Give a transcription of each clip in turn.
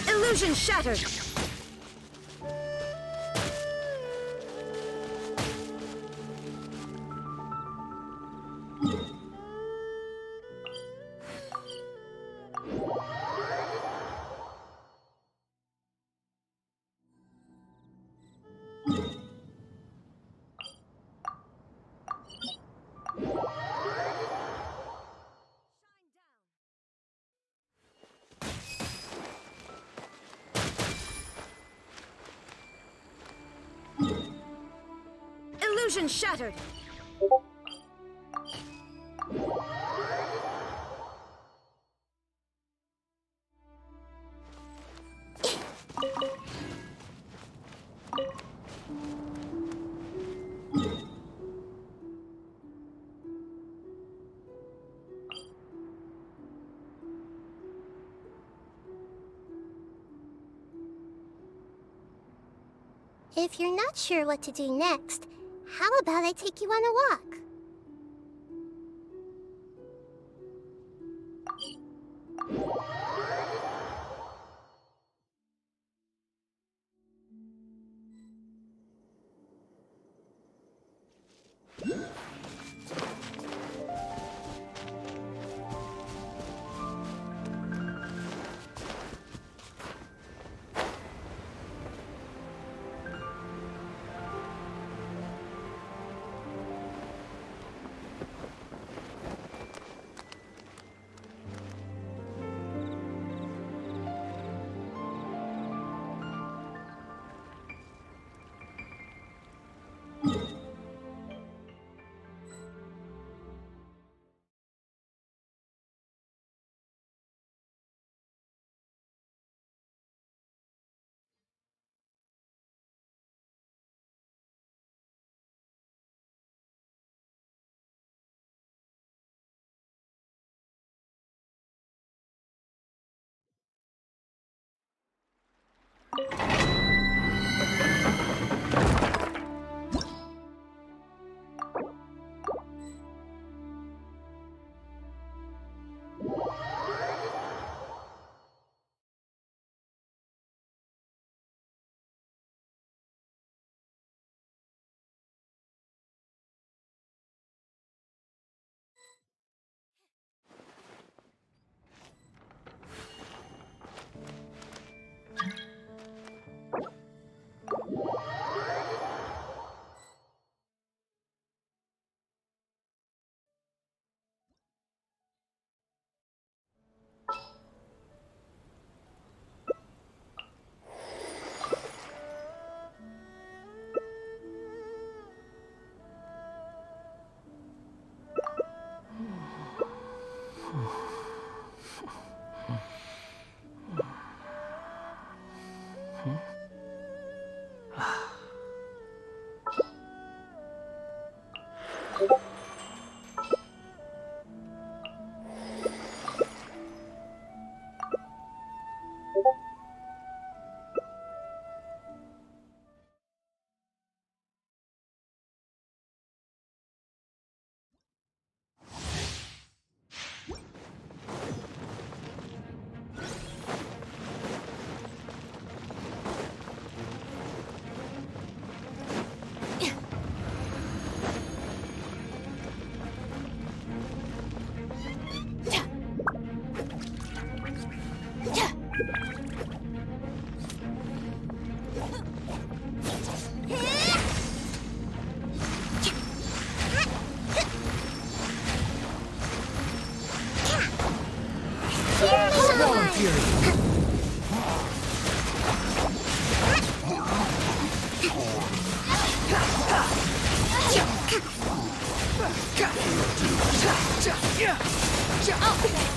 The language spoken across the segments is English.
Illusion shattered! Illusion shattered! If you're not sure what to do next, how about I take you on a walk?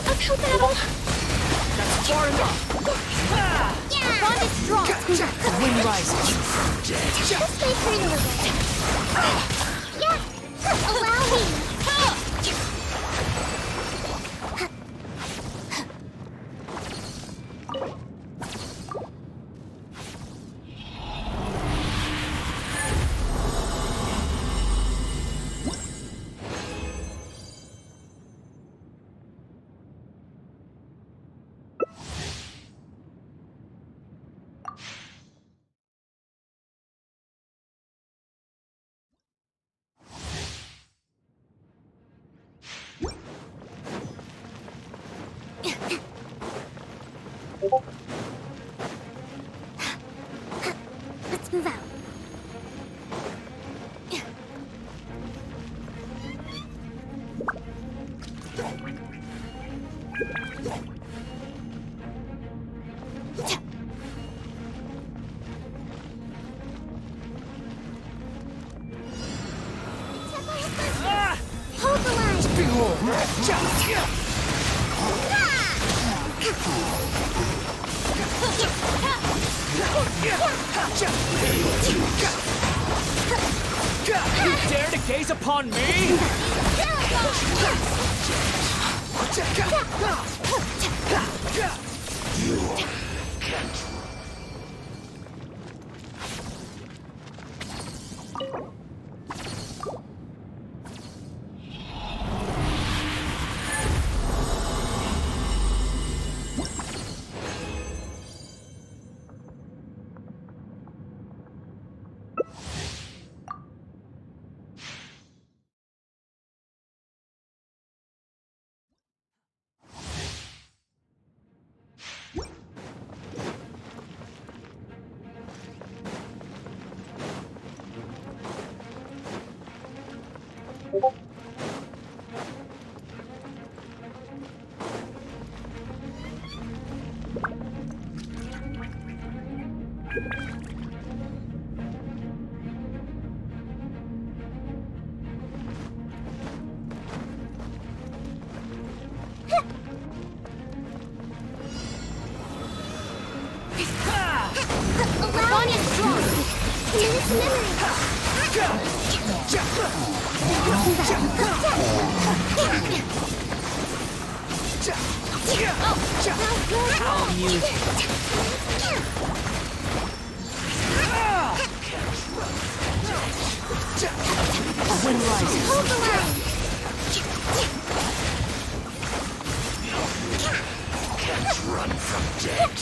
Uphill battle? That's far enough. The bond is strong. The wind rises. This may hurt a little. Yeah! Allow me! Let's move out. Hold the line! You dare to gaze upon me? How amusing. The wind rises. Hold the line! Can't run from death.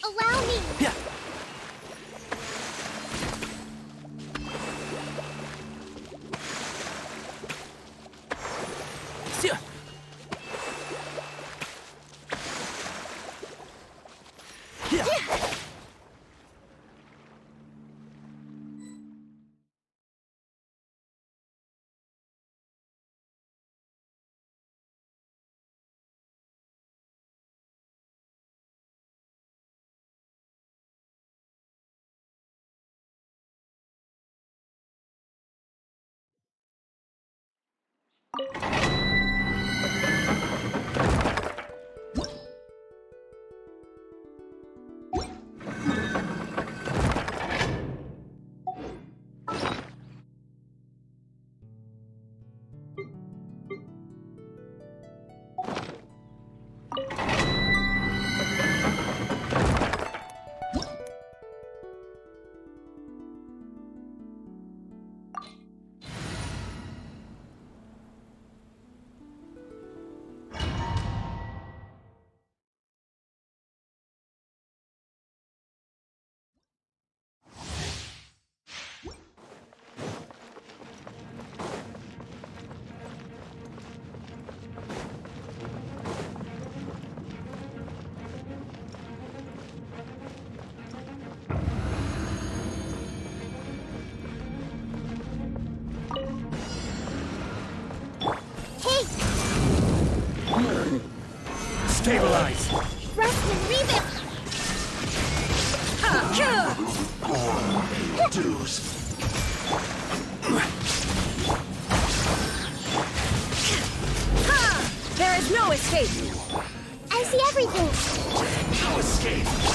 Allow me! Yeah. Yeah. Yeah. dues. Ha! There is no escape. I see everything. No escape.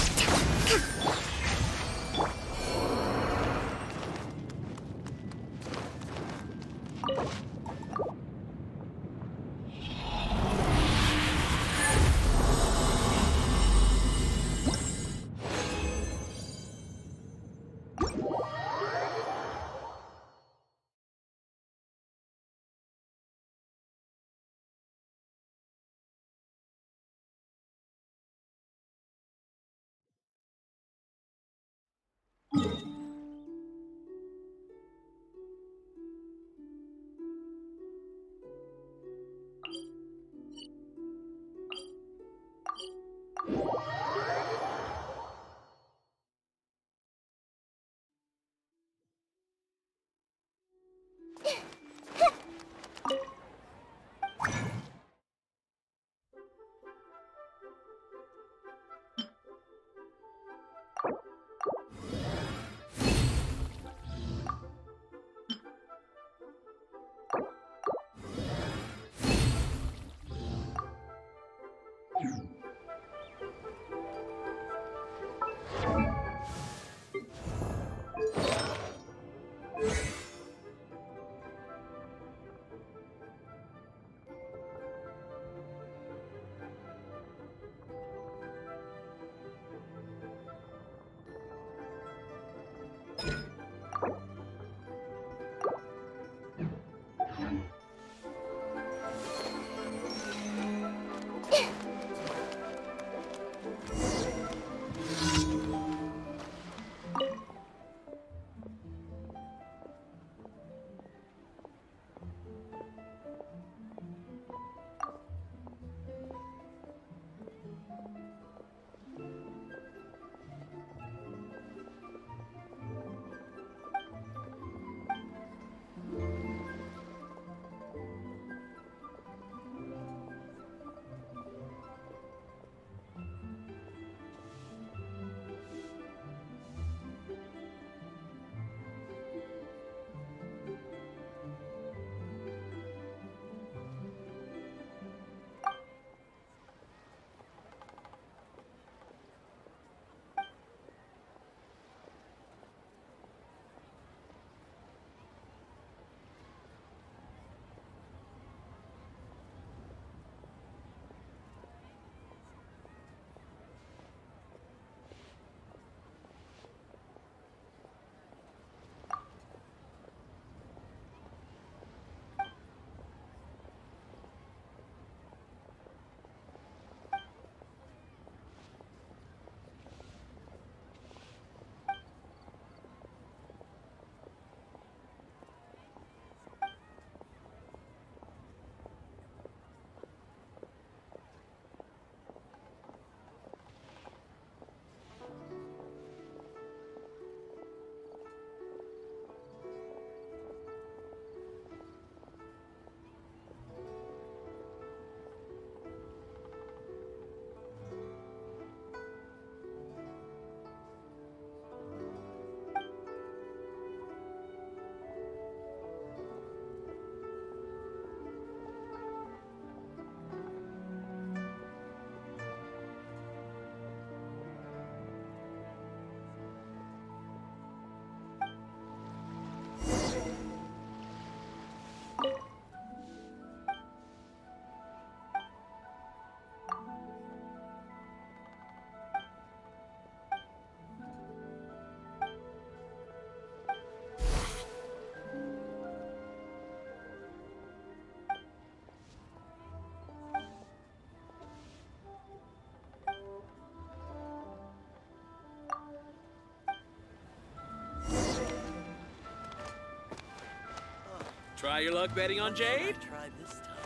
Try your luck betting on Jade? Try this time.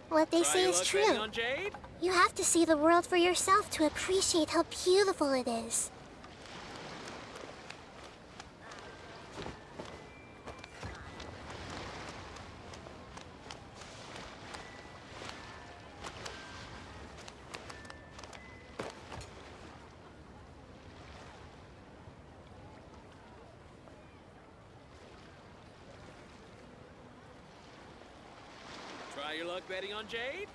What they Try say your is luck true. betting on Jade? You have to see the world for yourself to appreciate how beautiful it is. Try your luck betting on Jade?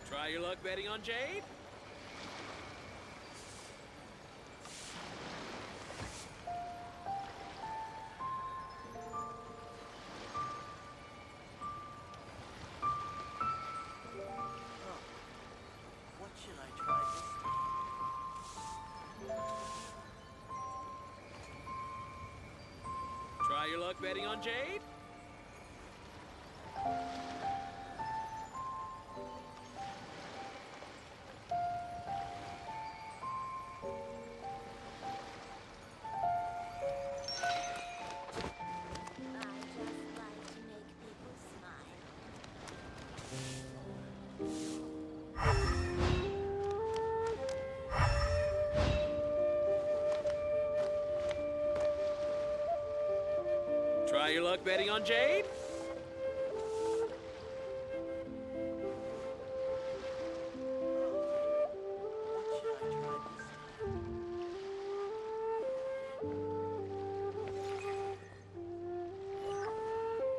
Try your luck betting on Jade? What should I try this time? Try your luck betting on Jade? I just like to make people smile. Try your luck betting on Jade?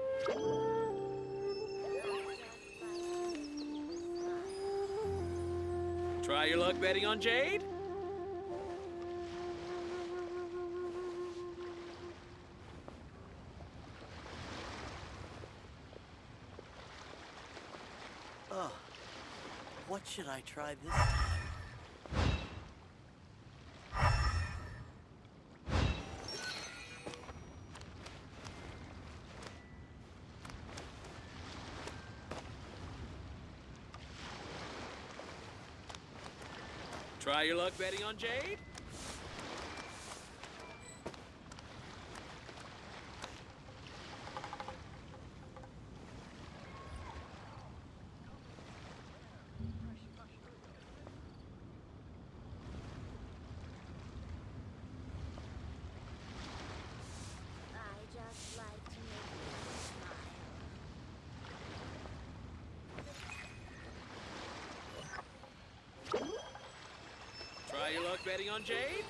What should I try this time? Try your luck betting on Jade? What should I try this time? Try your luck betting on Jade? I just like to make people smile. Try your luck betting on Jade?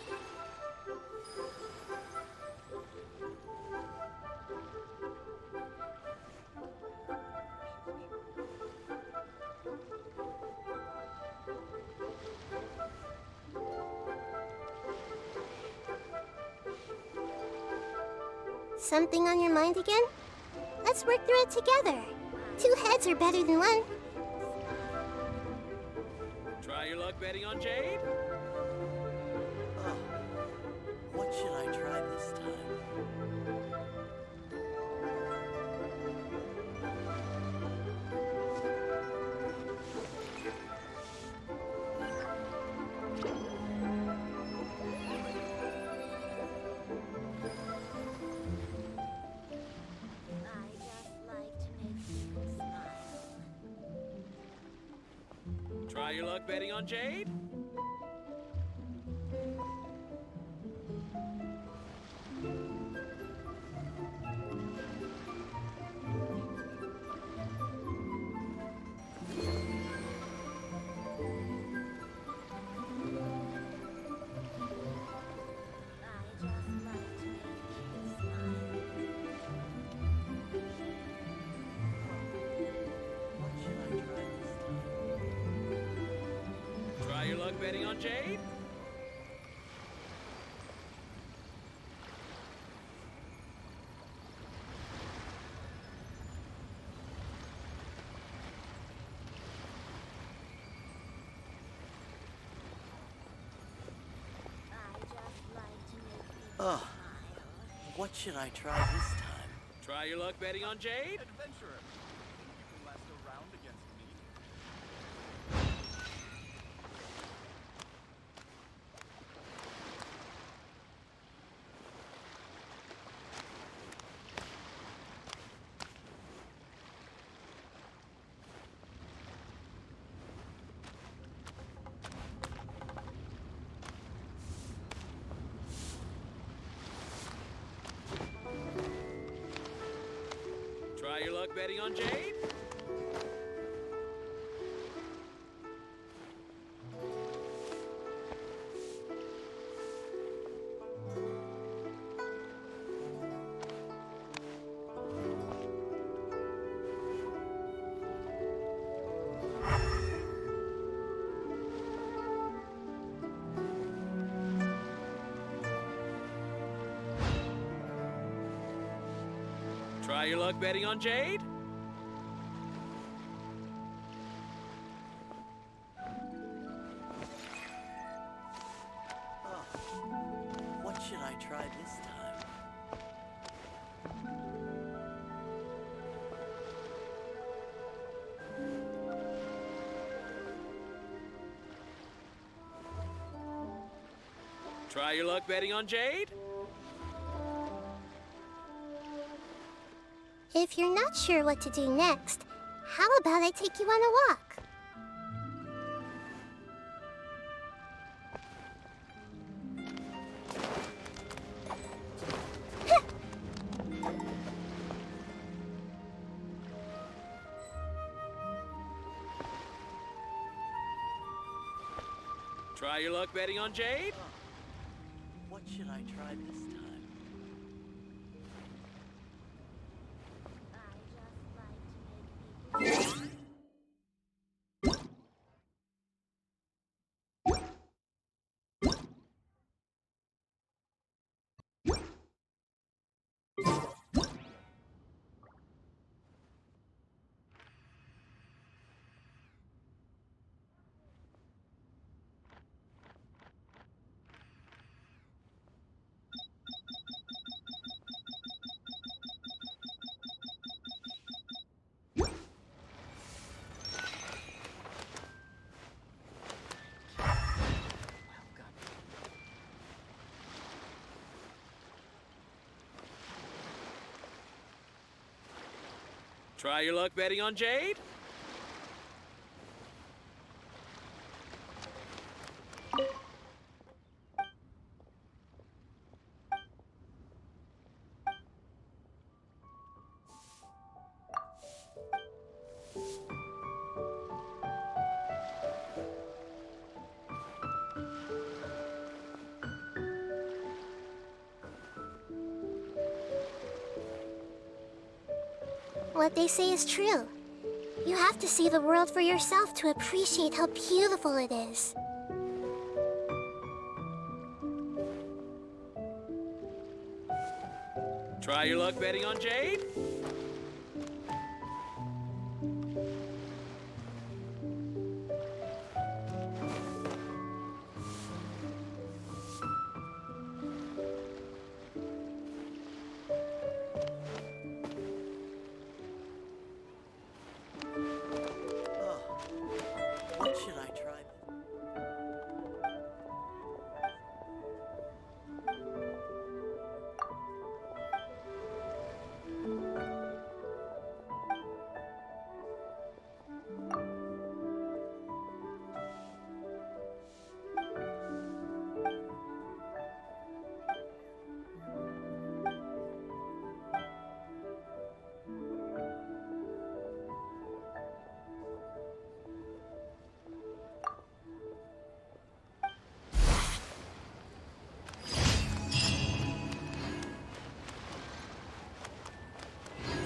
Something on your mind again? Let's work through it together. 2 heads are better than 1. Try your luck betting on Jade? What should I try this time? I just like to make people smile. Try your luck betting on Jade? I just like to make people smile. What should I try this time? Try your luck betting on Jade? I just like to make people Oh, smile. What should I try this time? Try your luck betting on Jade? Adventurer, you can last a round against me. Try your luck betting on Jade? Try your luck betting on Jade? What should I try this time? Try your luck betting on Jade? If you're not sure what to do next, how about I take you on a walk? Try your luck betting on Jade? What should I try this time? Try your luck betting on Jade? What they say is true. You have to see the world for yourself to appreciate how beautiful it is. Try your luck betting on Jade? What should I try?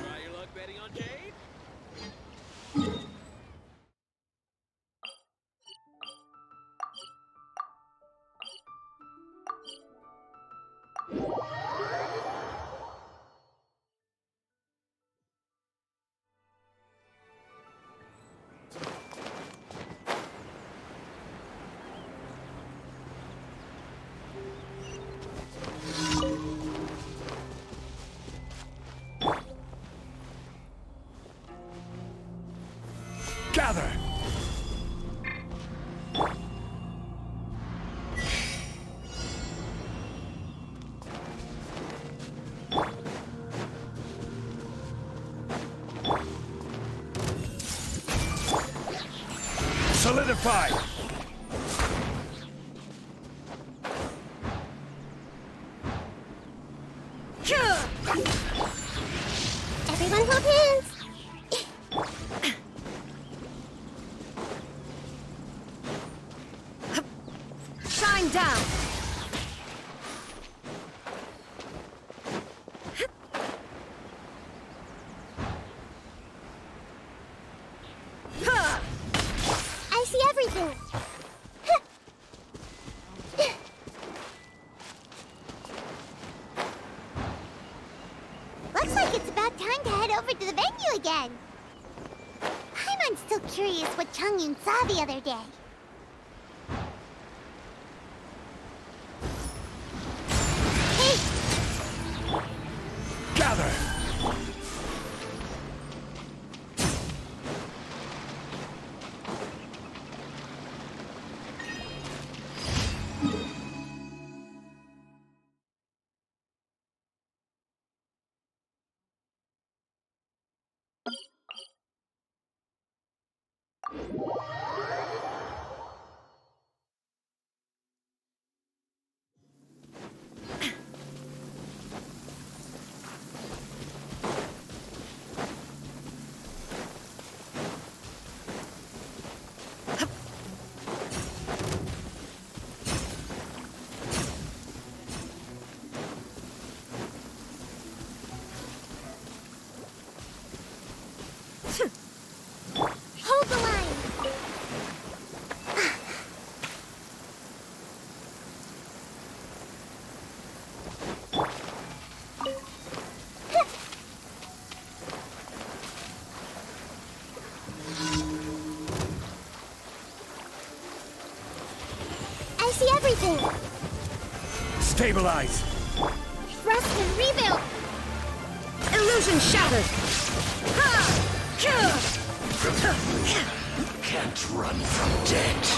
Try your luck betting on Jade? Solidify! Everyone hold hands. Shine down. I see everything. Looks like it's about time to head over to the venue again. I'm still curious what Chungyun saw the other day. Hey! Gather! Hold the line! I see everything! Stabilize! Thrust and rebuild! Illusion shattered. Can't run from death.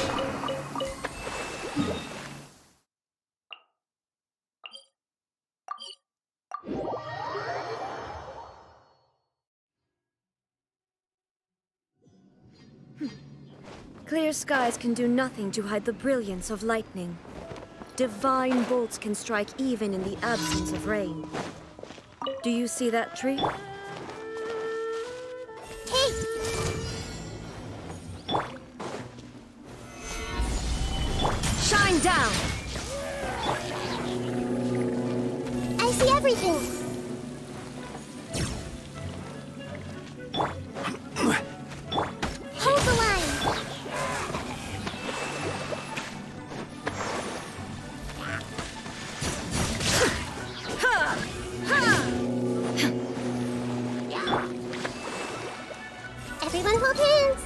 Clear skies can do nothing to hide the brilliance of lightning. Divine bolts can strike even in the absence of rain. Do you see that tree? Hey! Shine down! I see everything! Hold the line! Everyone hold hands!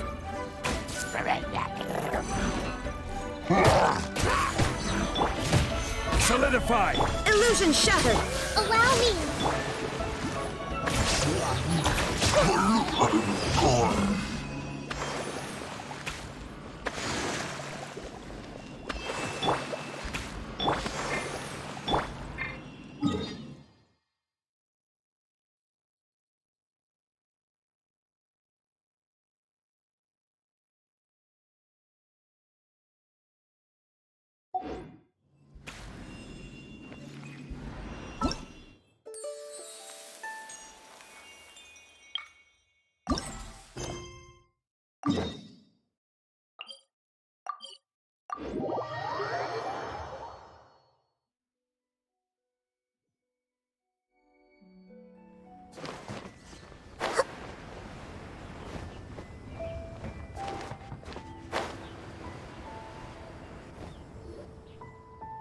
Solidify! Illusion shattered! Allow me!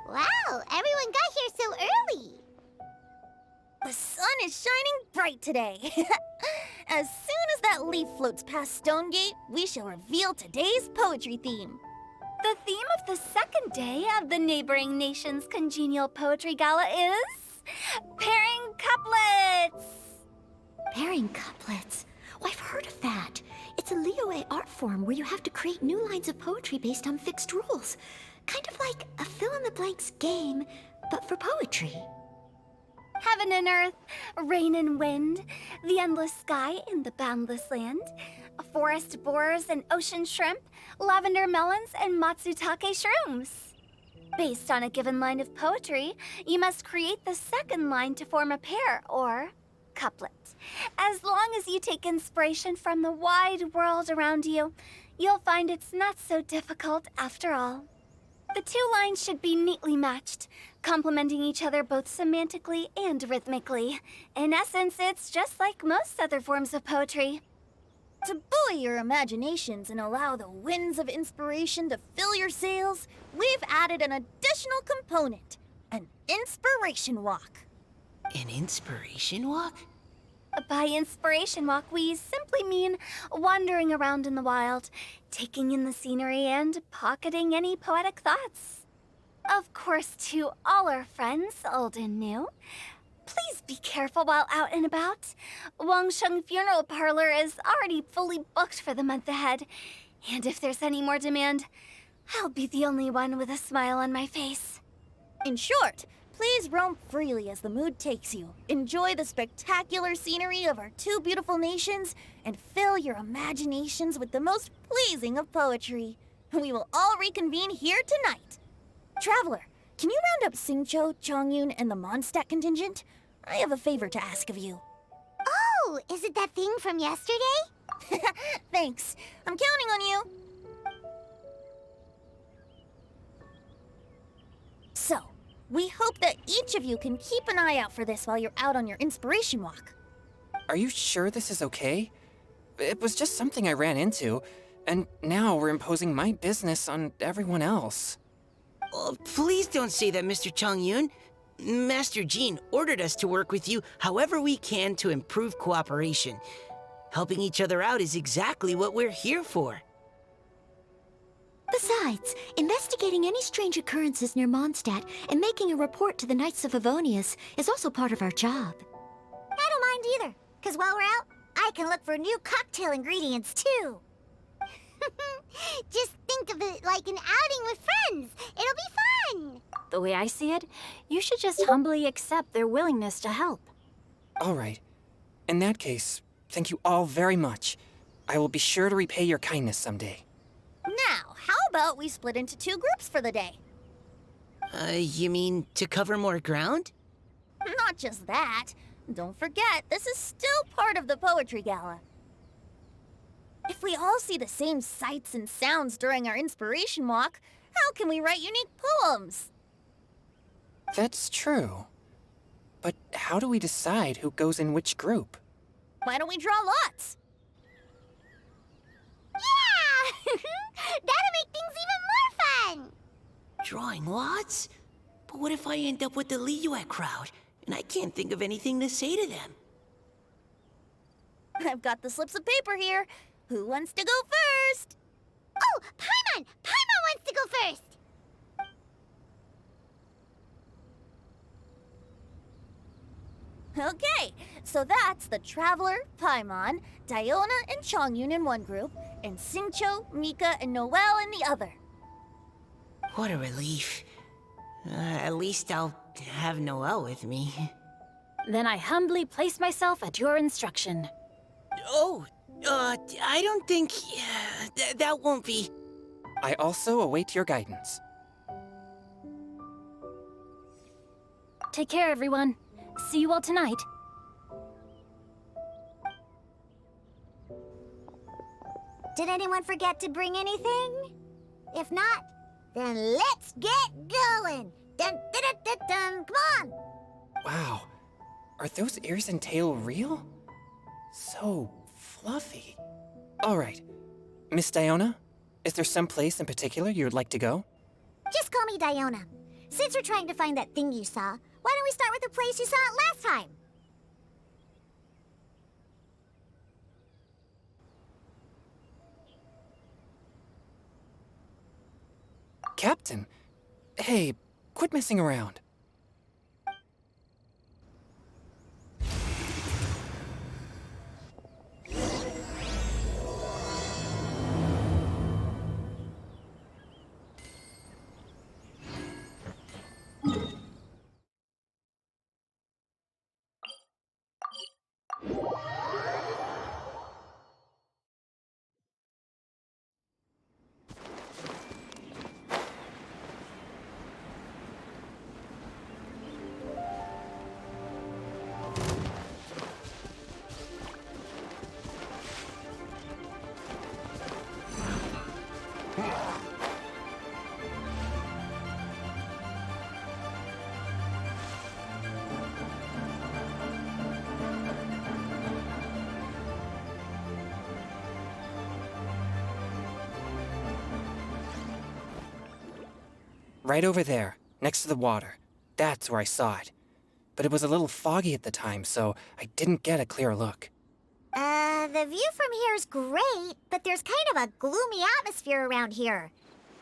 Wow, everyone got here so early! The sun is shining bright today. As soon as that leaf floats past Stonegate, we shall reveal today's poetry theme. The theme of the second day of the neighboring nation's congenial poetry gala is pairing couplets. Pairing couplets? Oh, I've heard of that. It's a Liyue art form where you have to create new lines of poetry based on fixed rules. Kind of like a fill-in-the-blanks game, but for poetry. Heaven and earth, rain and wind, the endless sky and the boundless land. forest borers and ocean shrimp, lavender melons, and matsutake shrooms. Based on a given line of poetry, you must create the second line to form a pair, or couplet. As long as you take inspiration from the wide world around you, you'll find it's not so difficult after all. The two lines should be neatly matched, complementing each other both semantically and rhythmically. In essence, it's just like most other forms of poetry. To buoy your imaginations and allow the winds of inspiration to fill your sails, we've added an additional component, an inspiration walk. An inspiration walk? By inspiration walk, we simply mean wandering around in the wild, taking in the scenery and pocketing any poetic thoughts. Of course, to all our friends, old and new, please be careful while out and about. Wangsheng Funeral Parlor is already fully booked for the month ahead, and if there's any more demand, I'll be the only one with a smile on my face. In short, please roam freely as the mood takes you. Enjoy the spectacular scenery of our two beautiful nations and fill your imaginations with the most pleasing of poetry. We will all reconvene here tonight. Traveler, can you round up Xingqiu, Chongyun, and the Mondstadt contingent? I have a favor to ask of you. Oh, is it that thing from yesterday? Thanks. I'm counting on you. So, we hope that each of you can keep an eye out for this while you're out on your inspiration walk. Are you sure this is okay? It was just something I ran into, and now we're imposing my business on everyone else. Oh, please don't say that, Mr. Chongyun. Master Jean ordered us to work with you however we can to improve cooperation. Helping each other out is exactly what we're here for. Besides, investigating any strange occurrences near Mondstadt and making a report to the Knights of Avonius is also part of our job. I don't mind either, because while we're out, I can look for new cocktail ingredients too. Just think of it like an outing with friends. It'll be fun. The way I see it, you should just humbly accept their willingness to help. All right. In that case, thank you all very much. I will be sure to repay your kindness someday. Now, how about we split into two groups for the day? You mean to cover more ground? Not just that. Don't forget, this is still part of the Poetry Gala. If we all see the same sights and sounds during our inspiration walk, how can we write unique poems? That's true. But how do we decide who goes in which group? Why don't we draw lots? Yeah! That'll make things even more fun. Drawing lots? But what if I end up with the Liyue crowd, and I can't think of anything to say to them? I've got the slips of paper here. Who wants to go first? Oh, Paimon! Paimon wants to go first. Okay, so that's the Traveler, Paimon, Diona, and Chongyun in one group, and Xingqiu, Mika, and Noelle in the other. What a relief. At least I'll have Noelle with me. Then I humbly place myself at your instruction. Oh, I don't think... that won't be... I also await your guidance. Take care, everyone. See you all tonight. Did anyone forget to bring anything? If not, then let's get going. Dun, dun, dun, dun, dun. Come on. Wow. Are those ears and tail real? So fluffy. All right. Miss Diona, is there some place in particular you would like to go? Just call me Diona. Since we're trying to find that thing you saw, why don't we start with the place you saw it last time? Captain, hey, quit messing around. Right over there, next to the water. That's where I saw it. But it was a little foggy at the time, so I didn't get a clear look. The view from here is great, but there's kind of a gloomy atmosphere around here.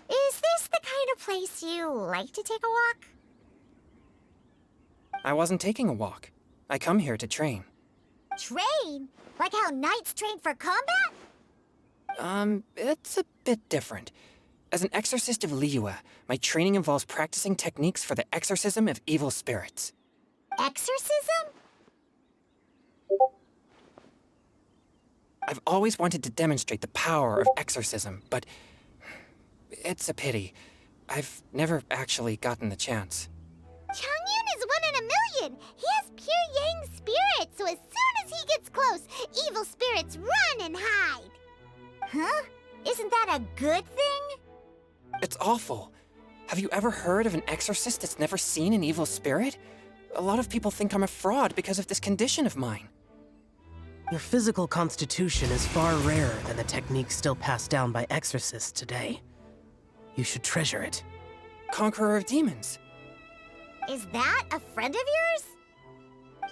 Is this the kind of place you like to take a walk? I wasn't taking a walk. I come here to train. Train? Like how knights train for combat? It's a bit different. As an exorcist of Liyue, my training involves practicing techniques for the exorcism of evil spirits. Exorcism? I've always wanted to demonstrate the power of exorcism, but it's a pity. I've never actually gotten the chance. Chongyun is 1 in a million! He has pure yang spirit, so as soon as he gets close, evil spirits run and hide! Huh? Isn't that a good thing? It's awful. Have you ever heard of an exorcist that's never seen an evil spirit? A lot of people think I'm a fraud because of this condition of mine. Your physical constitution is far rarer than the techniques still passed down by exorcists today. You should treasure it. Conqueror of demons. Is that a friend of yours?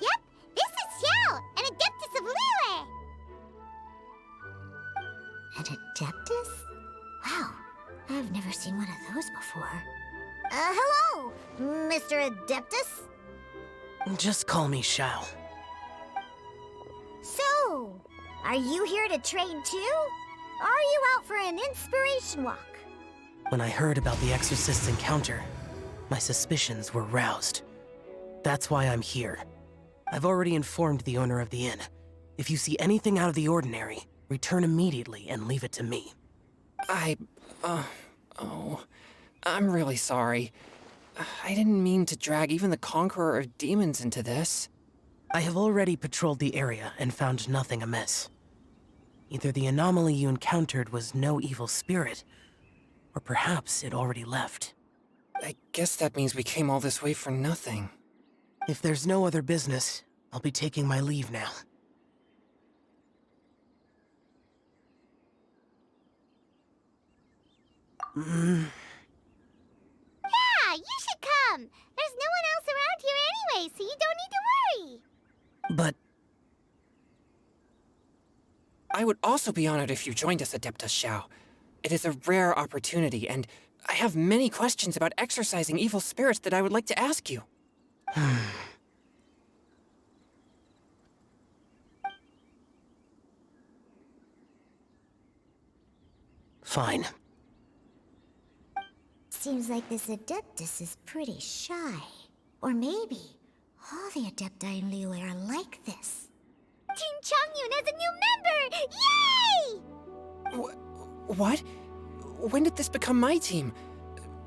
Yep, this is Xiao, an adeptus of Liyue! An adeptus? Wow, I've never seen one of those before. Hello, Mr. Adeptus? Just call me Xiao. So, are you here to train too? Or are you out for an inspiration walk? When I heard about the exorcist's encounter, my suspicions were roused. That's why I'm here. I've already informed the owner of the inn. If you see anything out of the ordinary, return immediately and leave it to me. I'm really sorry. I didn't mean to drag even the Conqueror of Demons into this. I have already patrolled the area and found nothing amiss. Either the anomaly you encountered was no evil spirit, or perhaps it already left. I guess that means we came all this way for nothing. If there's no other business, I'll be taking my leave now. Yeah, you should come! There's no one else around here anyway, so you don't need to worry! But I would also be honored if you joined us, Adeptus Xiao. It is a rare opportunity, and I have many questions about exorcising evil spirits that I would like to ask you. fine. Seems like this Adeptus is pretty shy. Or maybe all the Adepti in Liyue are like this. Team Chongyun has a new member! Yay! What? When did this become my team?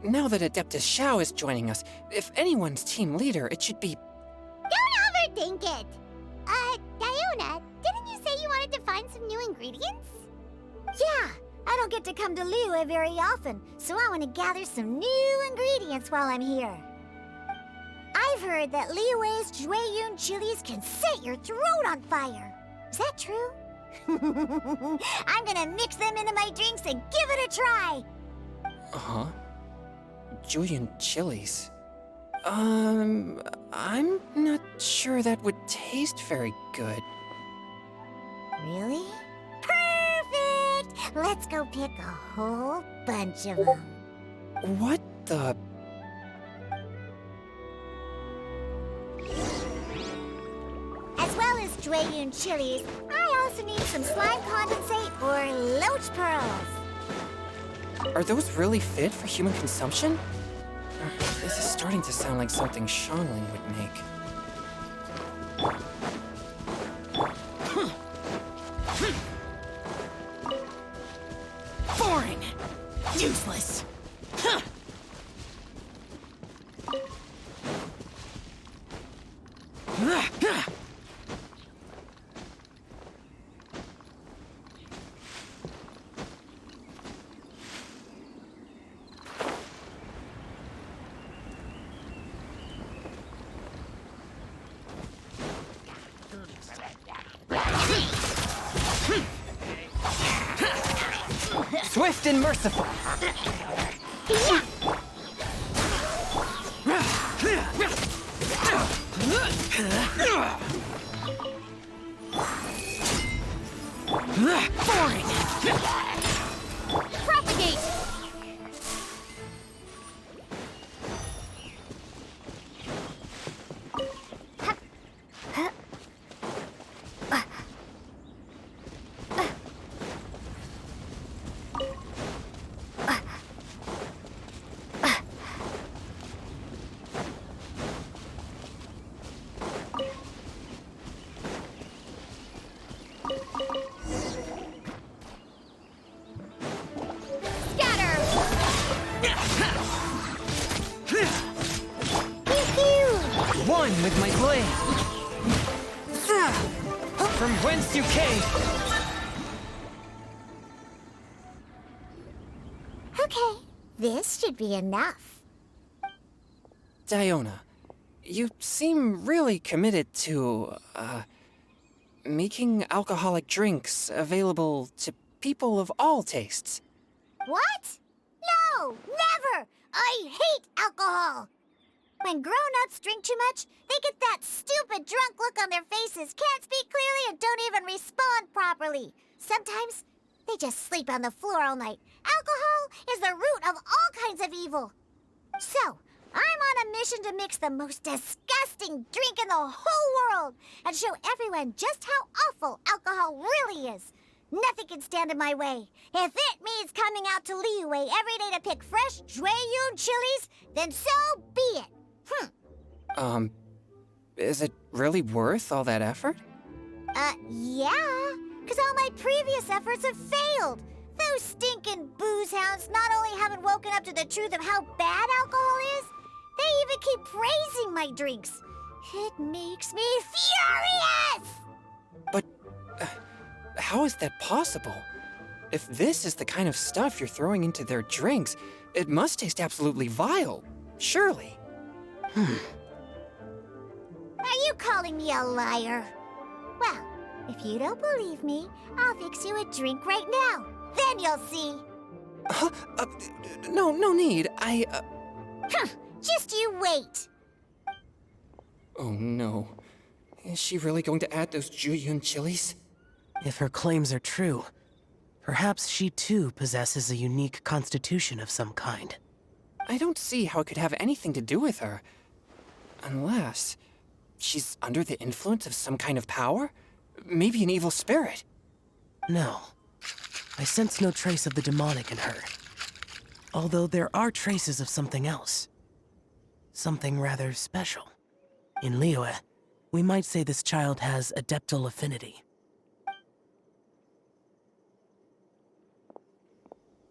Now that Adeptus Xiao is joining us, if anyone's team leader, it should be... Don't overthink it! Diona, didn't you say you wanted to find some new ingredients? Yeah, I don't get to come to Liyue very often, so I want to gather some new ingredients while I'm here. I've heard that Liyue's Jueyun chilies can set your throat on fire. Is that true? I'm gonna mix them into my drinks and give it a try. Uh-huh. Julian chilies. I'm not sure that would taste very good. Really? Perfect! Let's go pick a whole bunch of them. What the... As well as Jueyun chilies, I also need some slime condensate or loach pearls. Are those really fit for human consumption? This is starting to sound like something Shangling would make. Boring! Useless! Huh. Swift and merciful! Boring. Propagate! One with my blade. From whence you came. Okay, this should be enough. Diona, you seem really committed to, making alcoholic drinks available to people of all tastes. What? No, never! I hate alcohol! When grown-ups drink too much, they get that stupid drunk look on their faces, can't speak clearly, and don't even respond properly. Sometimes, they just sleep on the floor all night. Alcohol is the root of all kinds of evil. So, I'm on a mission to mix the most disgusting drink in the whole world and show everyone just how awful alcohol really is. Nothing can stand in my way. If it means coming out to Liyue every day to pick fresh Jueyun chilies, then so be it. Is it really worth all that effort? Yeah, because all my previous efforts have failed. Those stinking booze hounds not only haven't woken up to the truth of how bad alcohol is, they even keep praising my drinks. It makes me furious! But how is that possible? If this is the kind of stuff you're throwing into their drinks, it must taste absolutely vile, surely. Are you calling me a liar? Well, if you don't believe me, I'll fix you a drink right now. Then you'll see. No need. Just you wait. Oh no. Is she really going to add those Jueyun chilies? If her claims are true, perhaps she too possesses a unique constitution of some kind. I don't see how it could have anything to do with her. Unless she's under the influence of some kind of power? Maybe an evil spirit. No. I sense no trace of the demonic in her. Although there are traces of something else. Something rather special. In Liyue, we might say this child has adeptal affinity.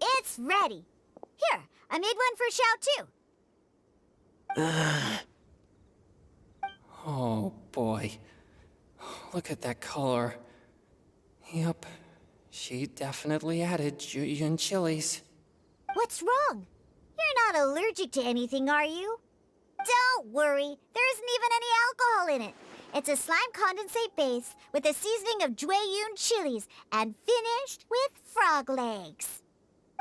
It's ready. Here, I made one for Xiao too. Oh boy. Look at that color. Yep. She definitely added Jueyun chilies. What's wrong? You're not allergic to anything, are you? Don't worry, there isn't even any alcohol in it. It's a slime condensate base with a seasoning of Jueyun chilies and finished with frog legs.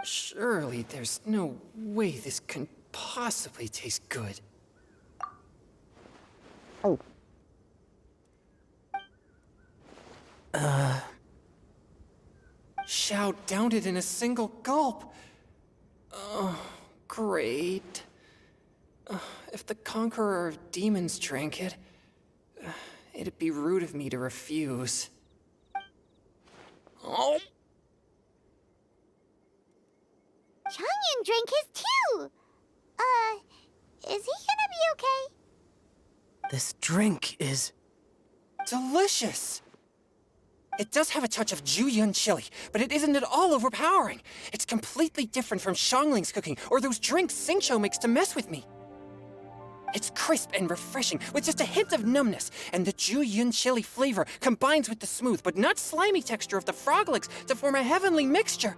Surely there's no way this can possibly taste good. Xiao downed it in a single gulp. Oh, great. If the Conqueror of Demons drank it, it'd be rude of me to refuse. Oh. Changyan drank his too. Is he gonna be okay? This drink is... delicious! It does have a touch of Jueyun chili, but it isn't at all overpowering. It's completely different from Xiangling's cooking or those drinks Xingqiu makes to mess with me. It's crisp and refreshing, with just a hint of numbness, and the Jueyun chili flavor combines with the smooth but not slimy texture of the frog legs to form a heavenly mixture.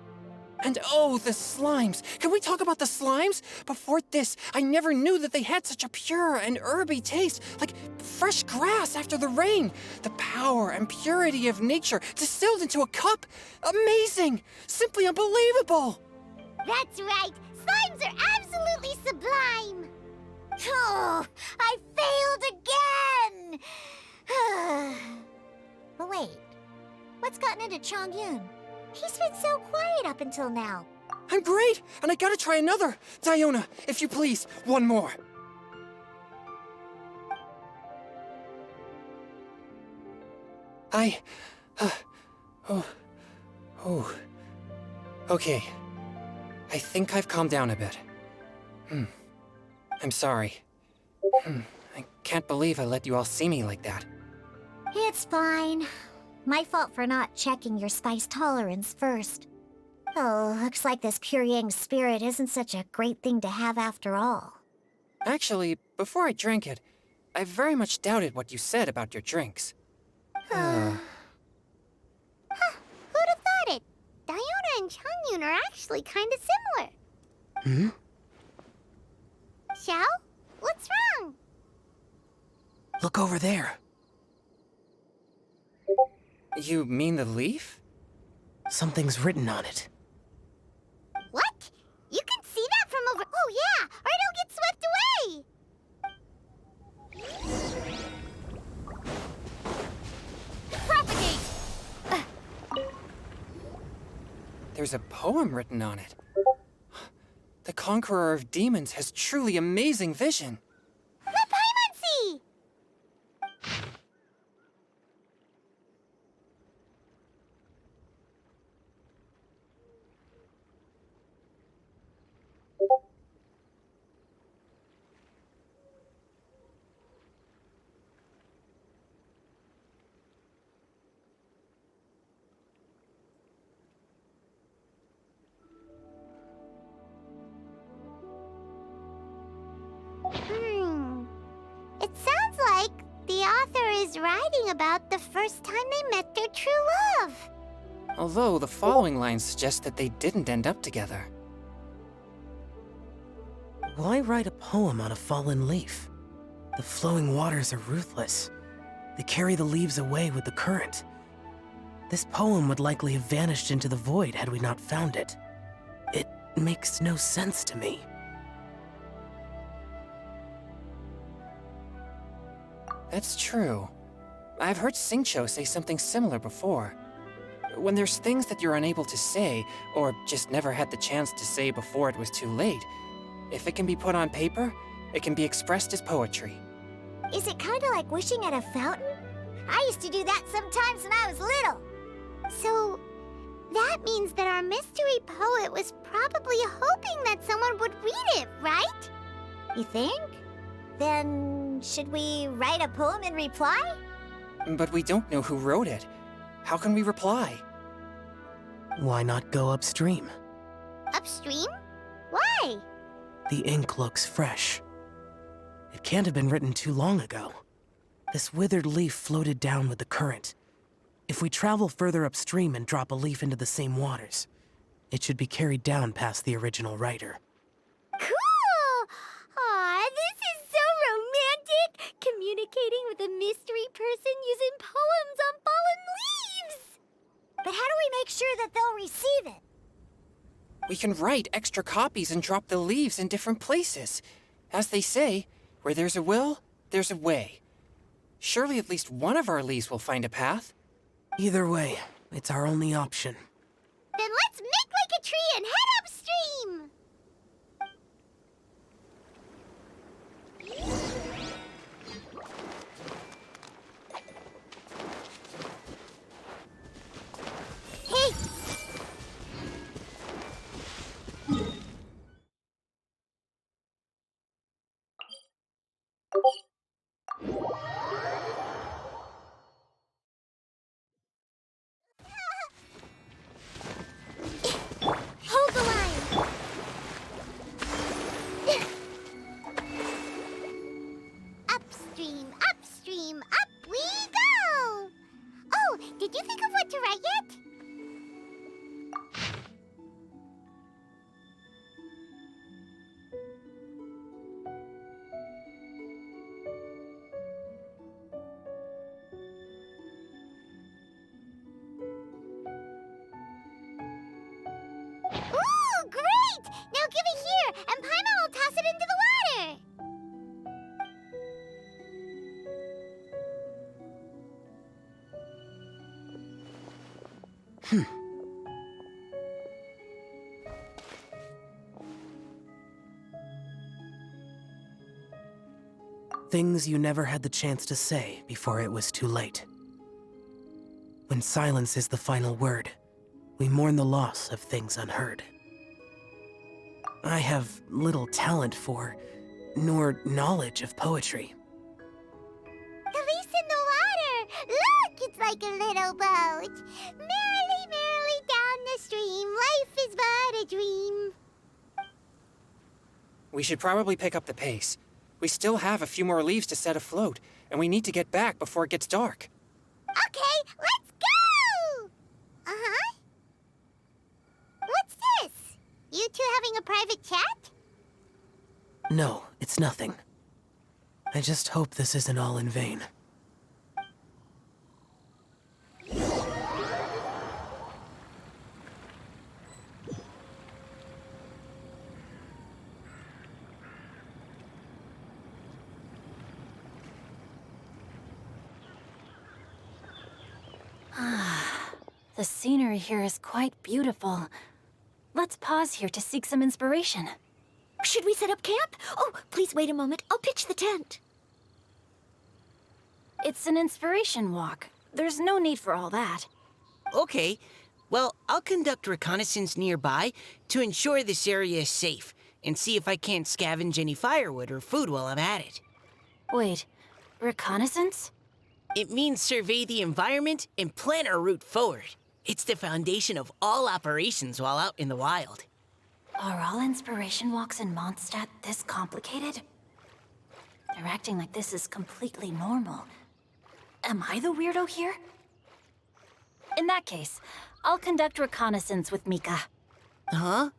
And oh, the slimes! Can we talk about the slimes? Before this, I never knew that they had such a pure and herby taste, like fresh grass after the rain. The power and purity of nature distilled into a cup. Amazing! Simply unbelievable! That's right. Slimes are absolutely sublime. Oh, Oh, I failed again! But wait, what's gotten into Chongyun? He's been so quiet up until now. I'm great, and I gotta try another. Diona, if you please, one more. Okay. I think I've calmed down a bit. I'm sorry. I can't believe I let you all see me like that. It's fine. My fault for not checking your spice tolerance first. Oh, looks like this pure yang spirit isn't such a great thing to have after all. Actually, before I drank it, I very much doubted what you said about your drinks. Who'd have thought it? Diona and Chongyun are actually kind of similar. Xiao? What's wrong? Look over there. You mean the leaf? Something's written on it. What? You can see that from over... Oh yeah, or it'll get swept away! Propagate! There's a poem written on it. The Conqueror of Demons has truly amazing vision. The Paimon! It sounds like the author is writing about the first time they met their true love. Although the following lines suggest that they didn't end up together. Why write a poem on a fallen leaf? The flowing waters are ruthless. They carry the leaves away with the current. This poem would likely have vanished into the void had we not found it. It makes no sense to me. That's true. I've heard Xingqiu say something similar before. When there's things that you're unable to say, or just never had the chance to say before it was too late, if it can be put on paper, it can be expressed as poetry. Is it kind of like wishing at a fountain? I used to do that sometimes when I was little. So, that means that our mystery poet was probably hoping that someone would read it, right? You think? Then, should we write a poem in reply? But we don't know who wrote it. How can we reply? Why not go upstream? Upstream? Why? The ink looks fresh. It can't have been written too long ago. This withered leaf floated down with the current. If we travel further upstream and drop a leaf into the same waters, it should be carried down past the original writer. Cool! Aw, this is so romantic! Communicating with a mystery person using poems on fallen leaves! But how do we make sure that they'll receive it? We can write extra copies and drop the leaves in different places. As they say, where there's a will, there's a way. Surely at least one of our leaves will find a path. Either way, it's our only option. Then let's make like a tree and head upstream! Hey! Hold the line! Upstream, upstream, up we go! Oh, did you think of what to write yet? Ooh, great! Now give it here, and Paimon will toss it into the water! Things you never had the chance to say before it was too late. When silence is the final word, we mourn the loss of things unheard. I have little talent for, nor knowledge of poetry. The leaf's in the water! Look, it's like a little boat. Merrily, merrily down the stream, life is but a dream. We should probably pick up the pace. We still have a few more leaves to set afloat, and we need to get back before it gets dark. Okay, let's go! Uh-huh. What's this? You two having a private chat? No, it's nothing. I just hope this isn't all in vain. The scenery here is quite beautiful. Let's pause here to seek some inspiration. Should we set up camp? Oh, please wait a moment. I'll pitch the tent. It's an inspiration walk. There's no need for all that. Okay, well, I'll conduct reconnaissance nearby to ensure this area is safe, and see if I can't scavenge any firewood or food while I'm at it. Wait, reconnaissance? It means survey the environment and plan our route forward. It's the foundation of all operations while out in the wild. Are all inspiration walks in Mondstadt this complicated? They're acting like this is completely normal. Am I the weirdo here? In that case, I'll conduct reconnaissance with Mika. Huh?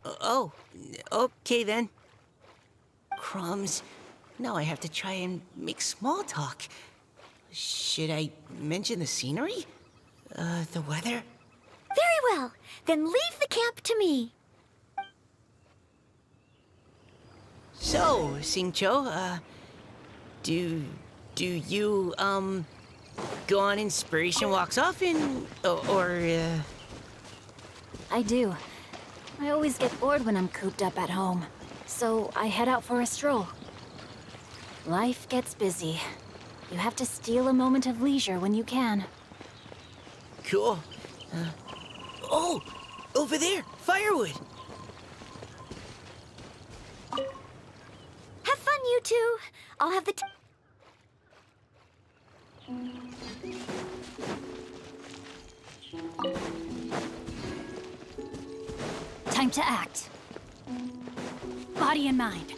Oh, okay then. Crumbs. Now I have to try and make small talk. Should I mention the scenery? The weather? Very well. Then leave the camp to me. So, Singcho, do you, go on inspiration walks often? I do. I always get bored when I'm cooped up at home, so I head out for a stroll. Life gets busy. You have to steal a moment of leisure when you can. Cool. Oh! Over there! Firewood! Have fun, you two. I'll have the Time to act. Body and mind.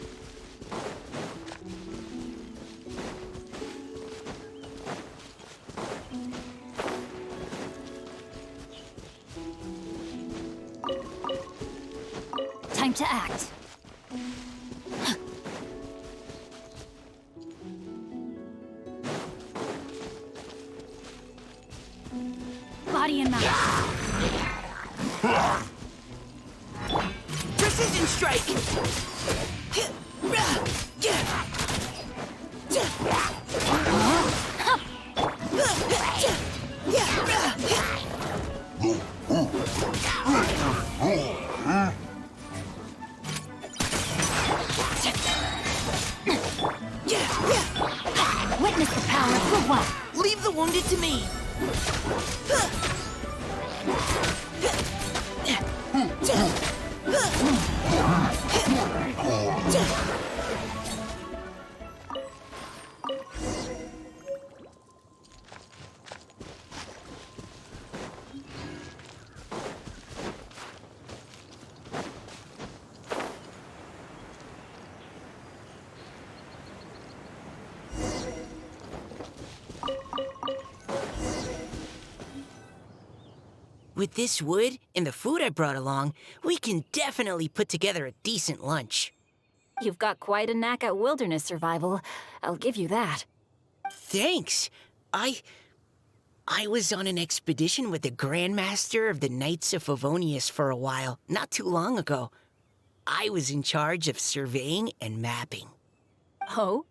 Time to act. Body and mind. Precision strike! Witness the power of the one. Leave the wounded to me! With this wood and the food I brought along, we can definitely put together a decent lunch. You've got quite a knack at wilderness survival. I'll give you that. Thanks. I was on an expedition with the Grandmaster of the Knights of Favonius for a while, not too long ago. I was in charge of surveying and mapping. Oh?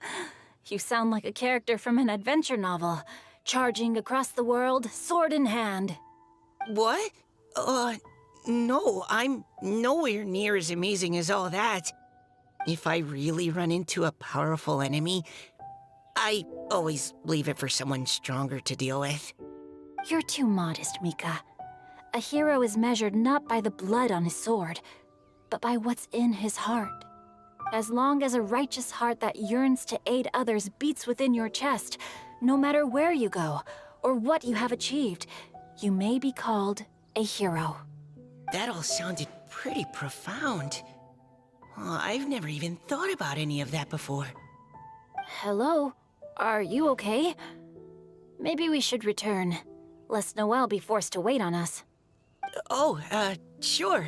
You sound like a character from an adventure novel, charging across the world, sword in hand. What? No, I'm nowhere near as amazing as all that. If I really run into a powerful enemy, I always leave it for someone stronger to deal with. You're too modest, Mika. A hero is measured not by the blood on his sword, but by what's in his heart. As long as a righteous heart that yearns to aid others beats within your chest, no matter where you go or what you have achieved, you may be called a hero. That all sounded pretty profound. I've never even thought about any of that before. Hello? Are you okay? Maybe we should return, lest Noelle be forced to wait on us. Oh, sure.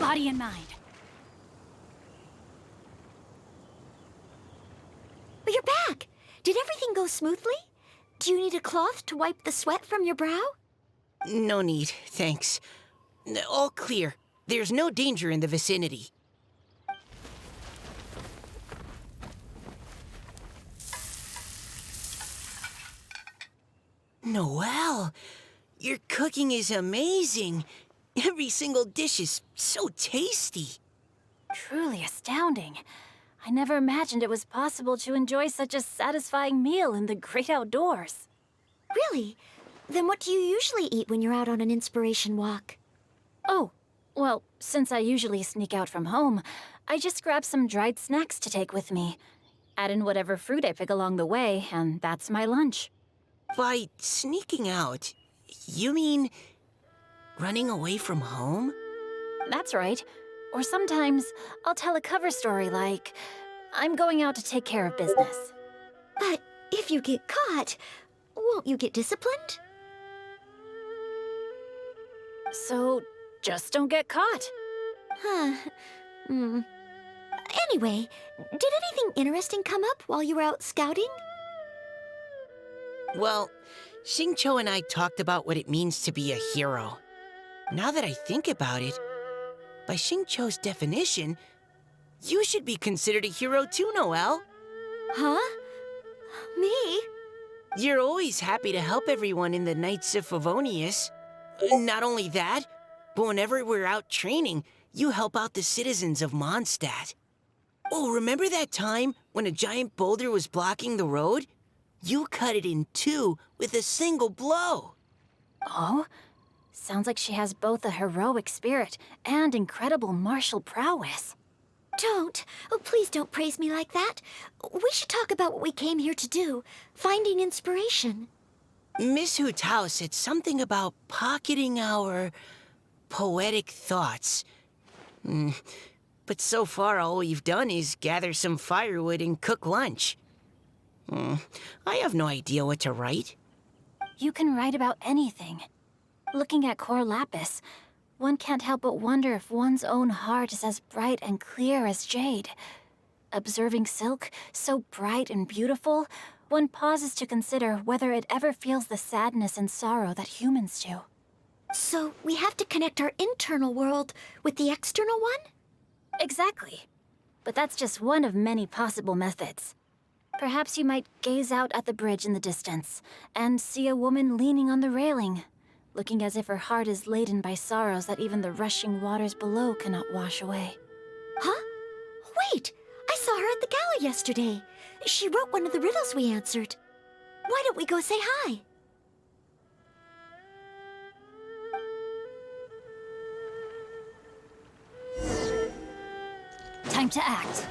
Body and mind. But you're back! Did everything go smoothly? Do you need a cloth to wipe the sweat from your brow? No need, thanks. All clear. There's no danger in the vicinity. Noelle, your cooking is amazing. Every single dish is so tasty. Truly astounding. I never imagined it was possible to enjoy such a satisfying meal in the great outdoors. Really? Then what do you usually eat when you're out on an inspiration walk? Oh, well, since I usually sneak out from home, I just grab some dried snacks to take with me. Add in whatever fruit I pick along the way, and that's my lunch. By sneaking out, you mean running away from home? That's right. Or sometimes I'll tell a cover story like, I'm going out to take care of business. But if you get caught, won't you get disciplined? So, just don't get caught. Huh. Anyway, did anything interesting come up while you were out scouting? Well, Xingqiu and I talked about what it means to be a hero. Now that I think about it, by Xingqiu's definition, you should be considered a hero too, Noelle. Huh? Me? You're always happy to help everyone in the Knights of Favonius. Not only that, but whenever we're out training, you help out the citizens of Mondstadt. Oh, remember that time when a giant boulder was blocking the road? You cut it in two with a single blow. Oh? Sounds like she has both a heroic spirit and incredible martial prowess. Don't. Oh, please don't praise me like that. We should talk about what we came here to do, finding inspiration. Miss Hu Tao said something about pocketing our poetic thoughts. But so far, all we've done is gather some firewood and cook lunch. I have no idea what to write. You can write about anything. Looking at Cor Lapis, one can't help but wonder if one's own heart is as bright and clear as jade. Observing silk, so bright and beautiful, one pauses to consider whether it ever feels the sadness and sorrow that humans do. So we have to connect our internal world with the external one? Exactly. But that's just one of many possible methods. Perhaps you might gaze out at the bridge in the distance and see a woman leaning on the railing, looking as if her heart is laden by sorrows that even the rushing waters below cannot wash away. Huh? Wait! I saw her at the gala yesterday. She wrote one of the riddles we answered. Why don't we go say hi? Time to act.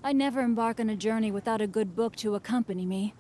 I never embark on a journey without a good book to accompany me.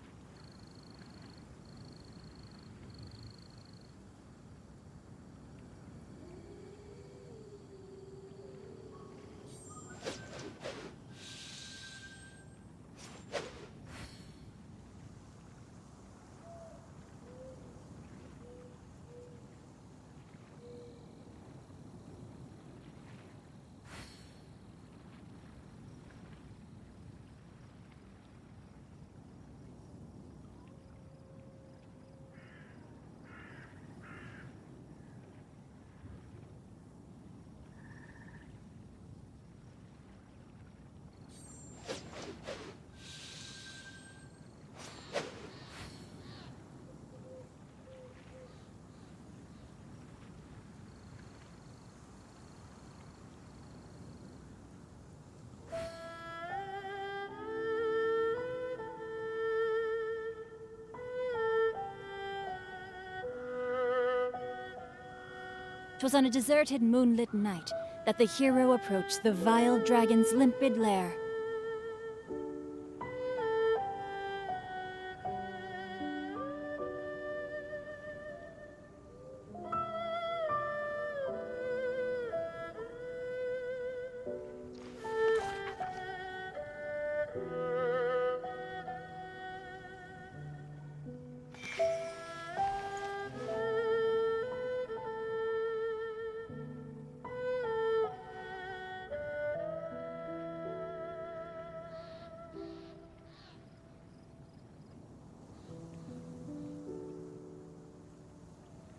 Twas on a deserted moonlit night that the hero approached the vile dragon's limpid lair.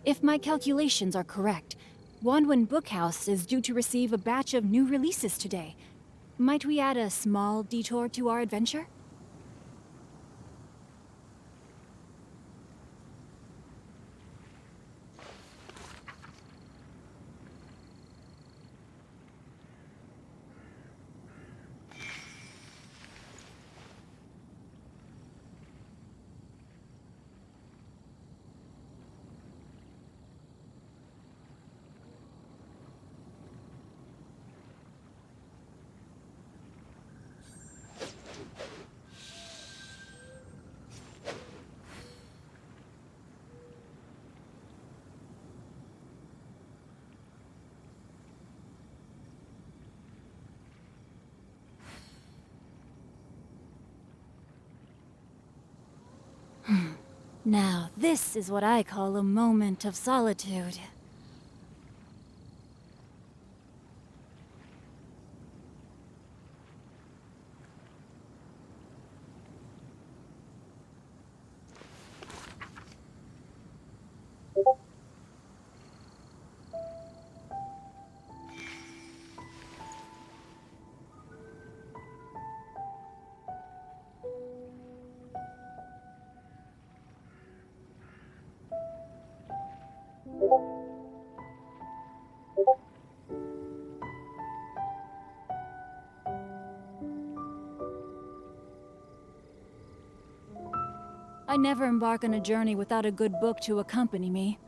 If my calculations are correct, Wanwen Bookhouse is due to receive a batch of new releases today. Might we add a small detour to our adventure? Now, this is what I call a moment of solitude. I never embark on a journey without a good book to accompany me.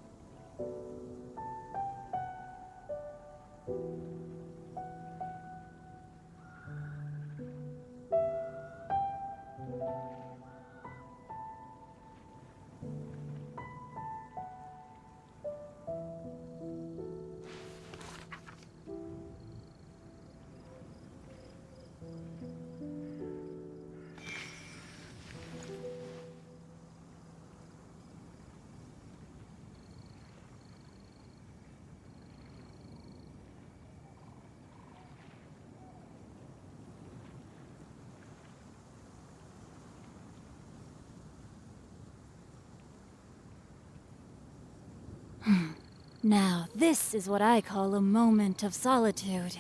Now, this is what I call a moment of solitude.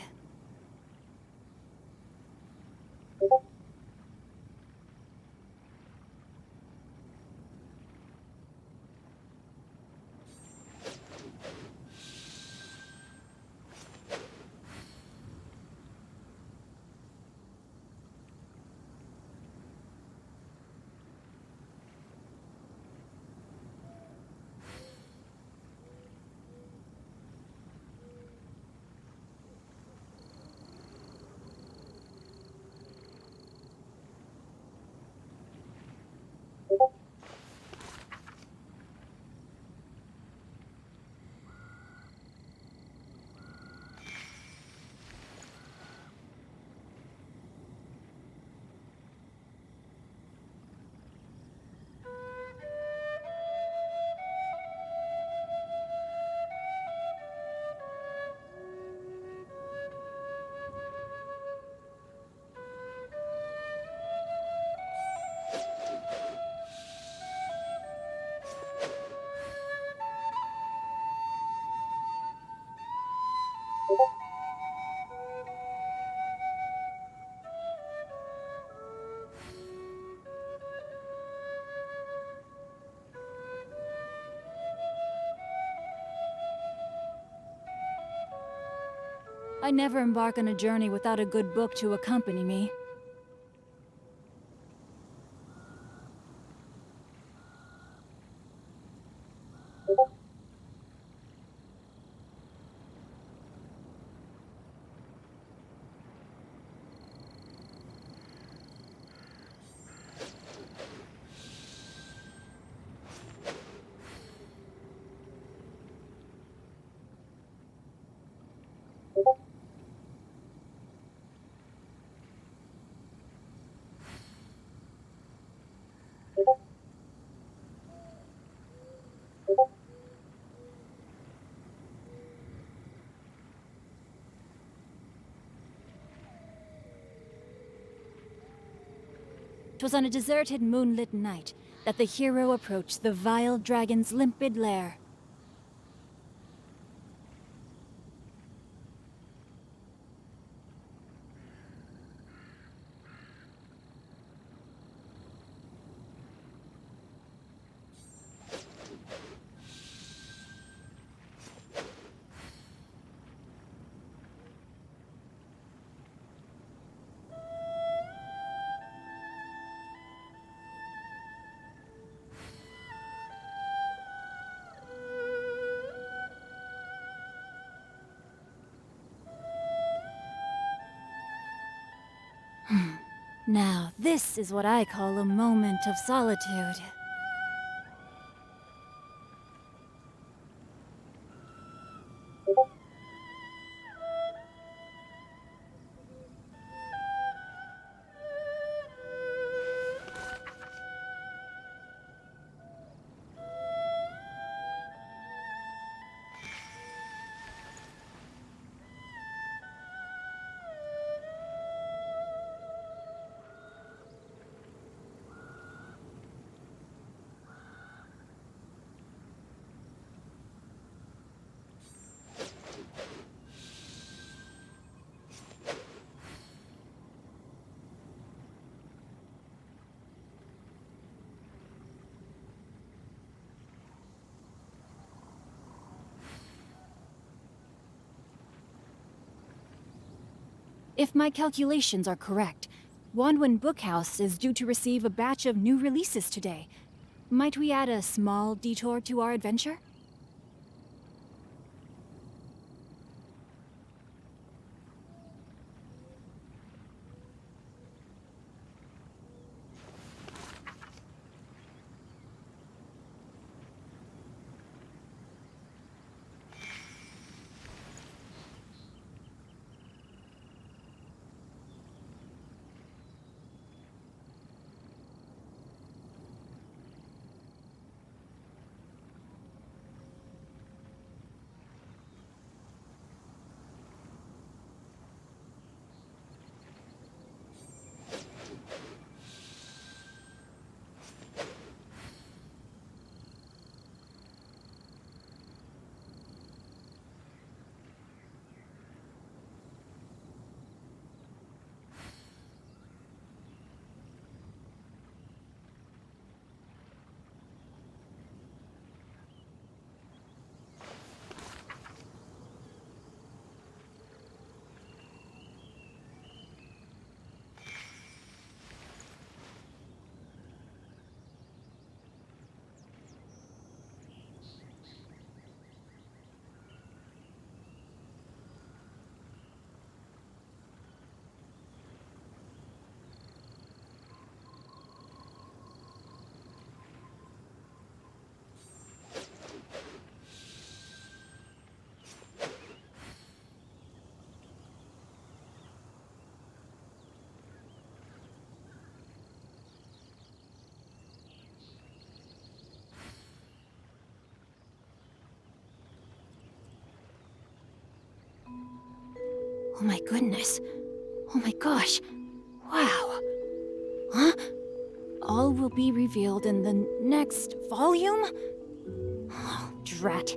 I never embark on a journey without a good book to accompany me. It was on a deserted, moonlit night that the hero approached the vile dragon's limpid lair. Now, this is what I call a moment of solitude. If my calculations are correct, Wanwen Bookhouse is due to receive a batch of new releases today. Might we add a small detour to our adventure? Oh my goodness. Oh my gosh. Wow. Huh? All will be revealed in the next volume? Oh, drat.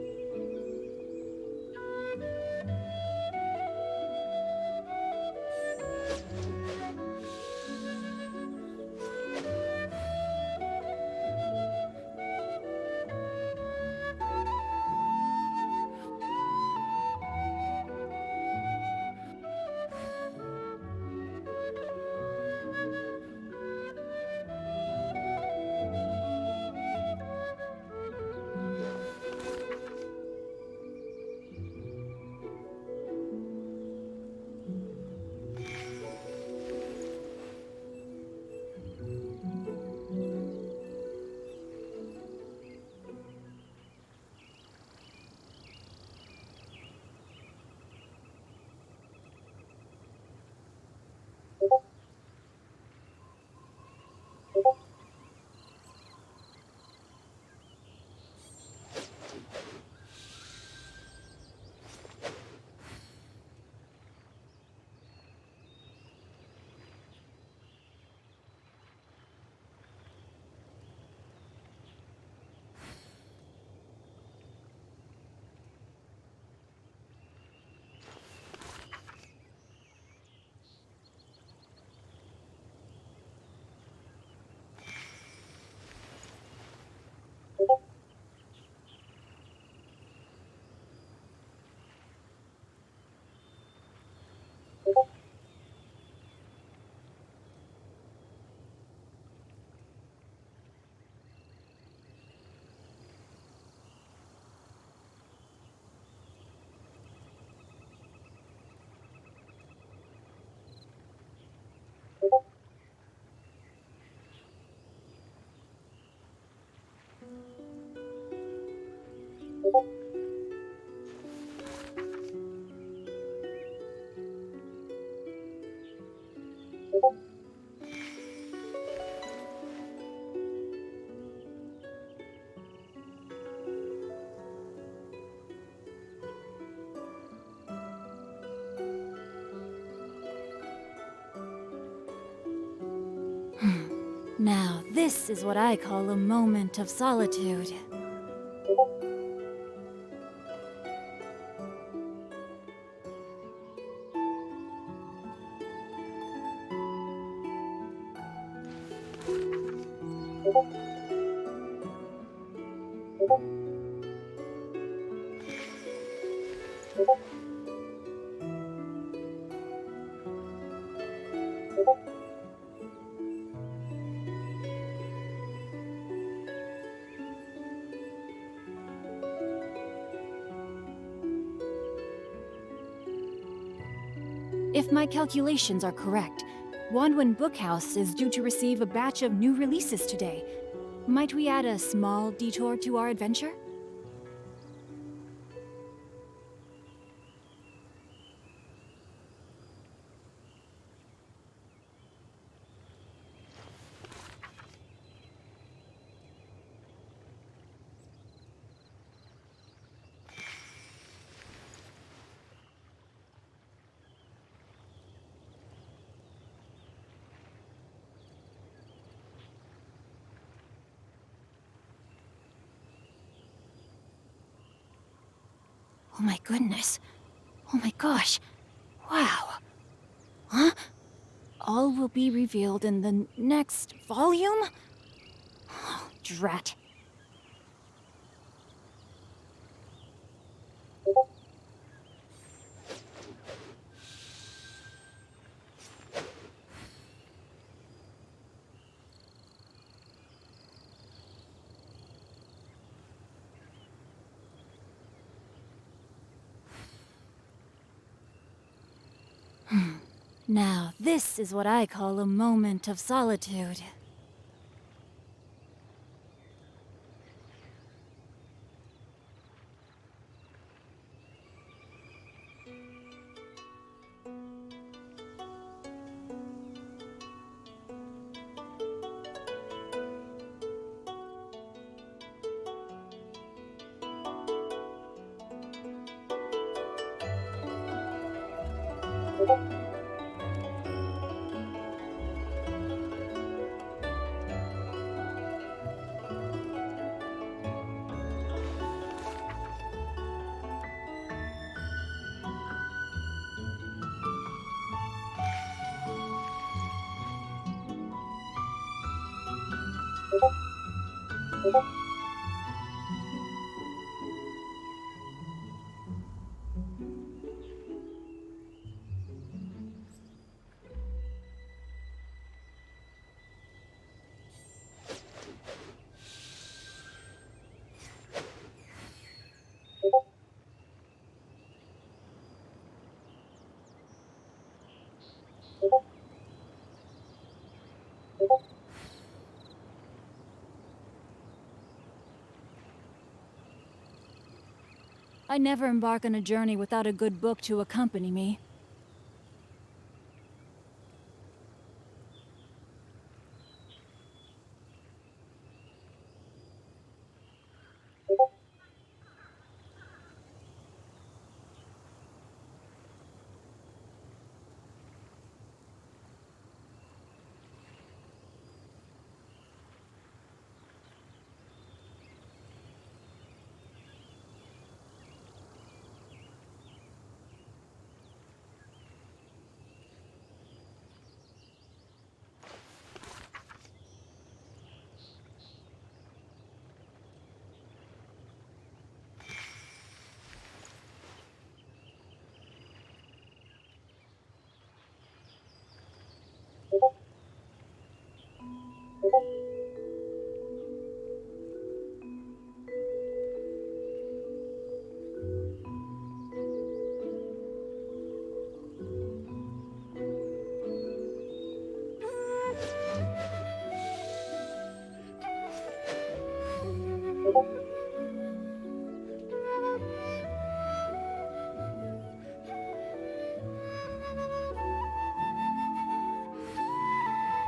Now, this is what I call a moment of solitude. If my calculations are correct, Wanwen Bookhouse is due to receive a batch of new releases today. Might we add a small detour to our adventure? Oh my goodness. Oh my gosh. Wow. Huh? All will be revealed in the next volume? Oh, drat. Now, this is what I call a moment of solitude. I never embark on a journey without a good book to accompany me.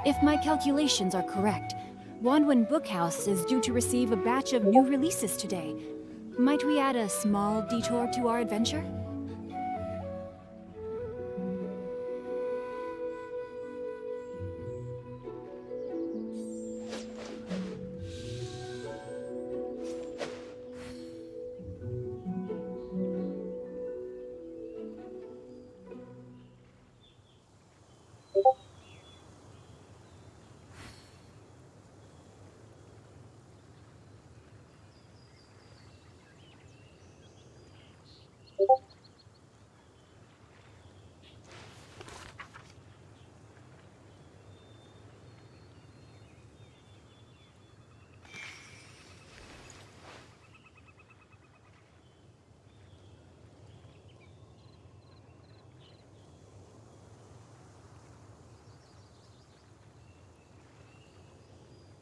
If my calculations are correct, Wanwen Bookhouse is due to receive a batch of new releases today. Might we add a small detour to our adventure?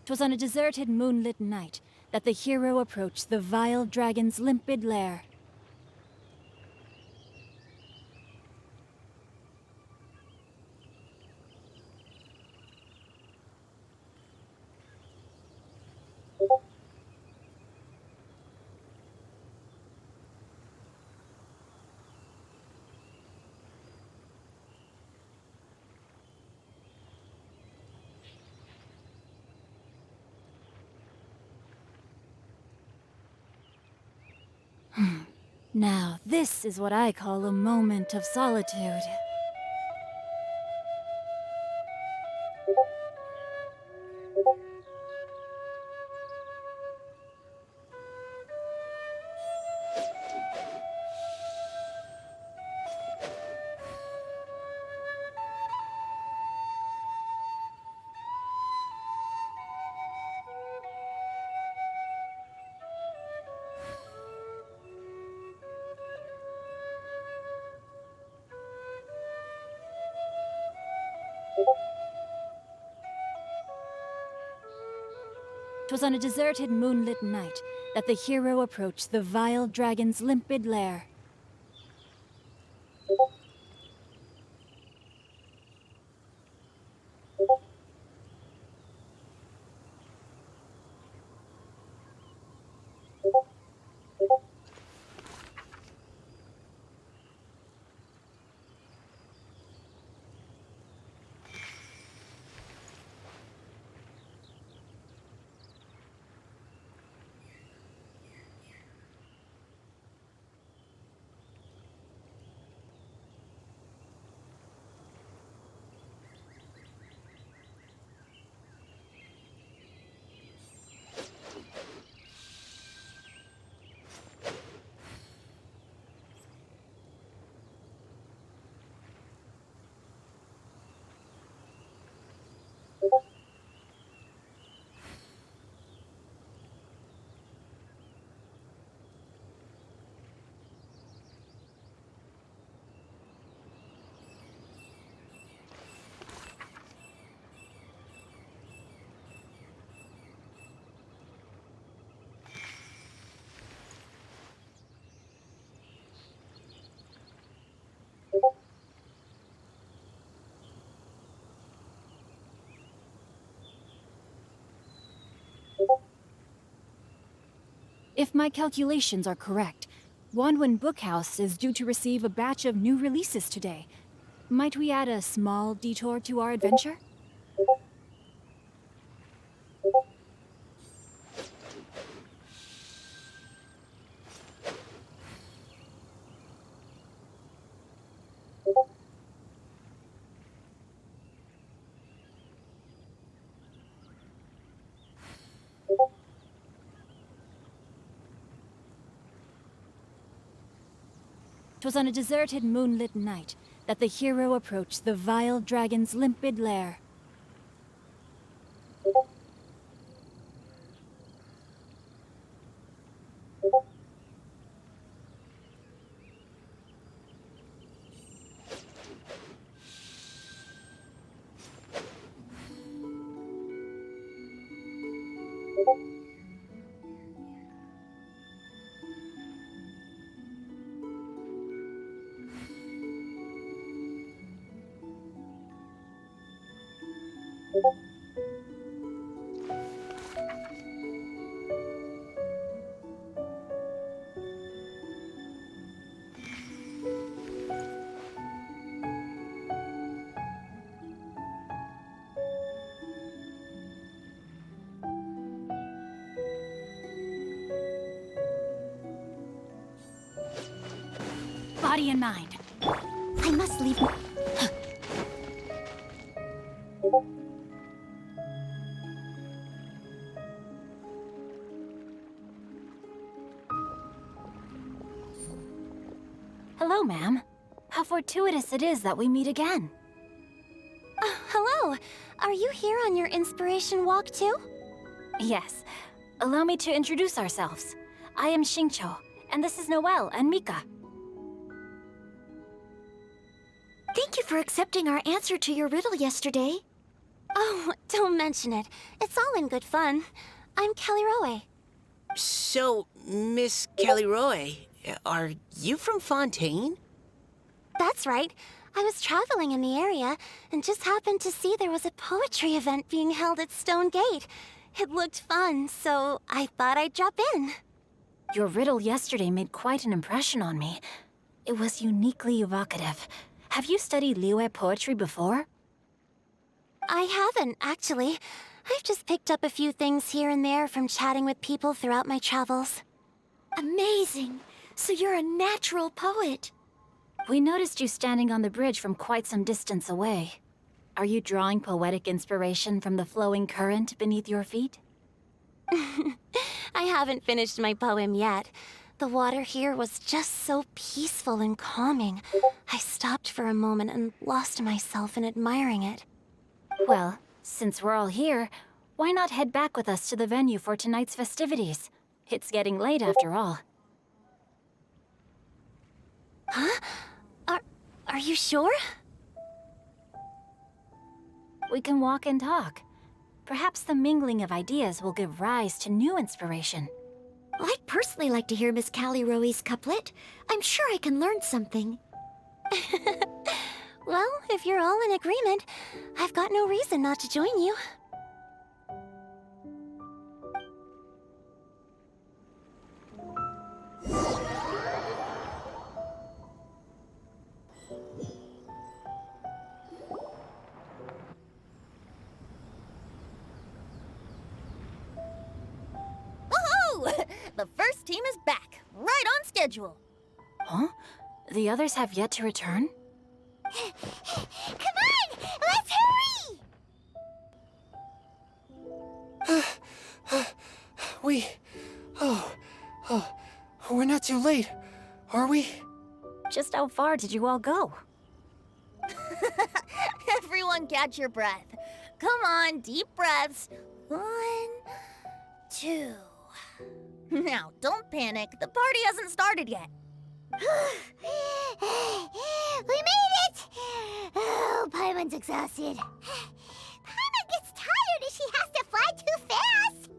'Twas on a deserted, moonlit night that the hero approached the vile dragon's limpid lair. Now, this is what I call a moment of solitude. 'Twas on a deserted, moonlit night that the hero approached the vile dragon's limpid lair. If my calculations are correct, Wanwen Bookhouse is due to receive a batch of new releases today. Might we add a small detour to our adventure? "'Twas on a deserted, moonlit night that the hero approached the vile dragon's limpid lair. Body and mind. I must leave. Hello, ma'am. How fortuitous it is that we meet again. Hello. Are you here on your inspiration walk too? Yes. Allow me to introduce ourselves. I am Xingqiu, and this is Noelle and Mika. Thank you for accepting our answer to your riddle yesterday. Oh, don't mention it. It's all in good fun. I'm Kelly Roe. So, Miss Kelly Roy, are you from Fontaine? That's right. I was traveling in the area and just happened to see there was a poetry event being held at Stone Gate. It looked fun, so I thought I'd drop in. Your riddle yesterday made quite an impression on me. It was uniquely evocative. Have you studied Liyue poetry before? I haven't, actually. I've just picked up a few things here and there from chatting with people throughout my travels. Amazing! So you're a natural poet. We noticed you standing on the bridge from quite some distance away. Are you drawing poetic inspiration from the flowing current beneath your feet? I haven't finished my poem yet. The water here was just so peaceful and calming. I stopped for a moment and lost myself in admiring it. Well, since we're all here, why not head back with us to the venue for tonight's festivities? It's getting late after all. Huh? Are you sure? We can walk and talk. Perhaps the mingling of ideas will give rise to new inspiration. I'd personally like to hear Miss Callie Roe's couplet. I'm sure I can learn something. Well, if you're all in agreement, I've got no reason not to join you. Woohoo! The first team is back, right on schedule. Huh? The others have yet to return? Come on! Let's hurry! We're not too late, are we? Just how far did you all go? Everyone catch your breath. Come on, deep breaths. 1, 2. Now, don't panic. The party hasn't started yet. We made it! Oh, Paimon's exhausted. Paimon gets tired if she has to fly too fast.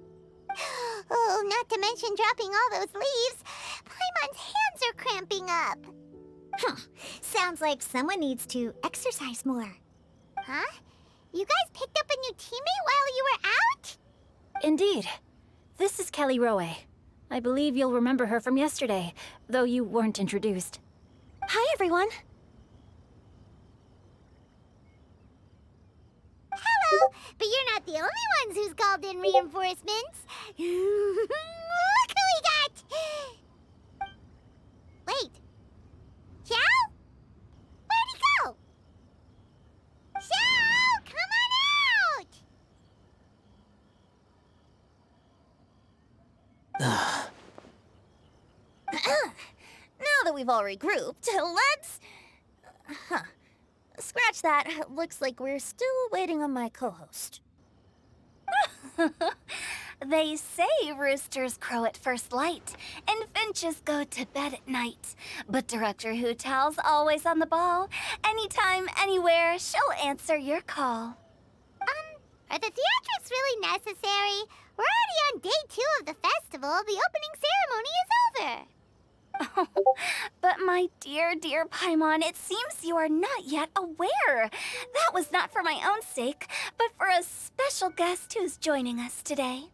Oh, not to mention dropping all those leaves. Paimon's hands are cramping up. Sounds like someone needs to exercise more. Huh? You guys picked up a new teammate while you were out? Indeed. This is Kelly Roe. I believe you'll remember her from yesterday, though you weren't introduced. Hi, everyone. Hello, but you're not the only ones who's called in reinforcements. Look who we got! Wait. Xiao? Where'd he go? Xiao, come on out! Now that we've all regrouped, let's... Scratch that. Looks like we're still waiting on my co-host. They say roosters crow at first light, and finches go to bed at night. But Director Hu Tao's always on the ball. Anytime, anywhere, she'll answer your call. Are the theatrics really necessary? We're already on day 2 of the festival. The opening ceremony is over. But my dear, dear Paimon, it seems you are not yet aware. That was not for my own sake, but for a special guest who's joining us today.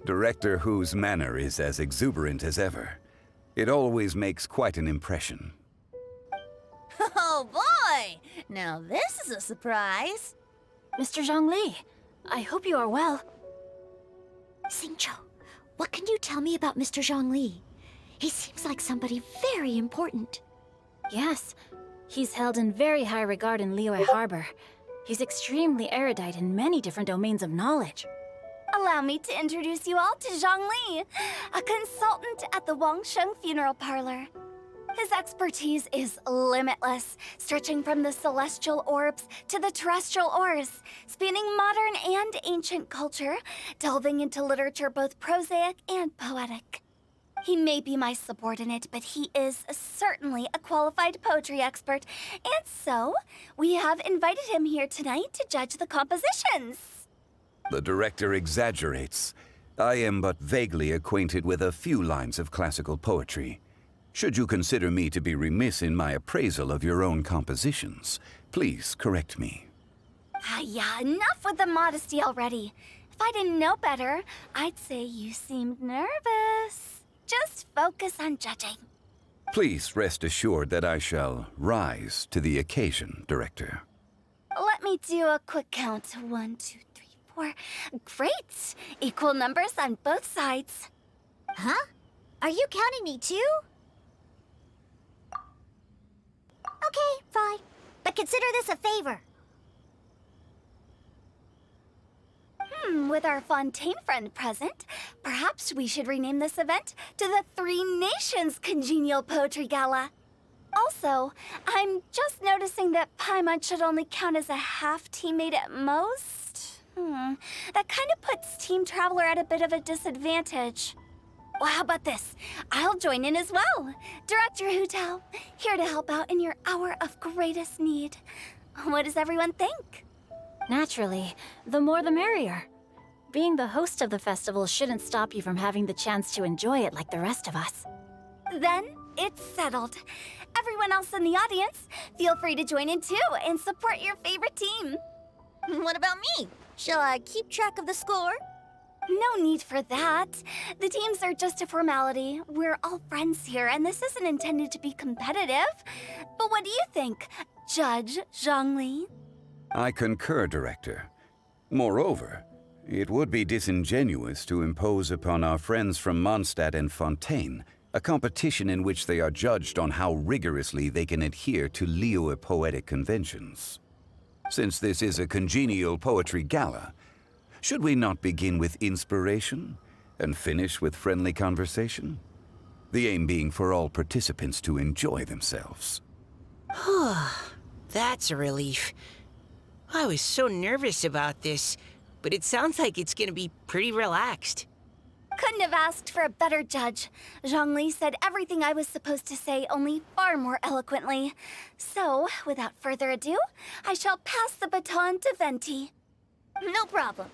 Director Hu's manner is as exuberant as ever. It always makes quite an impression. Oh boy! Now this is a surprise. Mr. Zhongli, I hope you are well. Xingqiu, what can you tell me about Mr. Zhongli? He seems like somebody very important. Yes, he's held in very high regard in Liyue Harbor. He's extremely erudite in many different domains of knowledge. Allow me to introduce you all to Zhang Li, a consultant at the Wangsheng Funeral Parlor. His expertise is limitless, stretching from the celestial orbs to the terrestrial ores, spanning modern and ancient culture, delving into literature both prosaic and poetic. He may be my subordinate, but he is certainly a qualified poetry expert, and so we have invited him here tonight to judge the compositions. The director exaggerates. I am but vaguely acquainted with a few lines of classical poetry. Should you consider me to be remiss in my appraisal of your own compositions, please correct me. Yeah, enough with the modesty already. If I didn't know better, I'd say you seemed nervous. Just focus on judging. Please rest assured that I shall rise to the occasion, Director. Let me do a quick count. 1, 2, 3, 4. Great! Equal numbers on both sides. Huh? Are you counting me too? Okay, fine. But consider this a favor. With our Fontaine friend present, perhaps we should rename this event to the Three Nations Congenial Poetry Gala. Also, I'm just noticing that Paimon should only count as a half teammate at most. That kind of puts Team Traveler at a bit of a disadvantage. Well, how about this? I'll join in as well. Director Hutao, here to help out in your hour of greatest need. What does everyone think? Naturally, the more the merrier. Being the host of the festival shouldn't stop you from having the chance to enjoy it like the rest of us. Then it's settled. Everyone else in the audience, feel free to join in too and support your favorite team. What about me? Shall I keep track of the score? No need for that. The teams are just a formality. We're all friends here, and this isn't intended to be competitive. But what do you think, Judge Zhongli? I concur, Director. Moreover, it would be disingenuous to impose upon our friends from Mondstadt and Fontaine a competition in which they are judged on how rigorously they can adhere to Liyue poetic conventions. Since this is a congenial poetry gala, should we not begin with inspiration and finish with friendly conversation? The aim being for all participants to enjoy themselves. That's a relief. I was so nervous about this, but it sounds like it's gonna be pretty relaxed. Couldn't have asked for a better judge. Zhongli said everything I was supposed to say, only far more eloquently. So, without further ado, I shall pass the baton to Venti. No problem.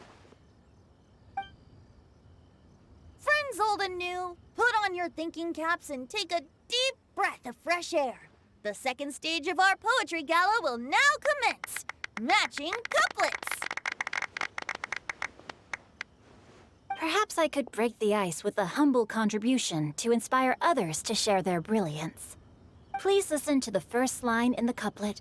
Friends old and new, put on your thinking caps and take a deep breath of fresh air. The second stage of our poetry gala will now commence. Matching couplets. Perhaps I could break the ice with a humble contribution to inspire others to share their brilliance. Please listen to the first line in the couplet.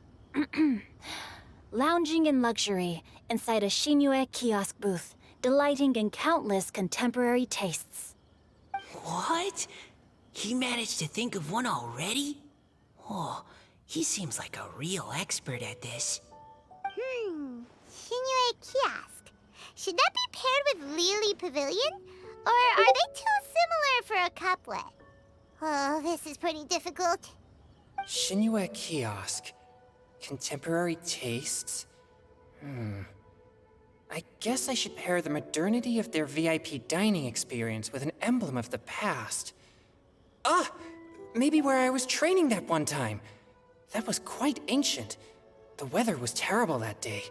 Lounging in luxury inside a Shinue kiosk booth, delighting in countless contemporary tastes. What? He managed to think of one already? Oh, he seems like a real expert at this. Shinue Kiosk. Should that be paired with Lily Pavilion? Or are they too similar for a couplet? Oh, this is pretty difficult. Shinue Kiosk. Contemporary tastes? I guess I should pair the modernity of their VIP dining experience with an emblem of the past. Ah! Maybe where I was training that one time. That was quite ancient. The weather was terrible that day.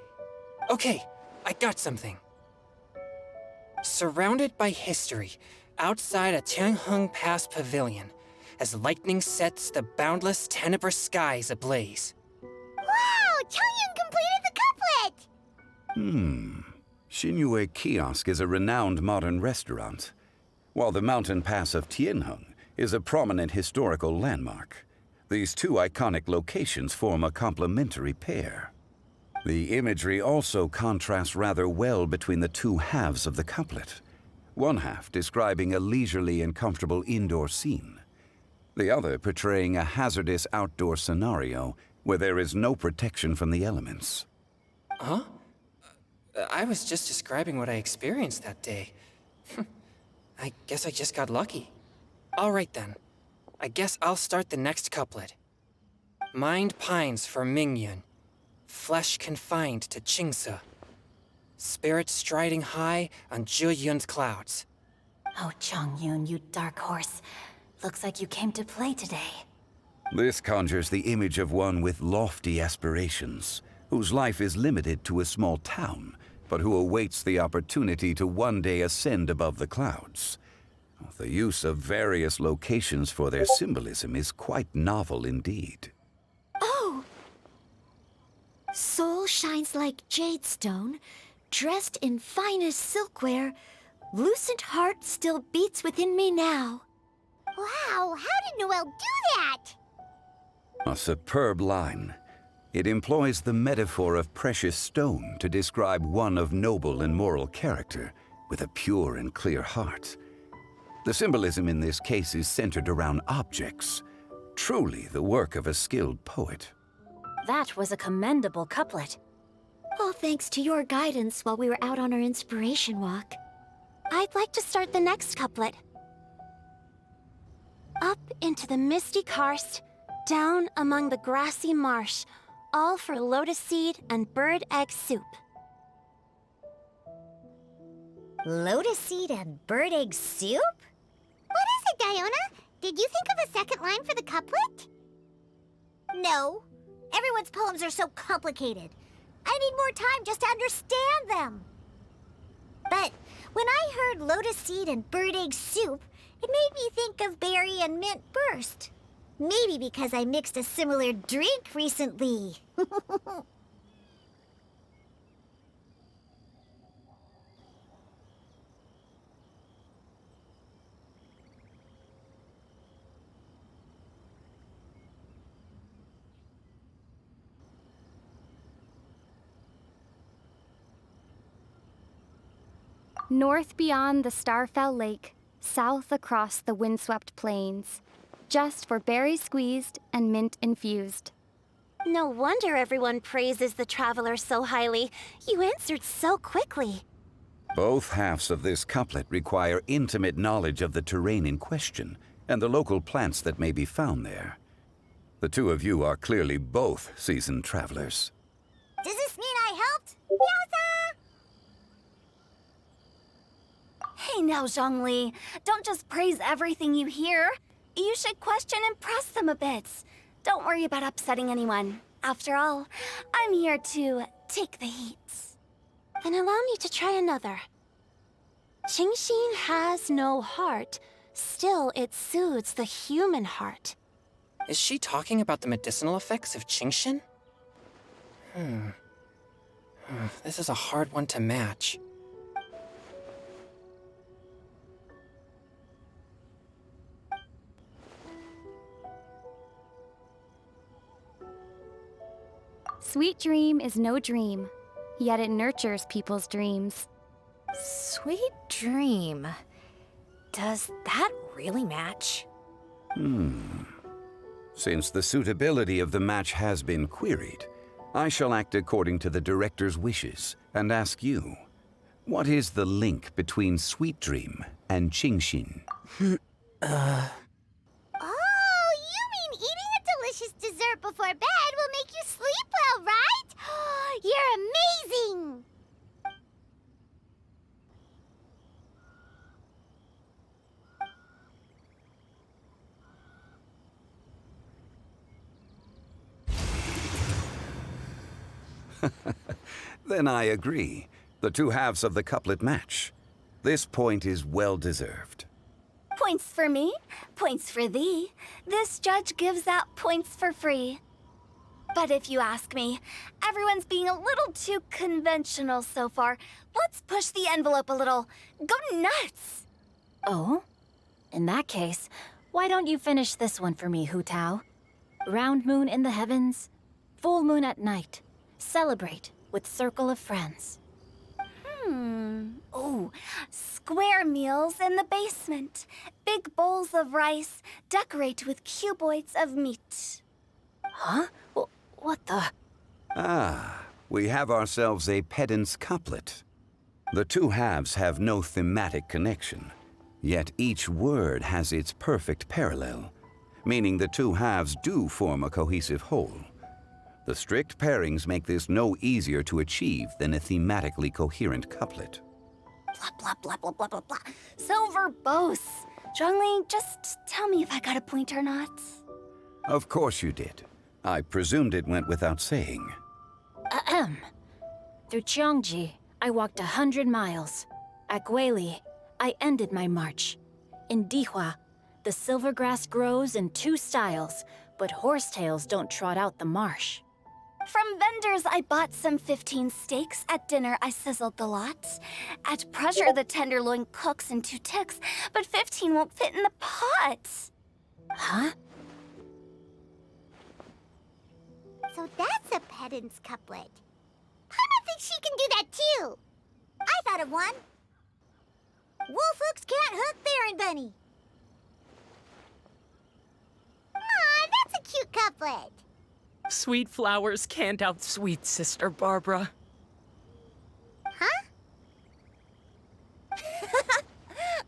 Okay, I got something. Surrounded by history, outside a Tianheng Pass pavilion, as lightning sets the boundless tenebrous skies ablaze. Wow! Chongyun completed the couplet! Shinue Kiosk is a renowned modern restaurant, while the mountain pass of Tianheng is a prominent historical landmark. These two iconic locations form a complementary pair. The imagery also contrasts rather well between the two halves of the couplet. One half describing a leisurely and comfortable indoor scene, the other portraying a hazardous outdoor scenario where there is no protection from the elements. Huh? I was just describing what I experienced that day. I guess I just got lucky. All right then. I guess I'll start the next couplet. Mind pines for Mingyun, flesh confined to Qingse. Spirit striding high on Zheyun's clouds. Oh, Chongyun, you dark horse. Looks like you came to play today. This conjures the image of one with lofty aspirations, whose life is limited to a small town, but who awaits the opportunity to one day ascend above the clouds. The use of various locations for their symbolism is quite novel indeed. Oh! Soul shines like jadestone, dressed in finest silkware. Lucent heart still beats within me now. Wow, how did Noelle do that? A superb line. It employs the metaphor of precious stone to describe one of noble and moral character, with a pure and clear heart. The symbolism in this case is centered around objects, truly the work of a skilled poet. That was a commendable couplet. All thanks to your guidance while we were out on our inspiration walk. I'd like to start the next couplet. Up into the misty karst, down among the grassy marsh, all for lotus seed and bird egg soup. Lotus seed and bird egg soup? What is it, Diona? Did you think of a second line for the couplet? No. Everyone's poems are so complicated. I need more time just to understand them. But when I heard lotus seed and bird egg soup, it made me think of berry and mint burst. Maybe because I mixed a similar drink recently. North beyond the Starfell Lake, south across the windswept plains, just for berry squeezed and mint infused. No wonder everyone praises the traveler so highly. You answered so quickly. Both halves of this couplet require intimate knowledge of the terrain in question and the local plants that may be found there. The two of you are clearly both seasoned travelers. Does this mean I helped? Yowza! Hey now, Zhongli. Don't just praise everything you hear. You should question and press them a bit. Don't worry about upsetting anyone. After all, I'm here to take the heat. Then allow me to try another. Qingxin has no heart. Still, it soothes the human heart. Is she talking about the medicinal effects of Qingxin? This is a hard one to match. Sweet dream is no dream, yet it nurtures people's dreams. Sweet dream. Does that really match? Since the suitability of the match has been queried, I shall act according to the director's wishes and ask you, what is the link between Sweet Dream and Qingxin? Oh, you mean eating a delicious dessert before bed will make you sleep well, right? You're amazing! Then I agree. The two halves of the couplet match. This point is well deserved. Points for me, points for thee. This judge gives out points for free. But if you ask me, everyone's being a little too conventional so far. Let's push the envelope a little. Go nuts! Oh? In that case, why don't you finish this one for me, Hu Tao? Round moon in the heavens, full moon at night. Celebrate with circle of friends. Oh, square meals in the basement. Big bowls of rice, decorate with cuboids of meat. Huh? What the? Ah, we have ourselves a pedant's couplet. The two halves have no thematic connection, yet each word has its perfect parallel. meaning the two halves do form a cohesive whole. The strict pairings make this no easier to achieve than a thematically coherent couplet. Blah, blah, blah, blah, blah, blah, blah. So verbose. Zhongli, just tell me if I got a point or not. Of course you did. I presumed it went without saying. Ahem. Through Cheongji, I walked 100 miles. At Guili, I ended my march. In Dihua, the silver grass grows in 2 styles, but horsetails don't trot out the marsh. From vendors, I bought some 15 steaks. At dinner, I sizzled the lots. At pressure, the tenderloin cooks in 2 ticks, but 15 won't fit in the pot. Huh? So that's a pedant's couplet. Paimon thinks she can do that too. I thought of one. Wolf hooks can't hook Baron Bunny. Aw, that's a cute couplet. Sweet flowers can't outsweet Sister Barbara. Huh?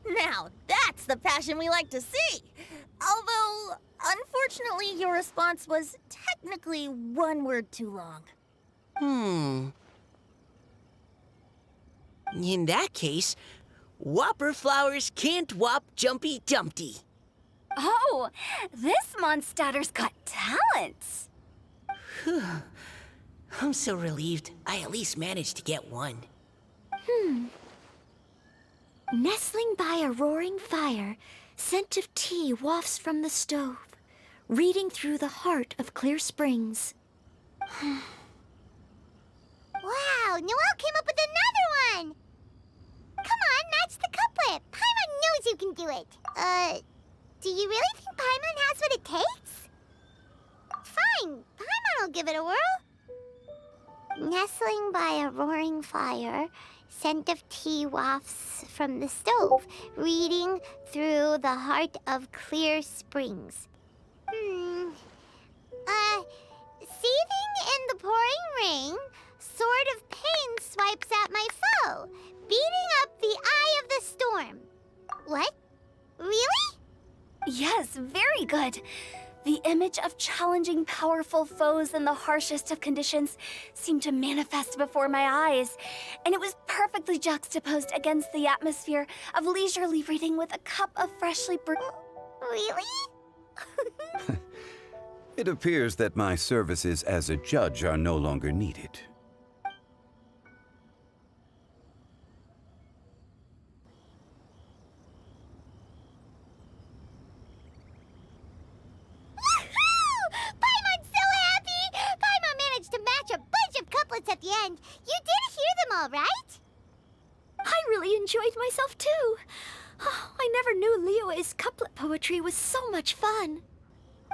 Now, that's the passion we like to see. Although, unfortunately, your response was technically 1 word too long. In that case, Whopper flowers can't whop Jumpy Dumpty. Oh, this monster's got talents. I'm so relieved I at least managed to get one. Nestling by a roaring fire, scent of tea wafts from the stove, reading through the heart of Clear Springs. Wow, Noelle came up with another one. Come on, match the couplet. Paimon knows you can do it. Do you really think Paimon has what it takes? Fine, Paimon will give it a whirl. Nestling by a roaring fire, scent of tea wafts from the stove, reading through the heart of Clear Springs. Seething in the pouring rain, sword of pain swipes at my foe, beating up the eye of the storm. What? Really? Yes, very good. The image of challenging powerful foes in the harshest of conditions seemed to manifest before my eyes, and it was perfectly juxtaposed against the atmosphere of leisurely reading with a cup of freshly brewed... Really? It appears that my services as a judge are no longer needed. Paimon's so happy! Paimon managed to match a bunch of couplets at the end. You did hear them all, right? I really enjoyed myself too. Oh, I never knew Liyue's couplet poetry was so much fun.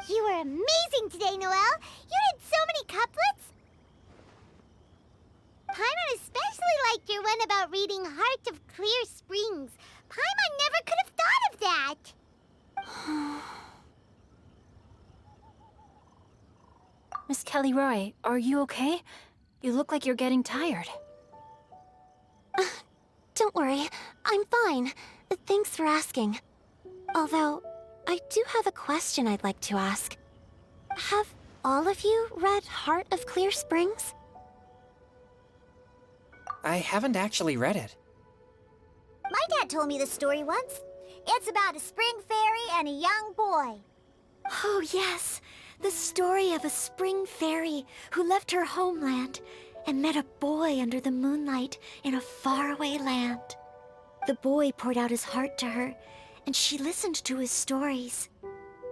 You were amazing today, Noelle. You did so many couplets. Paimon especially liked your one about reading Heart of Clear Springs. Paimon never could have thought of that. Miss Kelly Roy, are you okay? You look like you're getting tired. Don't worry, I'm fine. Thanks for asking. Although, I do have a question I'd like to ask. Have all of you read Heart of Clear Springs? I haven't actually read it. My dad told me this story once. It's about a spring fairy and a young boy. Oh, yes. The story of a spring fairy who left her homeland and met a boy under the moonlight in a faraway land. The boy poured out his heart to her, and she listened to his stories.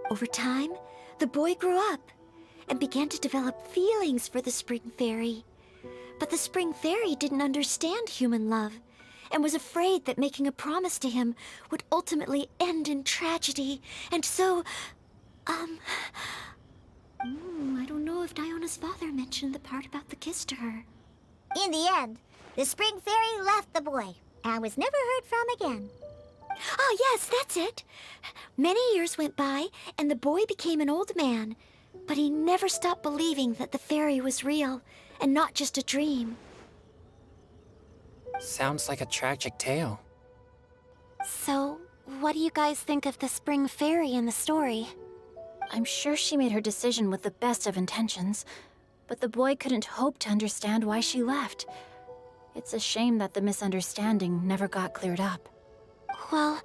Over time, the boy grew up and began to develop feelings for the spring fairy. But the spring fairy didn't understand human love and was afraid that making a promise to him would ultimately end in tragedy. And so, I don't know if Diona's father mentioned the part about the kiss to her. In the end, the spring fairy left the boy and was never heard from again. Oh, yes, that's it. Many years went by, and the boy became an old man. But he never stopped believing that the fairy was real and not just a dream. Sounds like a tragic tale. So, what do you guys think of the spring fairy in the story? I'm sure she made her decision with the best of intentions, but the boy couldn't hope to understand why she left. It's a shame that the misunderstanding never got cleared up. Well,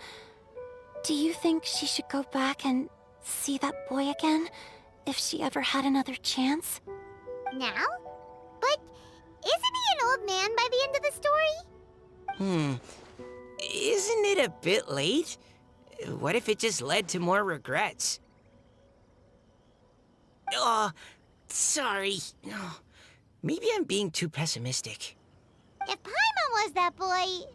do you think she should go back and see that boy again, if she ever had another chance? Now? But isn't he an old man by the end of the story? Isn't it a bit late? What if it just led to more regrets? Oh, sorry. Oh, maybe I'm being too pessimistic. If Paimon was that boy...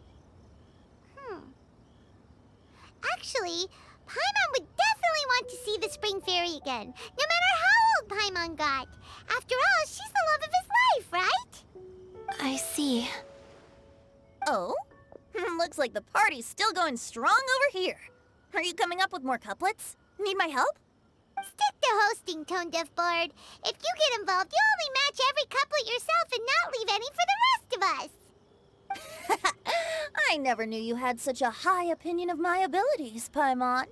Actually, Paimon would definitely want to see the Spring Fairy again, no matter how old Paimon got. After all, she's the love of his life, right? I see. Oh? Looks like the party's still going strong over here. Are you coming up with more couplets? Need my help? Stick to hosting, Tone Deaf Bard. If you get involved, you'll only match every couplet yourself and not leave any for the rest of us. I never knew you had such a high opinion of my abilities, Paimon.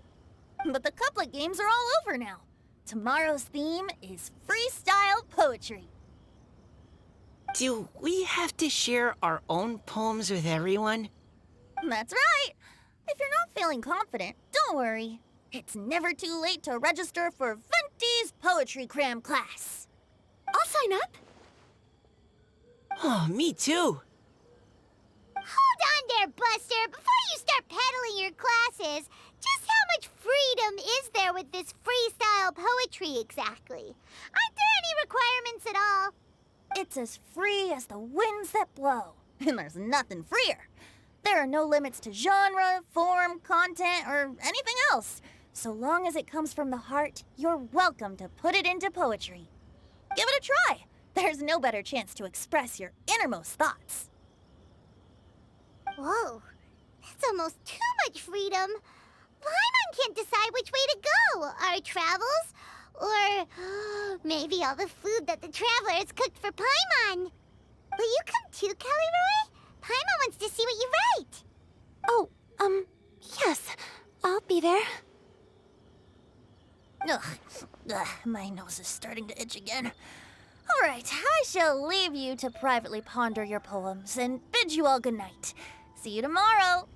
But the couplet games are all over now. Tomorrow's theme is freestyle poetry. Do we have to share our own poems with everyone? That's right. If you're not feeling confident, don't worry. It's never too late to register for Venti's Poetry Cram class. I'll sign up. Oh, me too. Hold on there, Buster. Before you start peddling your classes, just how much freedom is there with this freestyle poetry exactly? Aren't there any requirements at all? It's as free as the winds that blow. And there's nothing freer. There are no limits to genre, form, content, or anything else. So long as it comes from the heart, you're welcome to put it into poetry. Give it a try. There's no better chance to express your innermost thoughts. Whoa, that's almost too much freedom. Paimon can't decide which way to go. Our travels, or maybe all the food that the travelers cooked for Paimon. Will you come too, Kelly Roy? Paimon wants to see what you write. Oh, yes. I'll be there. Ugh, my nose is starting to itch again. All right, I shall leave you to privately ponder your poems and bid you all good night. See you tomorrow.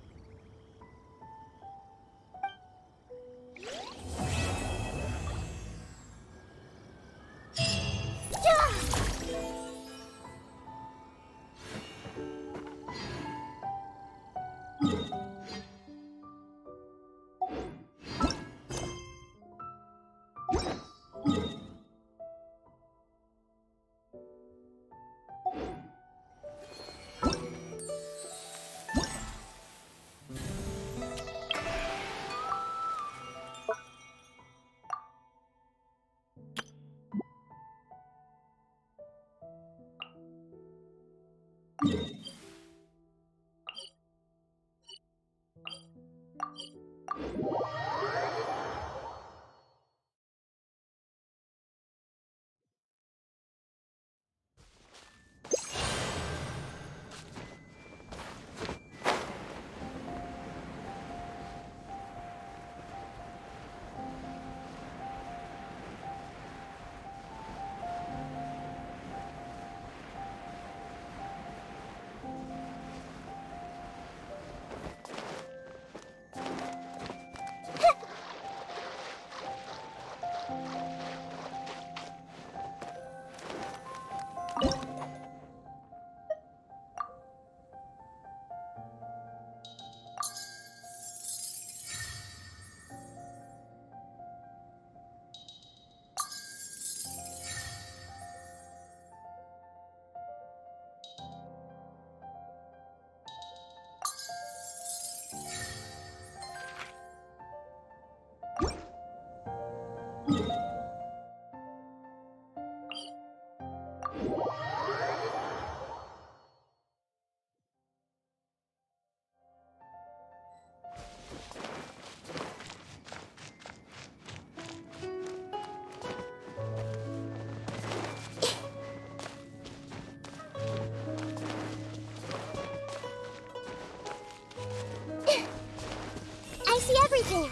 I see everything.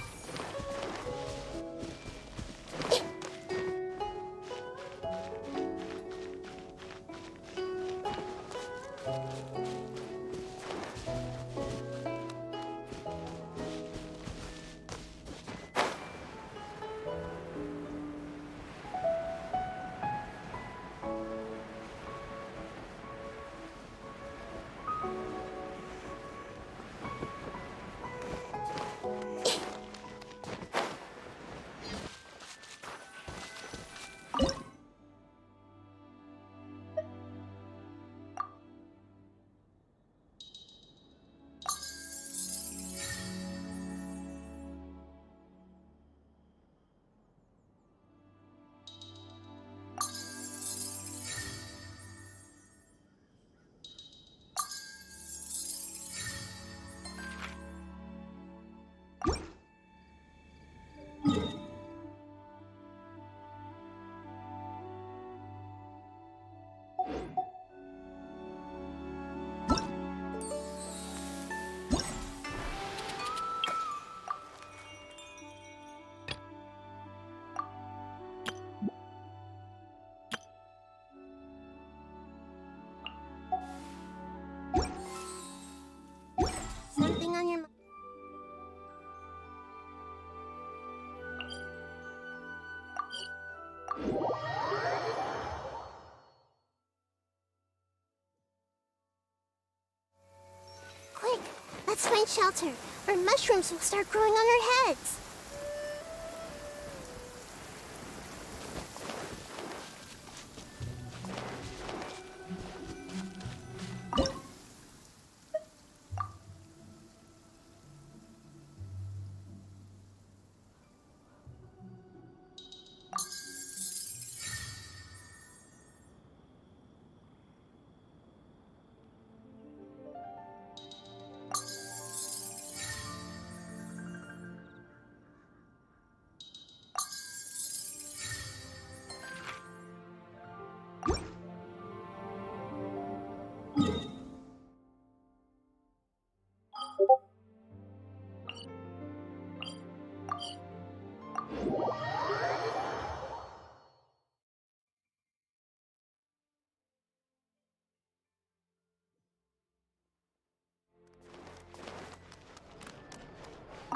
Let's find shelter, or mushrooms will start growing on our heads.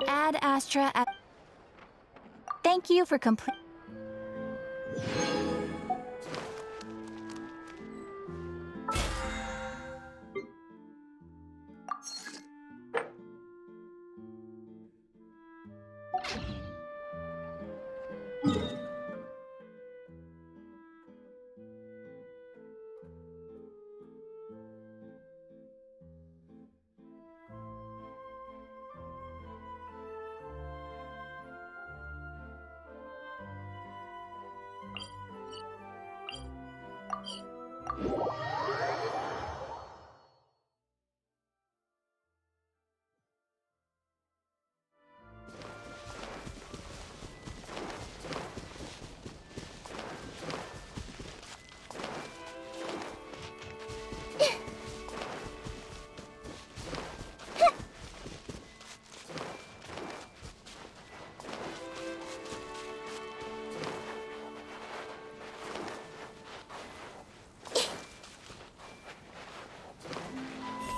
Ad Astra. Thank you for complete.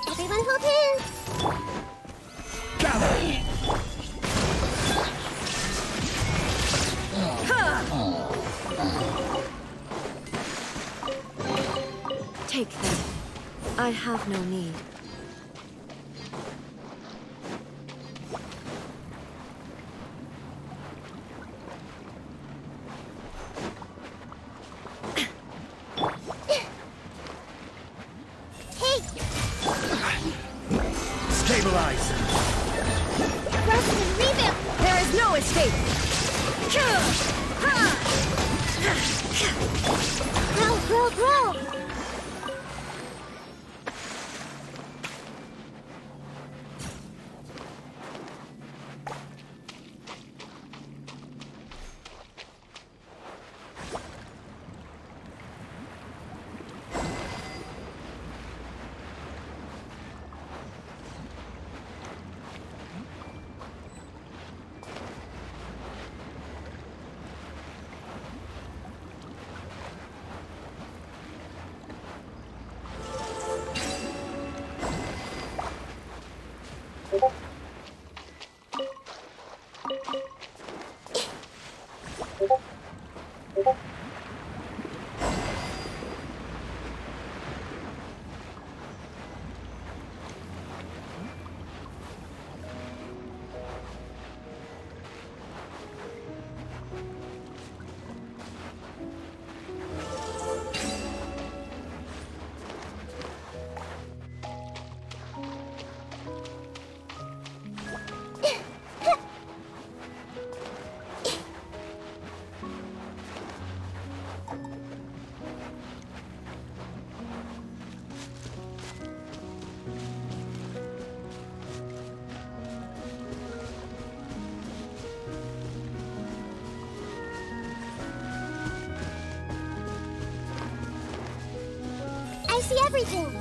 Everyone hold hands! Take them. I have no need. Stabilize! Rest and rebuild! There is no escape! Grow! I see everything!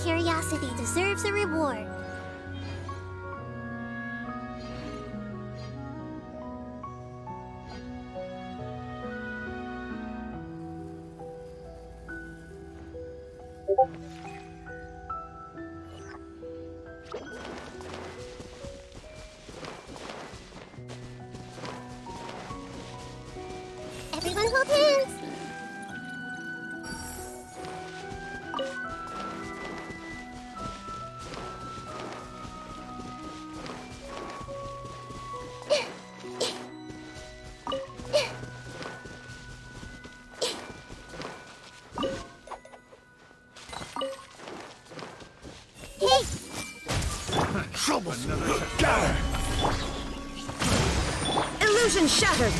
Curiosity deserves a reward. Everyone hold hands! Double gather! Illusion shattered!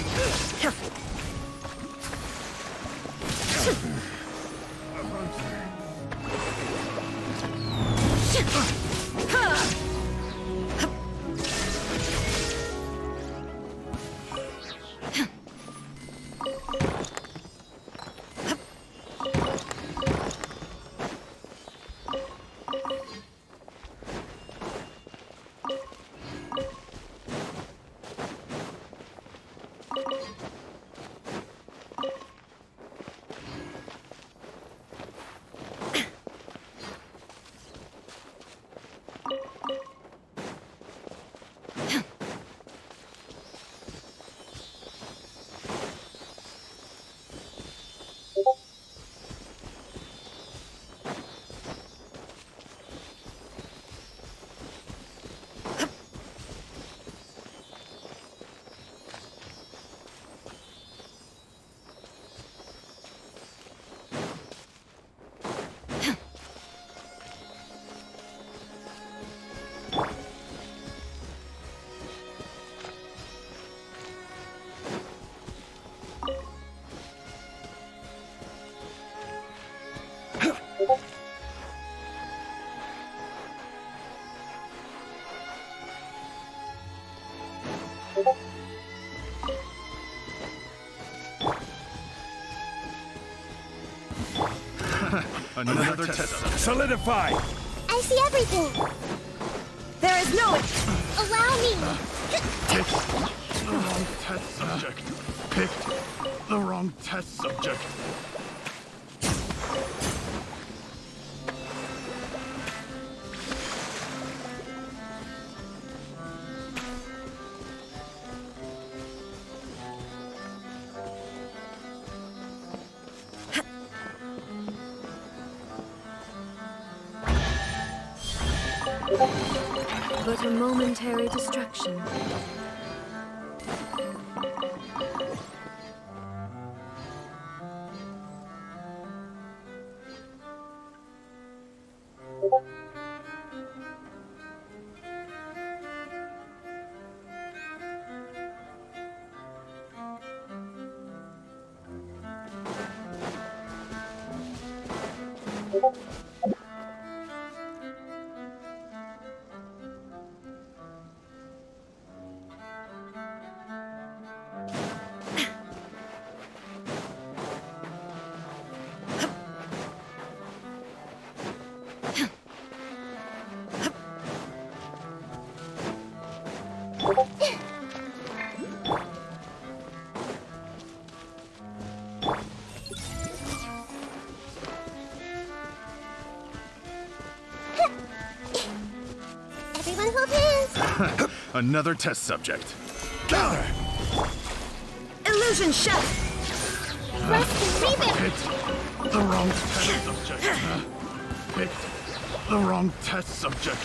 Another test. Solidify! I see everything. There is no... Allow me. Picked the wrong test subject. Picked the wrong test subject. But a momentary distraction. Everyone hold hands. Another test subject. Gather! Illusion shattered! Rest and reboot. Picked the wrong test subject. Picked the wrong test subject.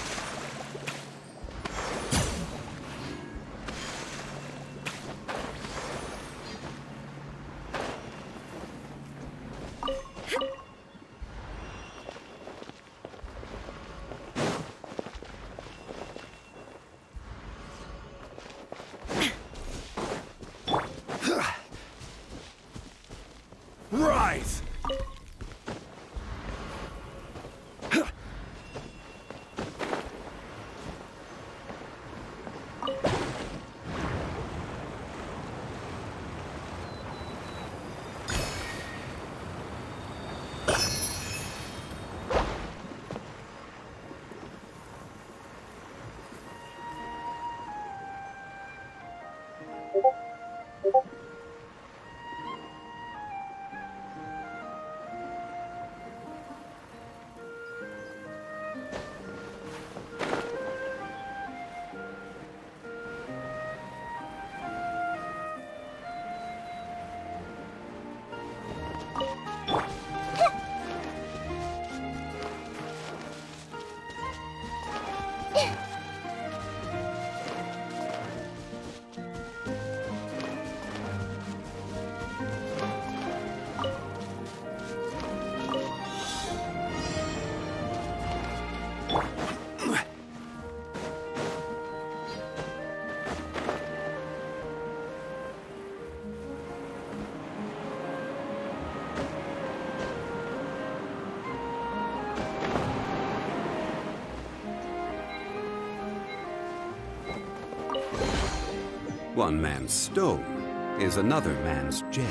Rise! One man's stone is another man's gem.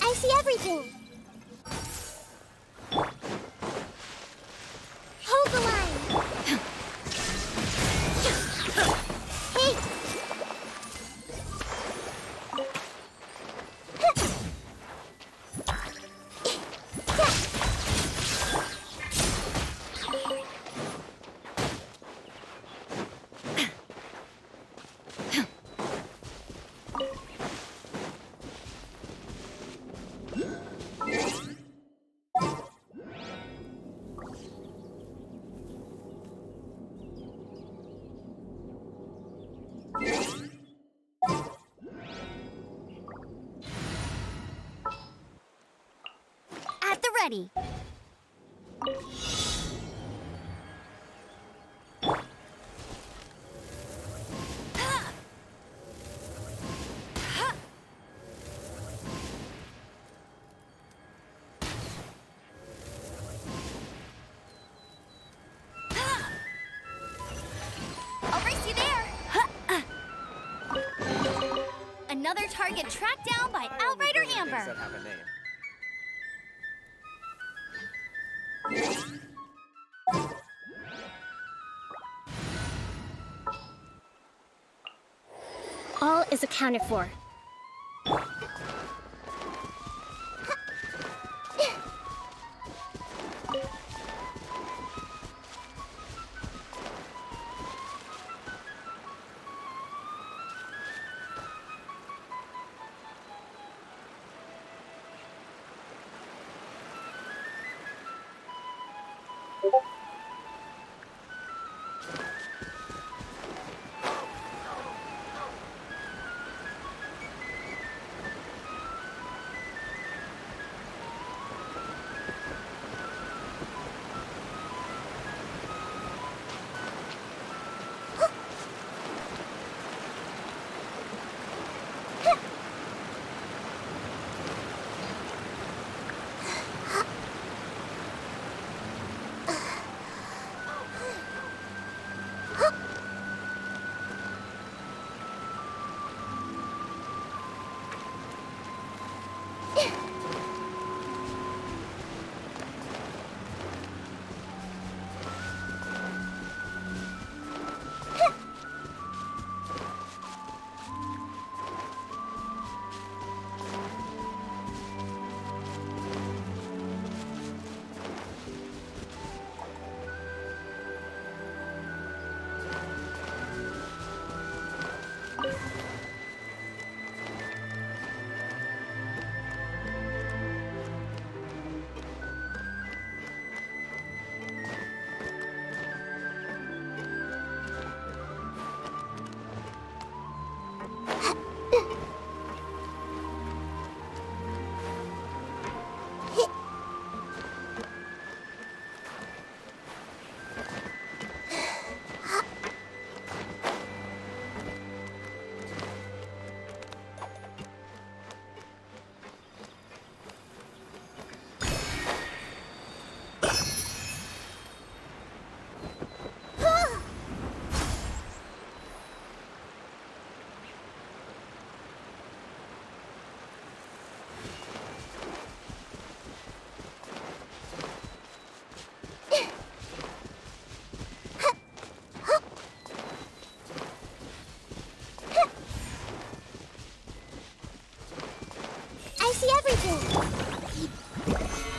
I see everything. Hold the line. Hey. At the ready. I'll race you there. Another target tracked down by Outrider Amber. All is accounted for.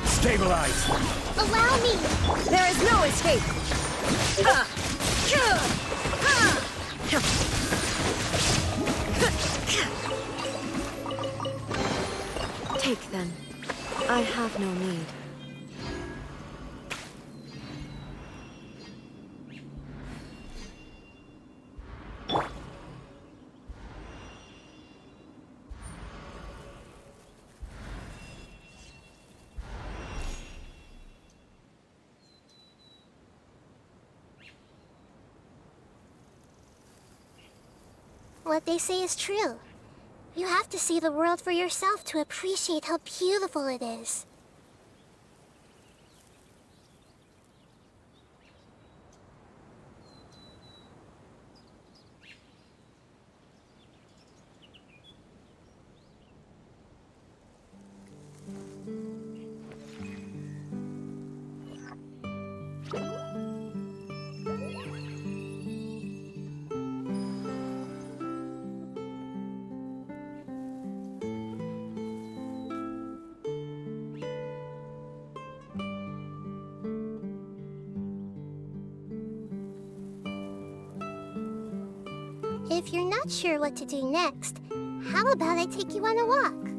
Stabilize! Allow me! There is no escape! Ha! Take them. I have no need. What they say is true. You have to see the world for yourself to appreciate how beautiful it is. If you're not sure what to do next, how about I take you on a walk?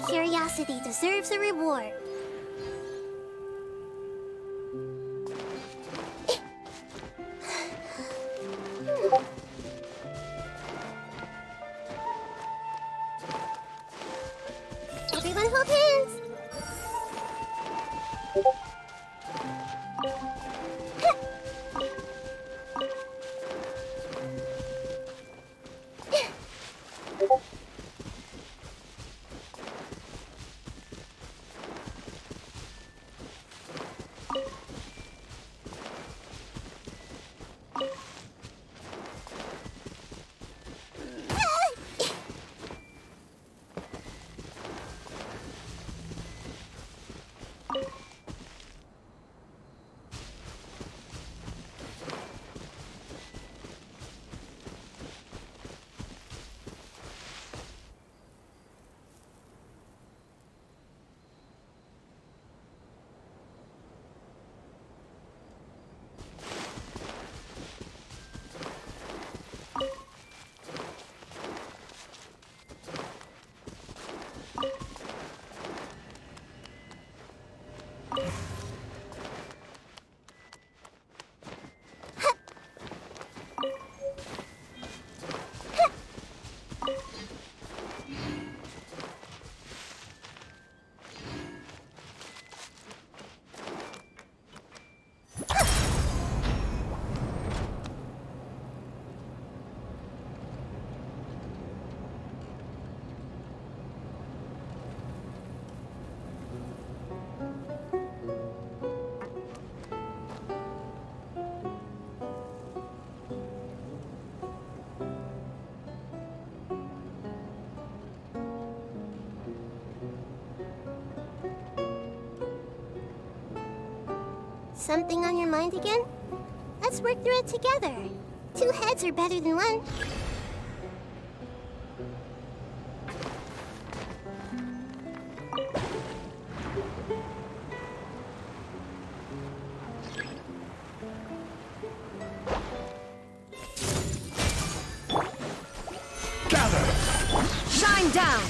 Curiosity deserves a reward. Everyone hold hands. Something on your mind again? Let's work through it together. 2 heads are better than 1. Shine down!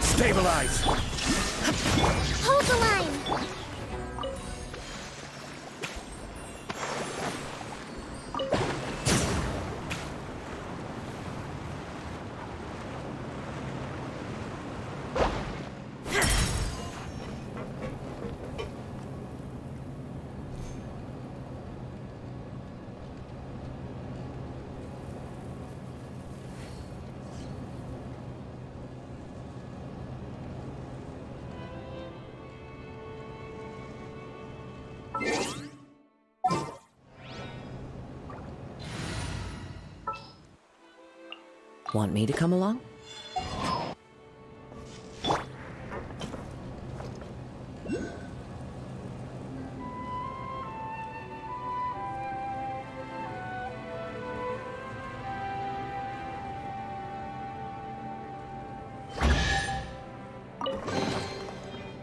Stabilize! Hold the line! Want me to come along?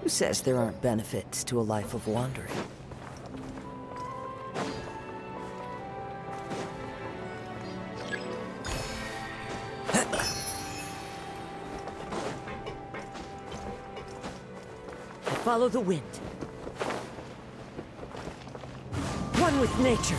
Who says there aren't benefits to a life of wandering? Follow the wind. One with nature.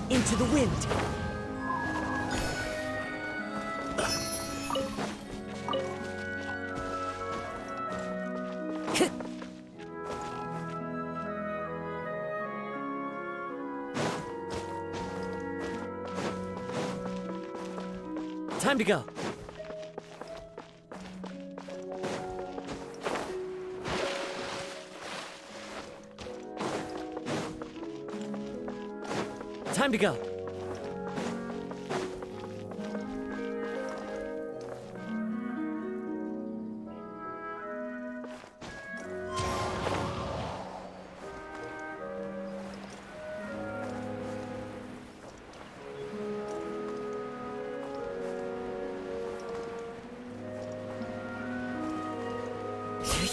Into the wind. Time to go. Time to go.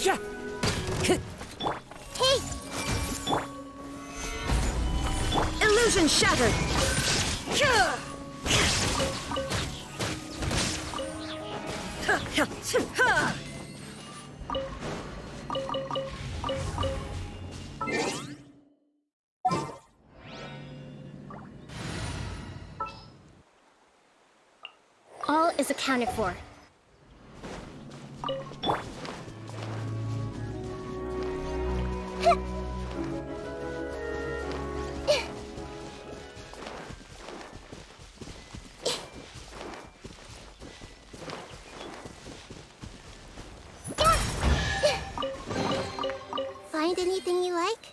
Yeah. Hey! Illusion shattered! All is accounted for. Find anything you like?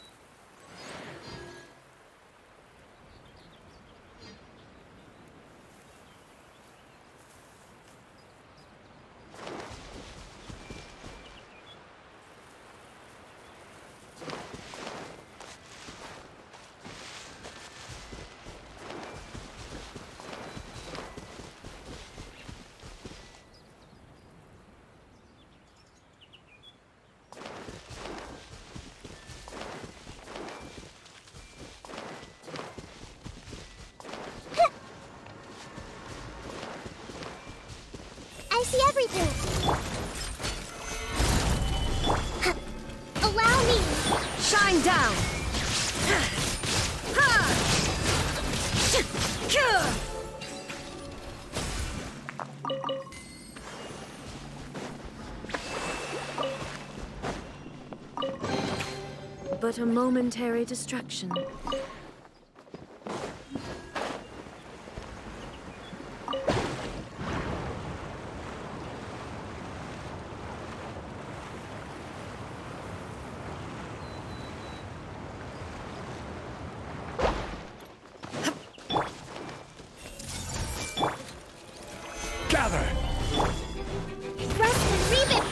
I see everything. Allow me. Shine down. But a momentary distraction. Gather! Rest and reap it.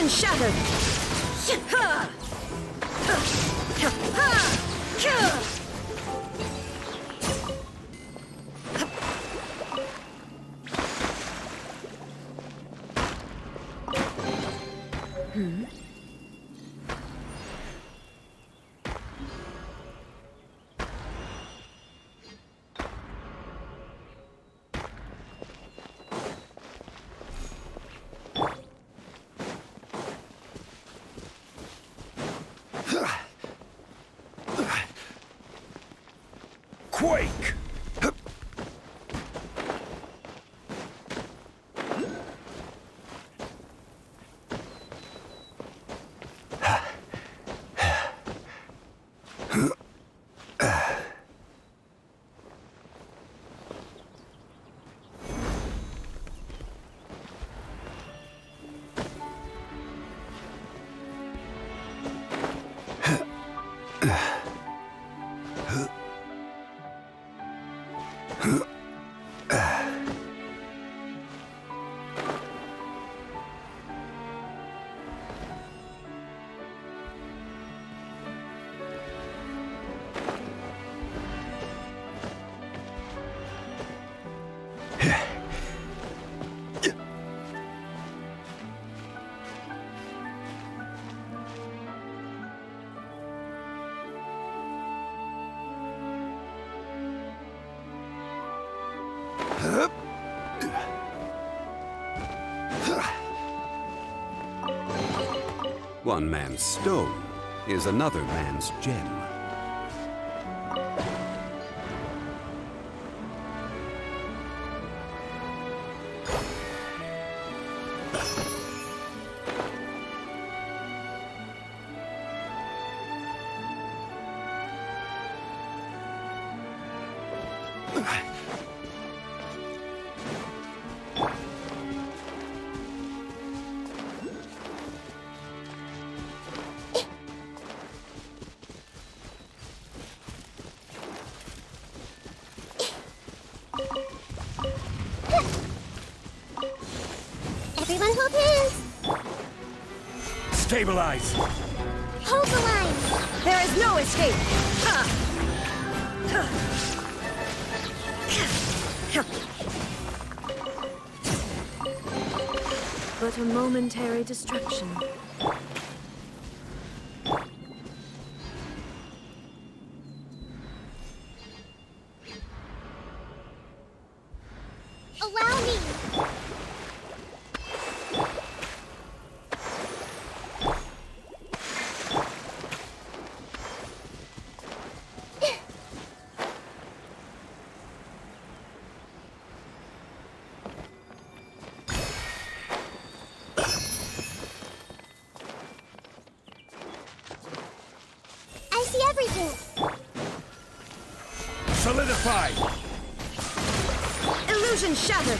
Illusion shattered! Quake! One man's stone is another man's gem. Everyone hold hands! Stabilize! Hold the line! There is no escape! But a momentary distraction. Allow me! I see everything! Solidify! Illusion shattered!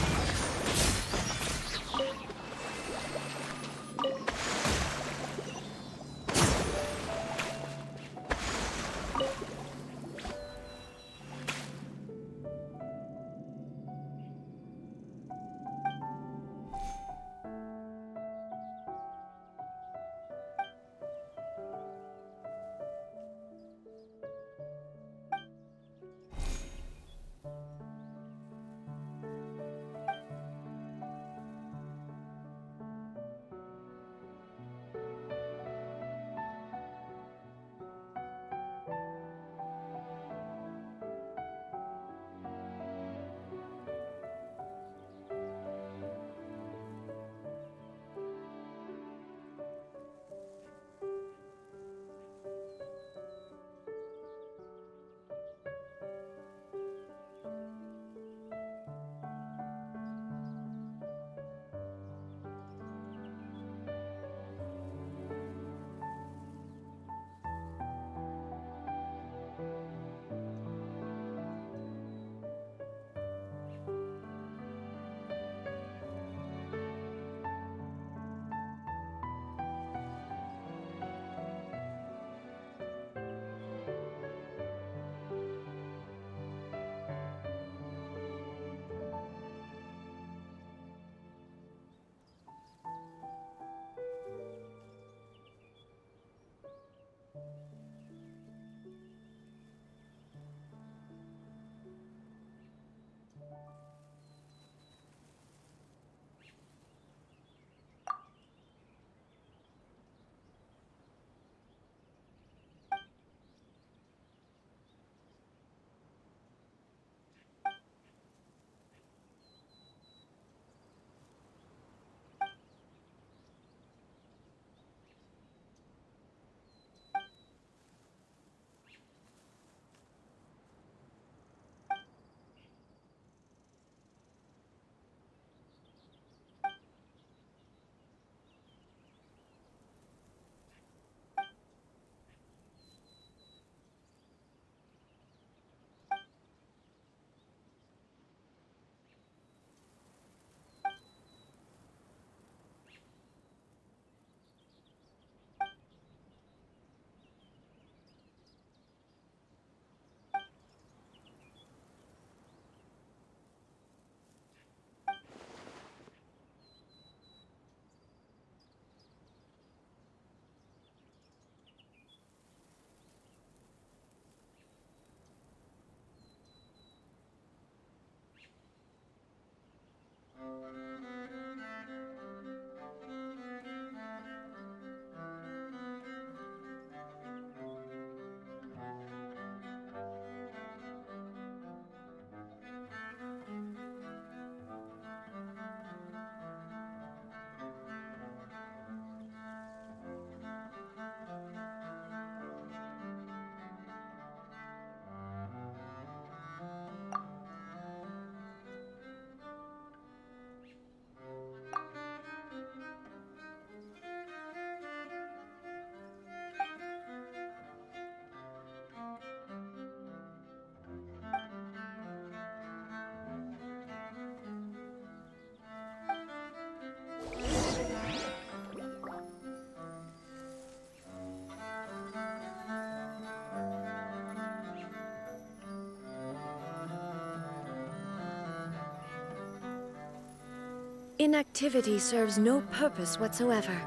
Inactivity serves no purpose whatsoever.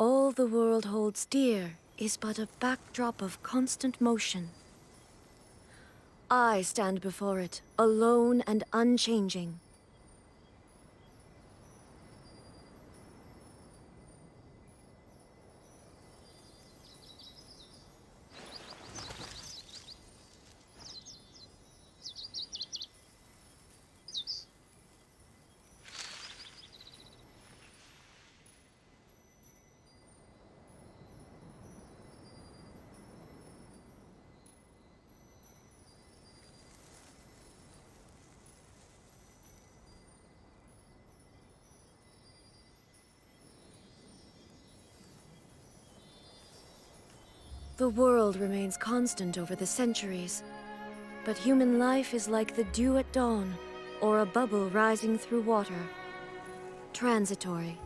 All the world holds dear is but a backdrop of constant motion. I stand before it, alone and unchanging. The world remains constant over the centuries, but human life is like the dew at dawn, or a bubble rising through water. Transitory.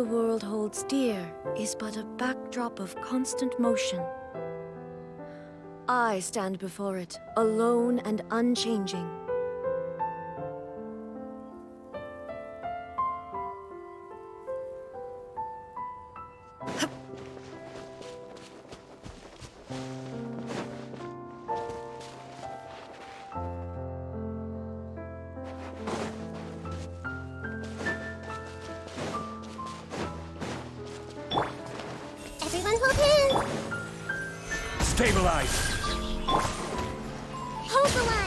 the world holds dear is but a backdrop of constant motion. I stand before it, alone and unchanging. Everyone hold hands! Stabilize! Hold the line!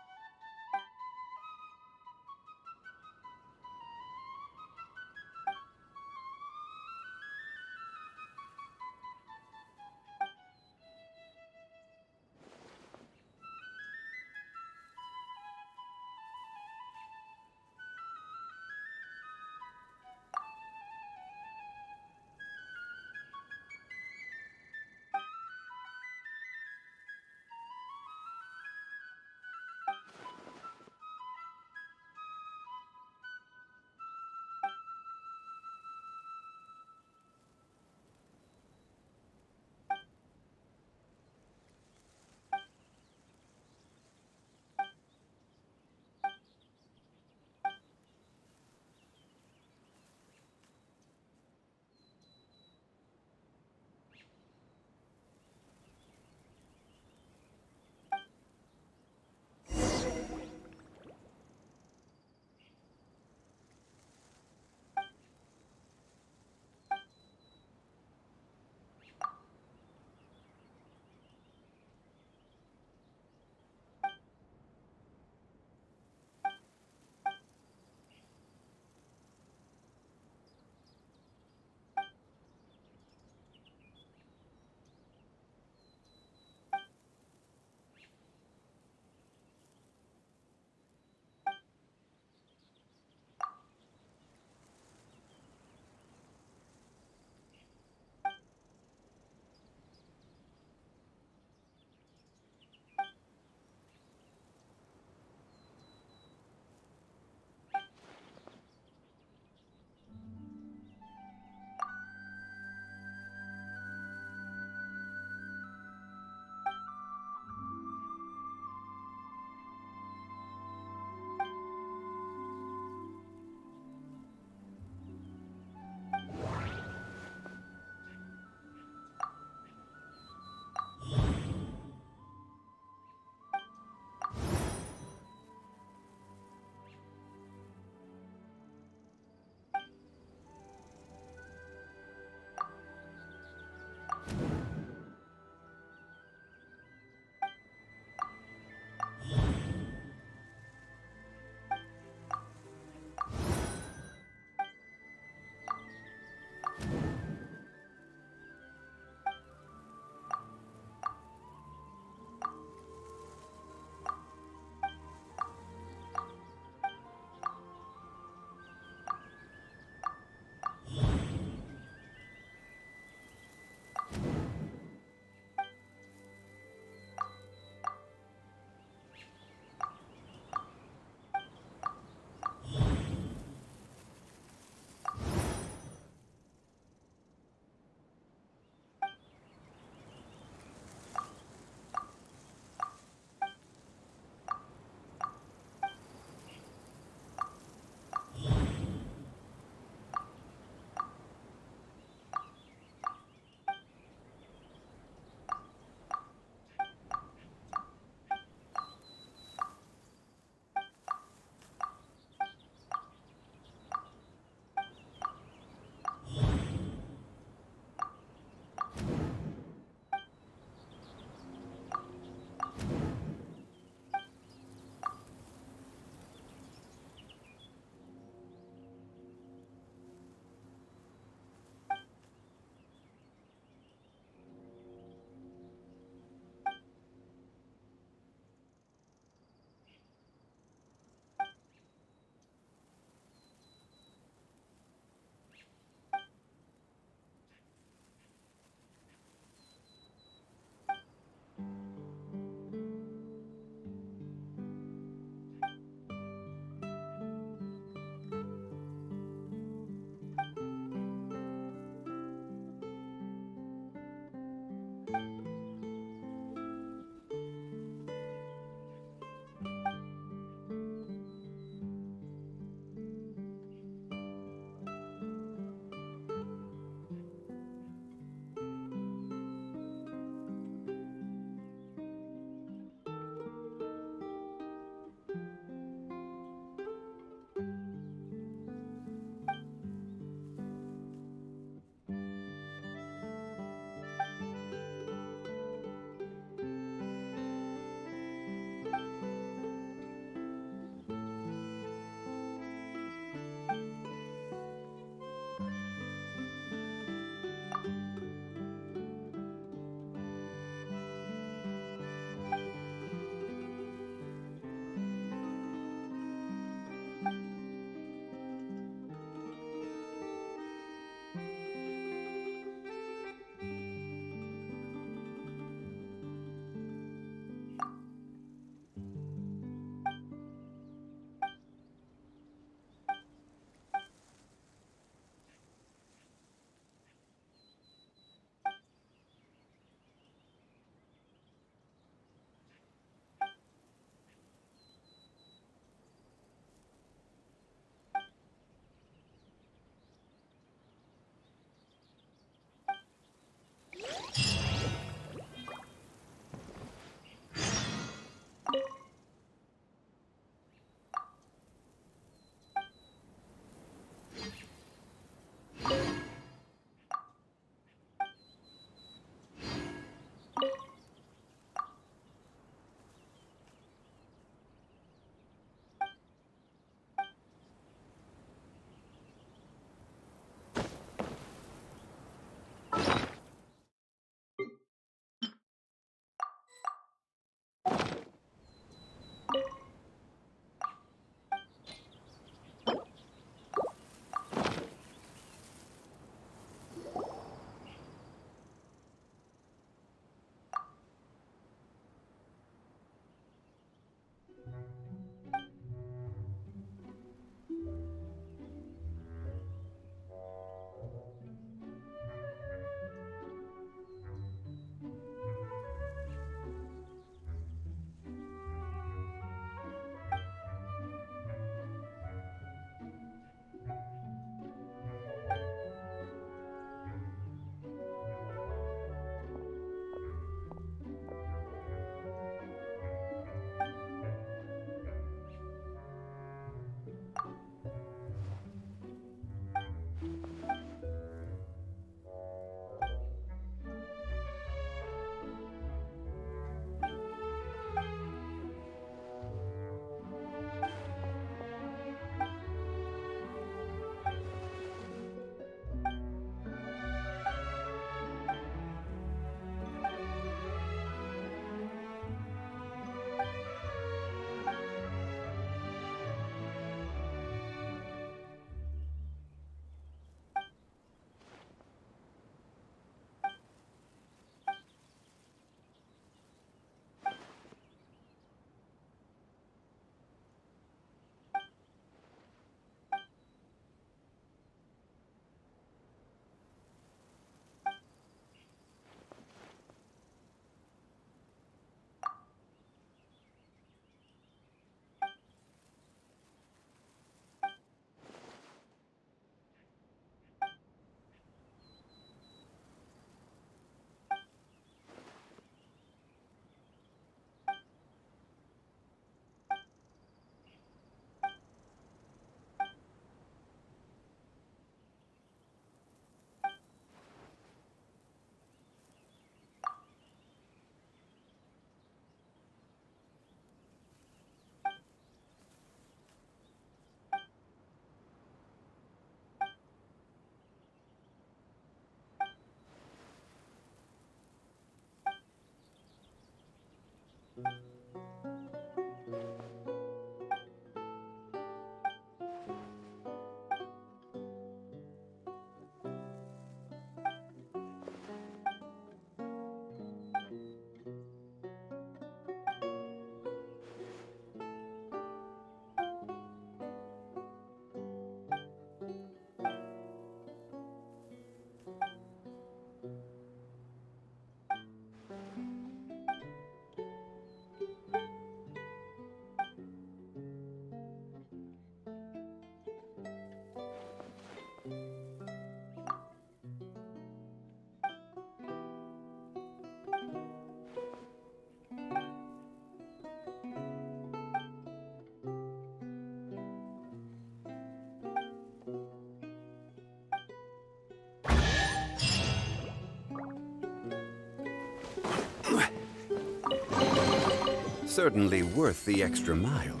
Certainly worth the extra mile.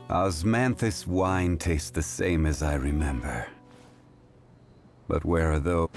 Osmanthus wine tastes the same as I remember. But where are those?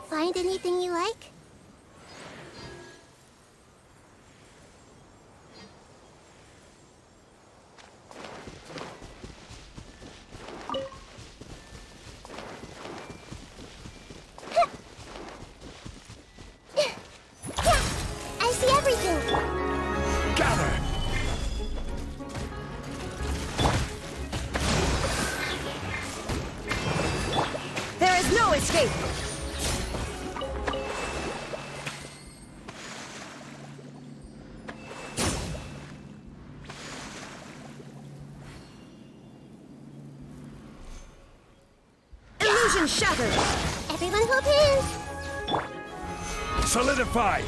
Find anything you like? I see everything! Gather! There is no escape! Illusion shattered! Everyone hold hands! Solidify!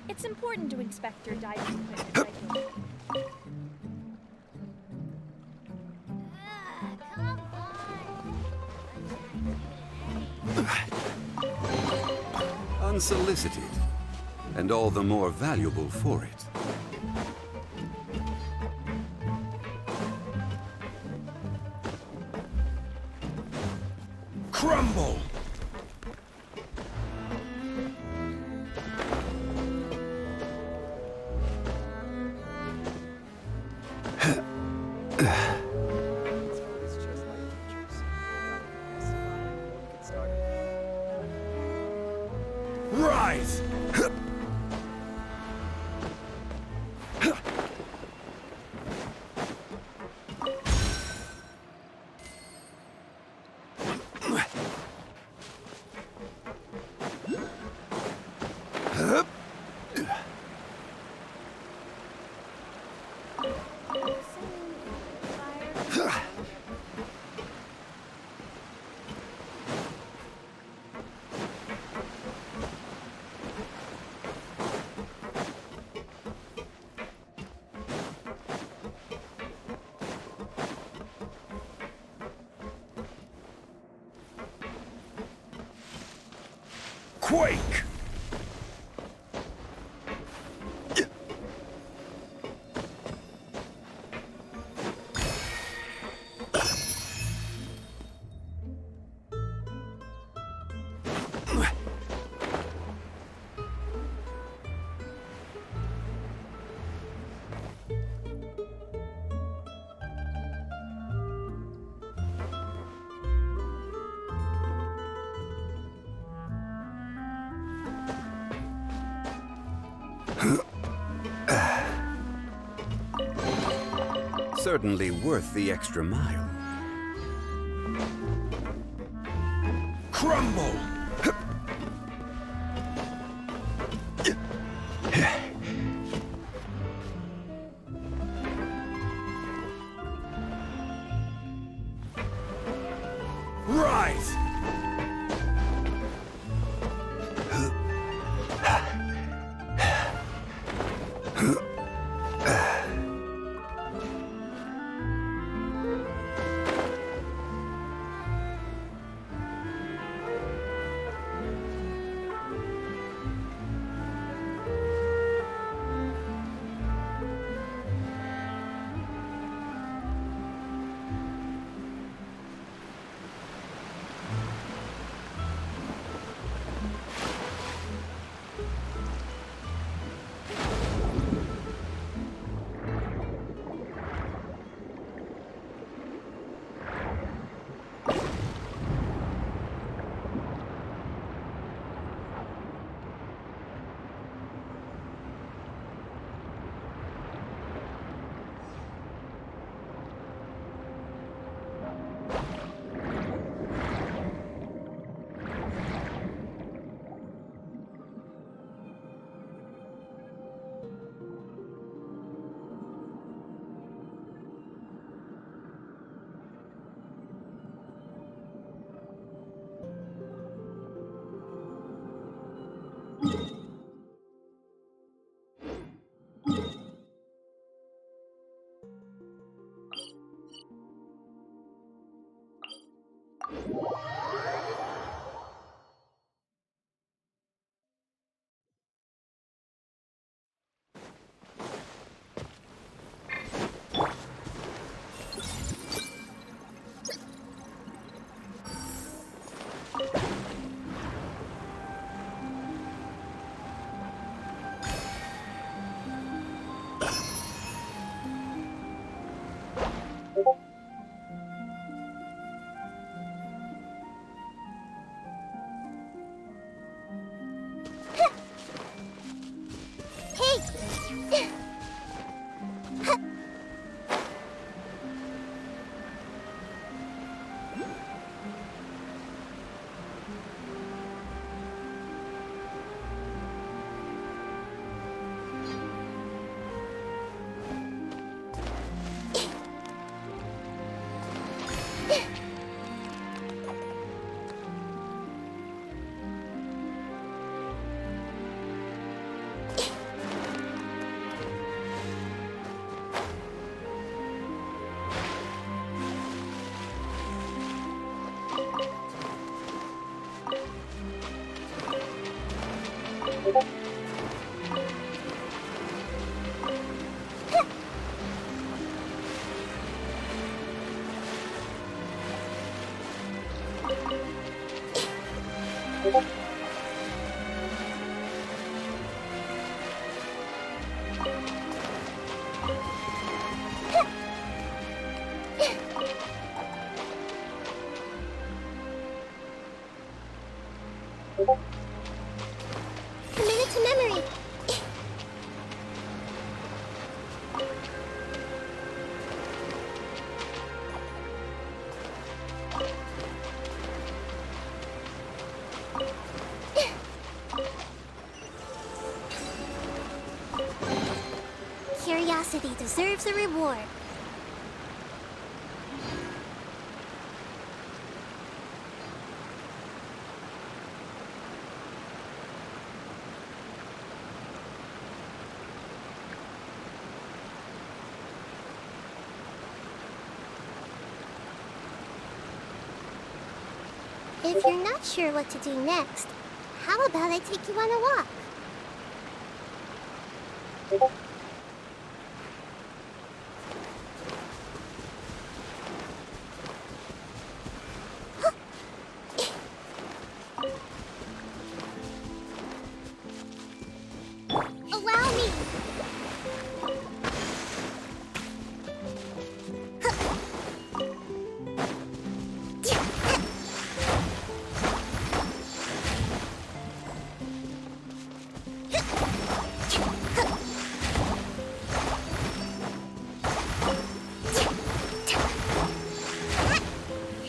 It's important to inspect your diving equipment regularly. Unsolicited, and all the more valuable for it. Crumble! Rise! Quake! Certainly worth the extra mile. Crumble! Rise! Commit it to memory. Curiosity deserves a reward. If you're not sure what to do next, how about I take you on a walk? Allow me!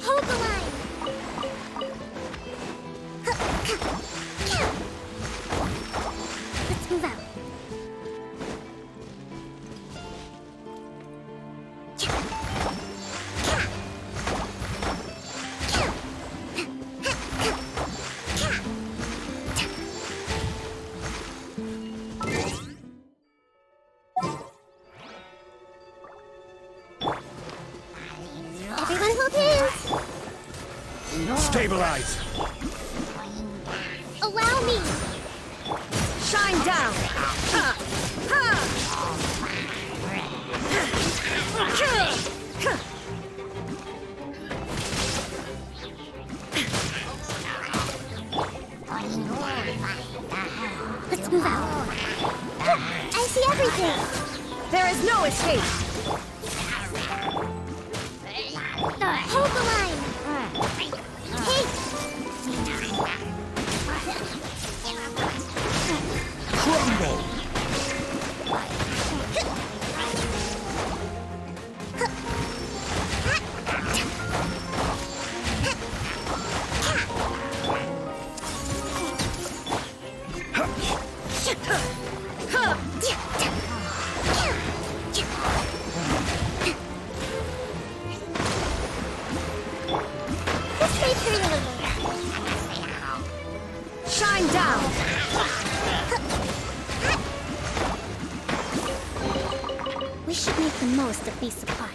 Hold the line! Let's move out. Everyone hold hands! Stabilize! Allow me! Shine down! Ha! Ha! Let's move out. I see everything! There is no escape! Hold the line! Hey! Crumble! This may turn a little. Shine down! We should make the most of these supplies.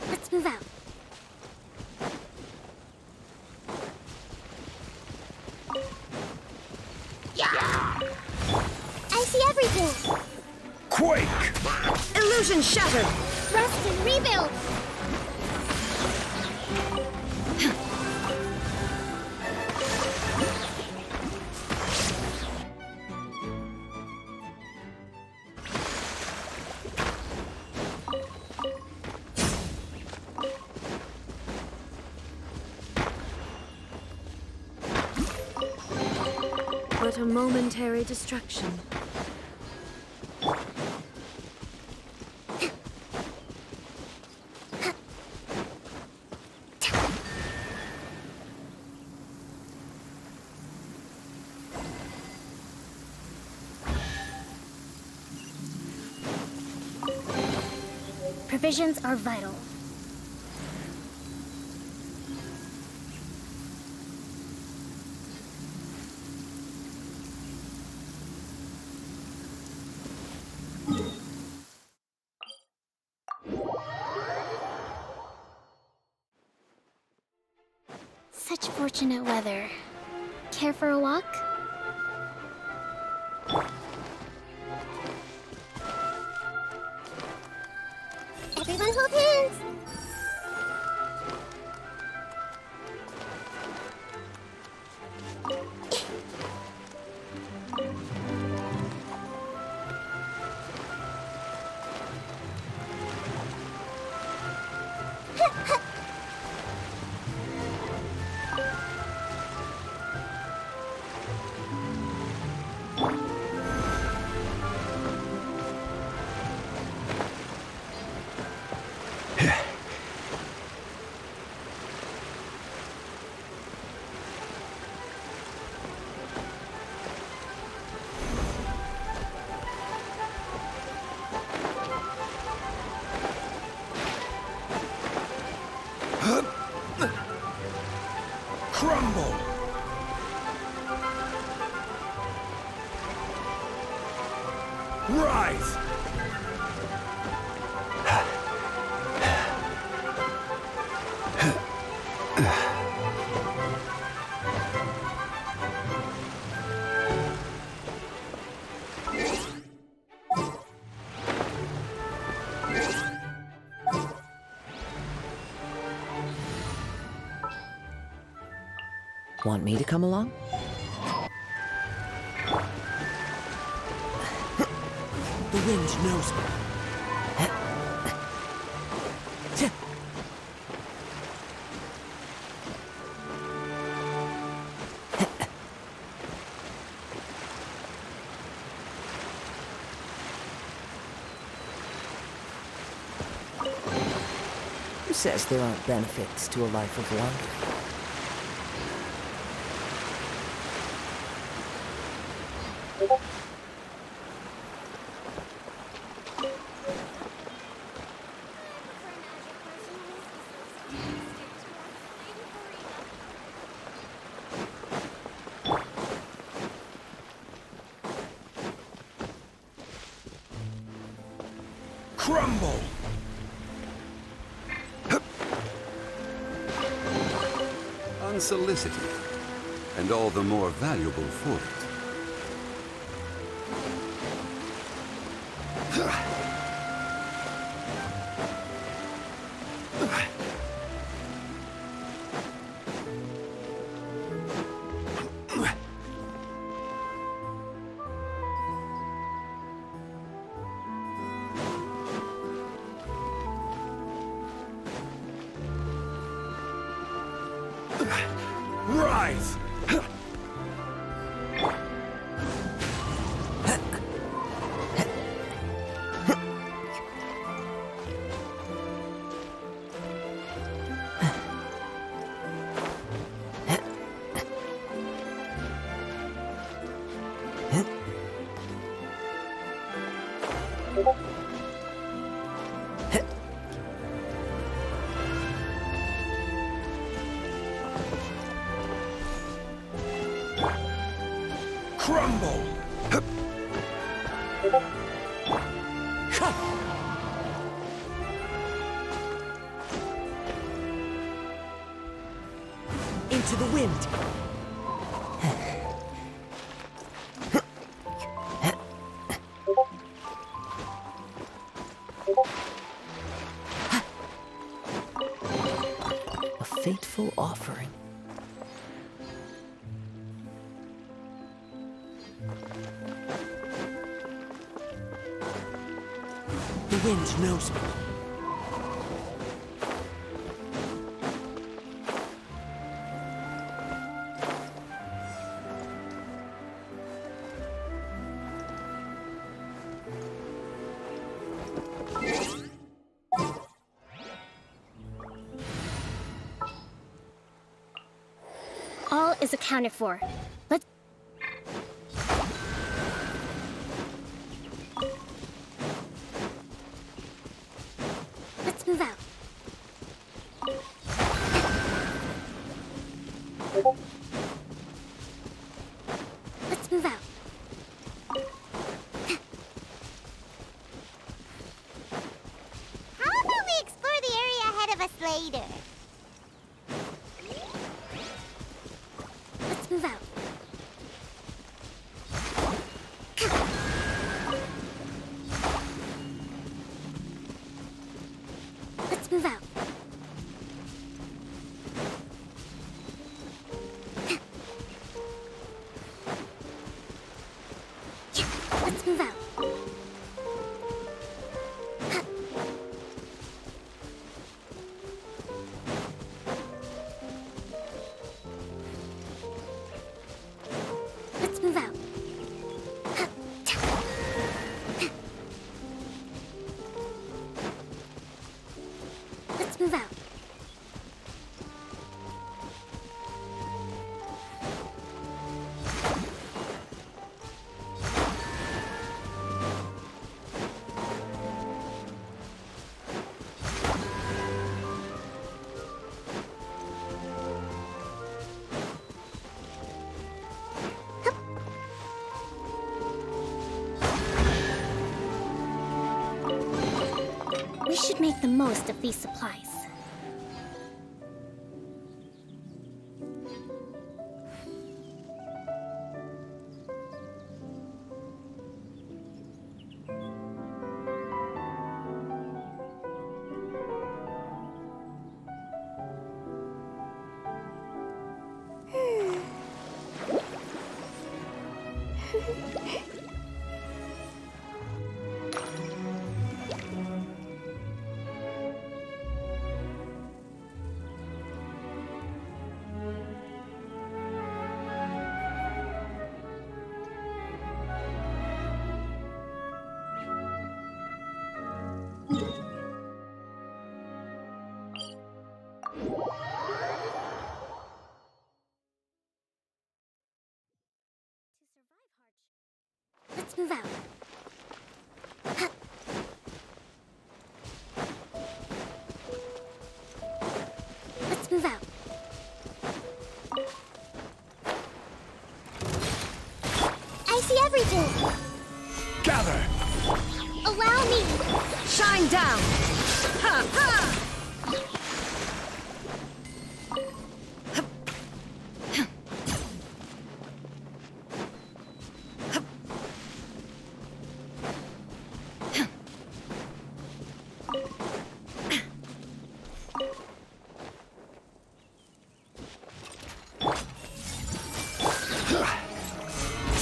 Let's move out. I see everything! Quake! Illusion shattered! Rest and rebuild! But a momentary distraction. Provisions are vital. unfortunate weather. Care for a walk? Everyone hold hands! Crumble! Rise! Want me to come along? The wind knows me. Who says there aren't benefits to a life of wandering? Crumble! Unsolicited, and all the more valuable for it. Rise! Crumble! Into the wind. A fateful offering. The wind knows me. All is accounted for. Let's... Let's move out. Let's move out. How about we explore the area ahead of us later? Let's move out. Let's move out. Let's move out. We should make the most of these supplies. Let's move out. Let's move out. I see everything. Gather! Allow me. Shine down! Ha ha!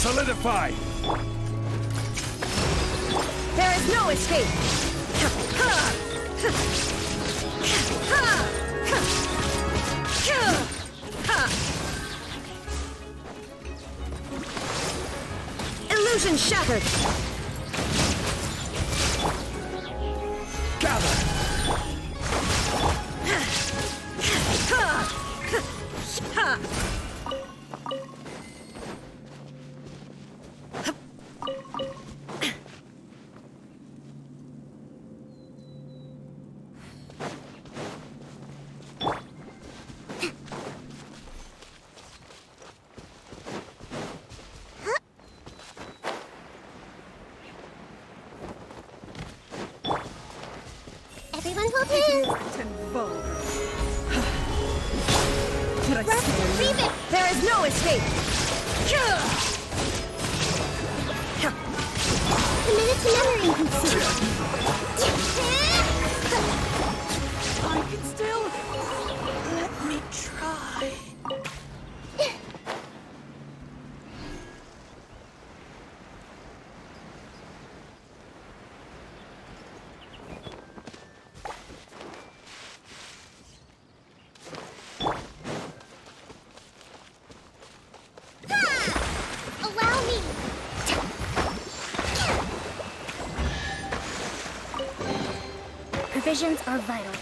Solidify! There is no escape! Illusion shattered! Gather! Everyone hold hands. Leave it. There is no escape! The minute's memory consumed. I can still... Let me try. Allow me. Provisions are vital.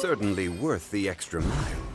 Certainly worth the extra mile.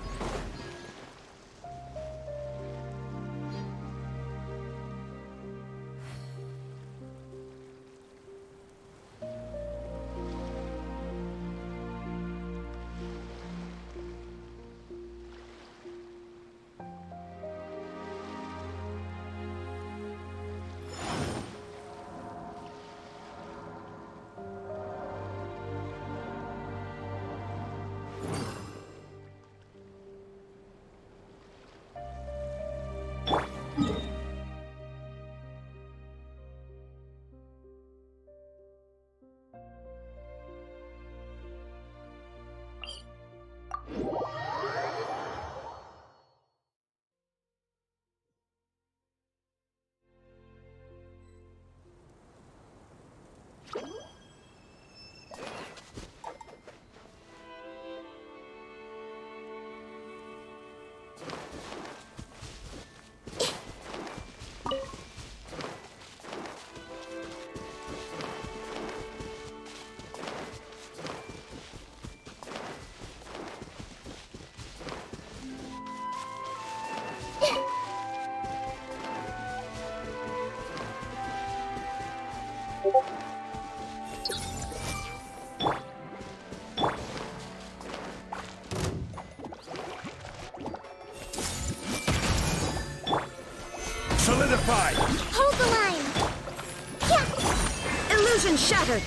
Solidify! Hold the line! Yeah! Illusion shattered!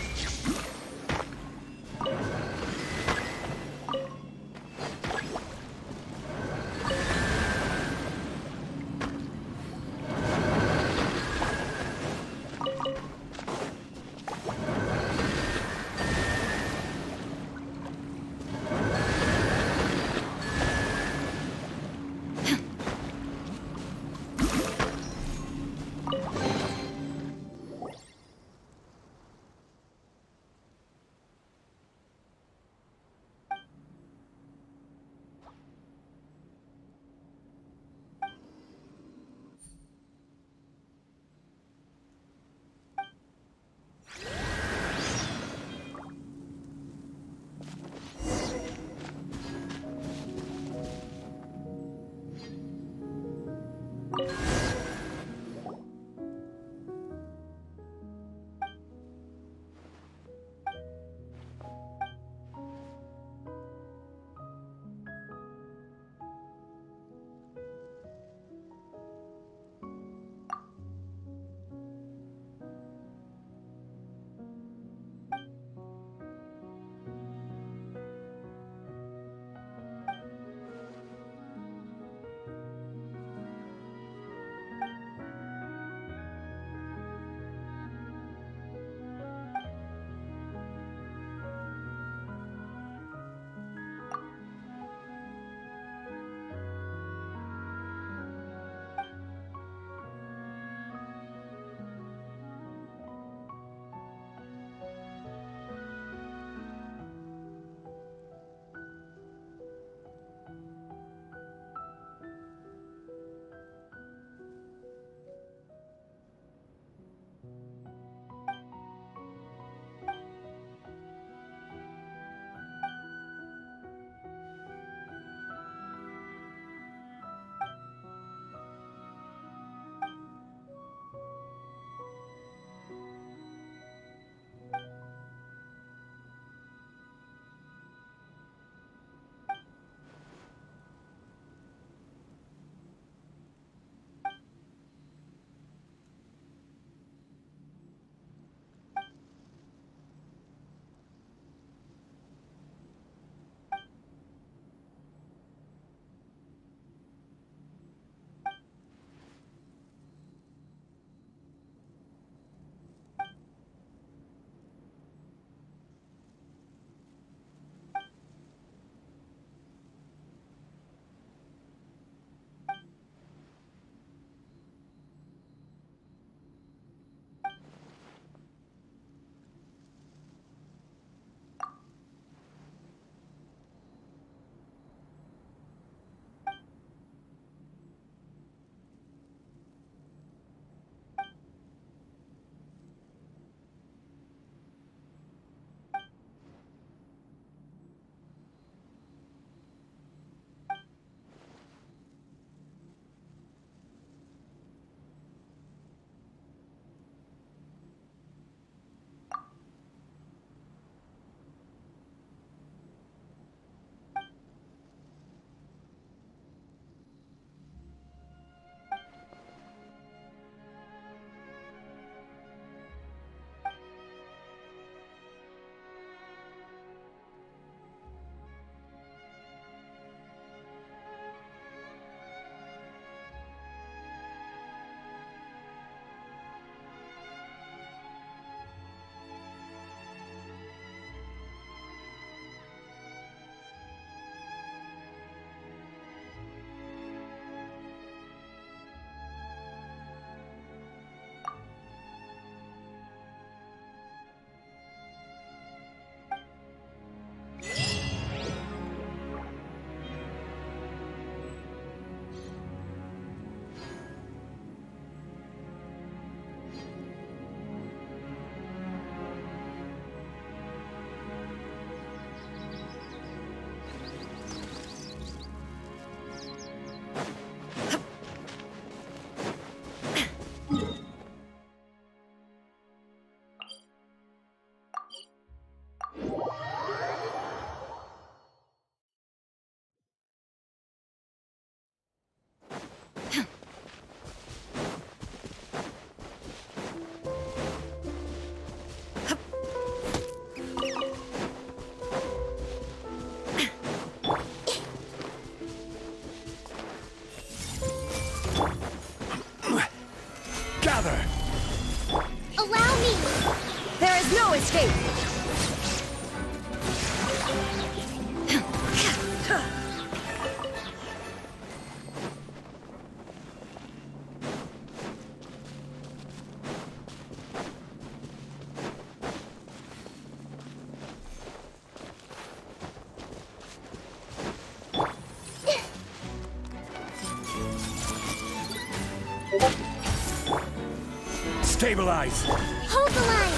Stabilize! Hold the line!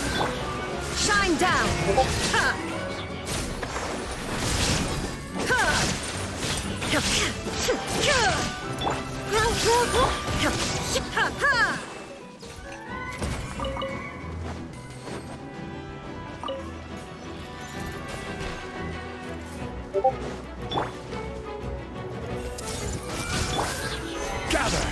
Shine down! Ha! Ha! Ha! Ha! Gather!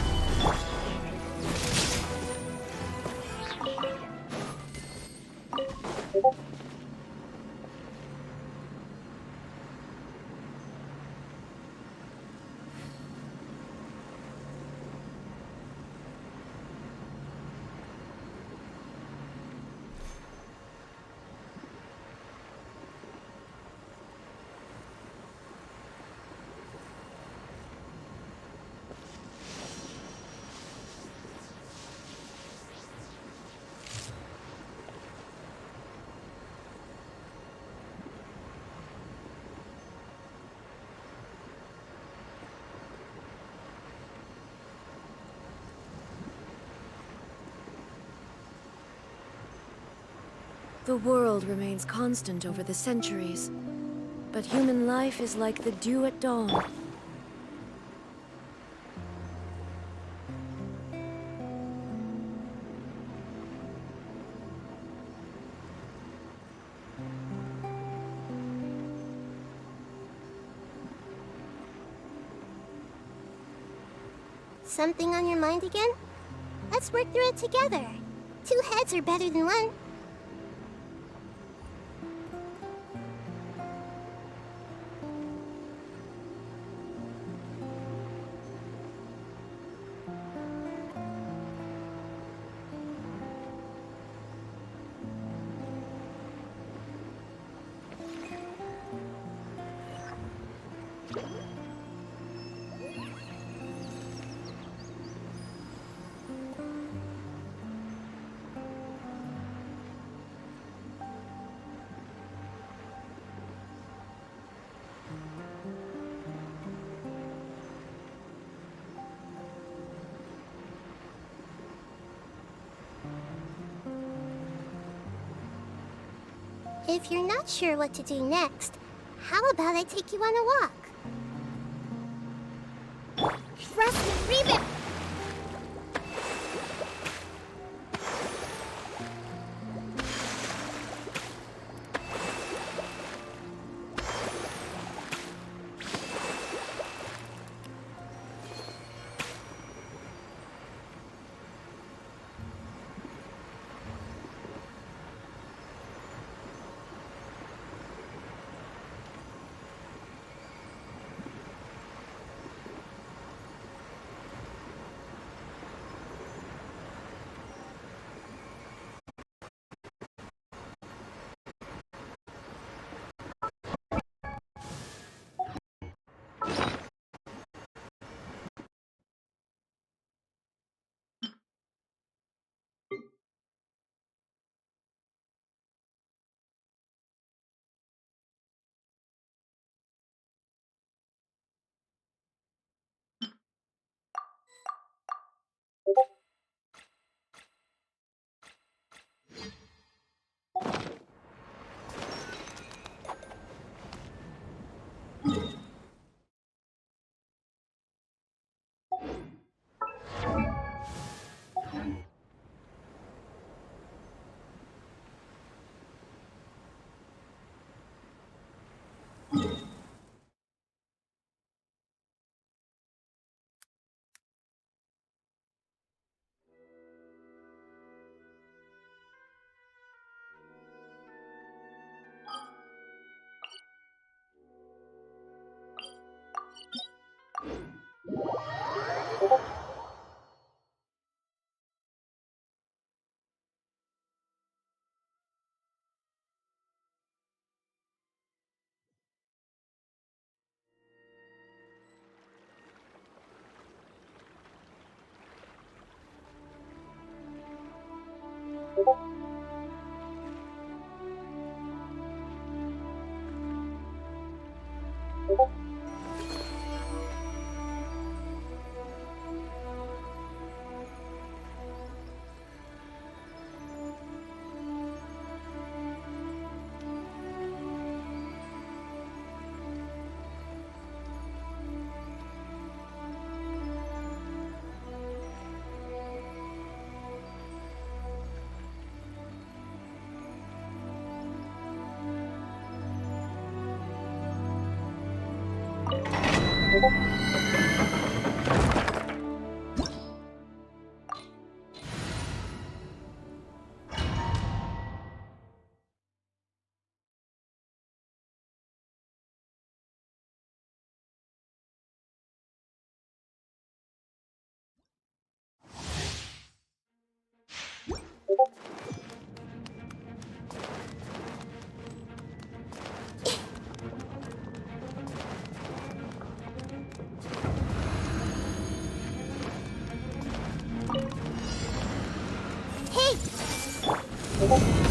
The world remains constant over the centuries, but human life is like the dew at dawn. Something on your mind again? Let's work through it together. 2 heads are better than 1. If you're not sure what to do next, how about I take you on a walk? Thrust and Reboot!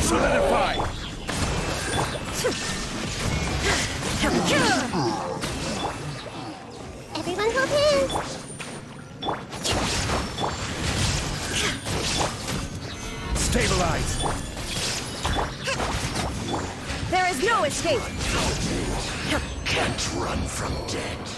Solidify! Everyone hold hands. Stabilize! There is no escape! Can't run from death.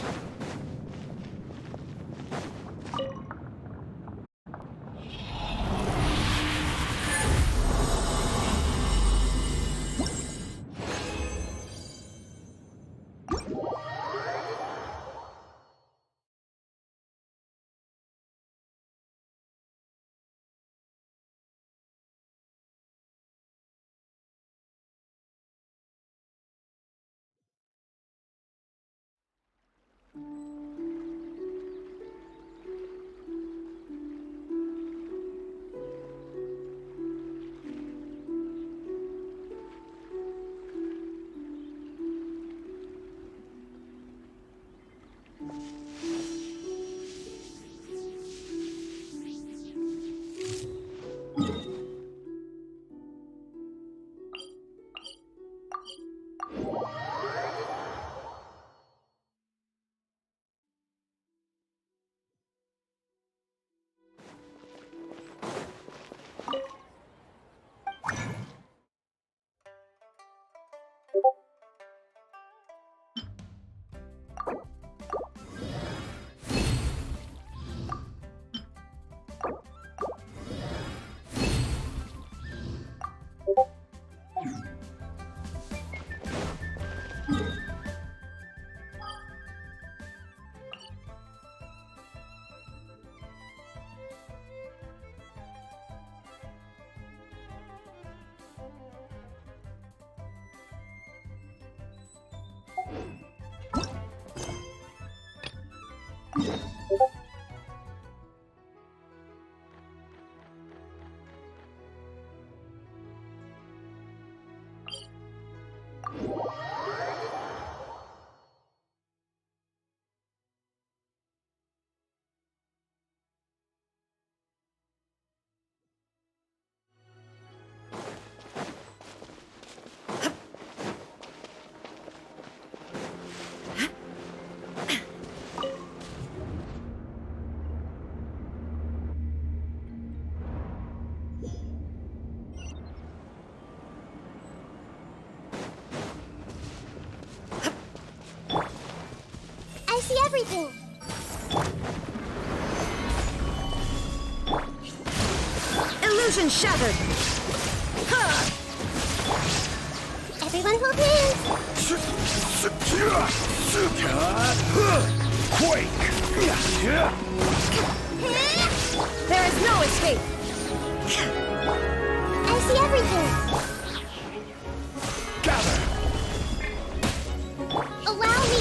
I see everything. Illusion shattered! Everyone hold hands. Quake! There is no escape! I see everything. Gather! Allow me.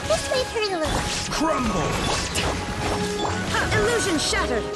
This may hurt a little. Crumble! Illusion shattered!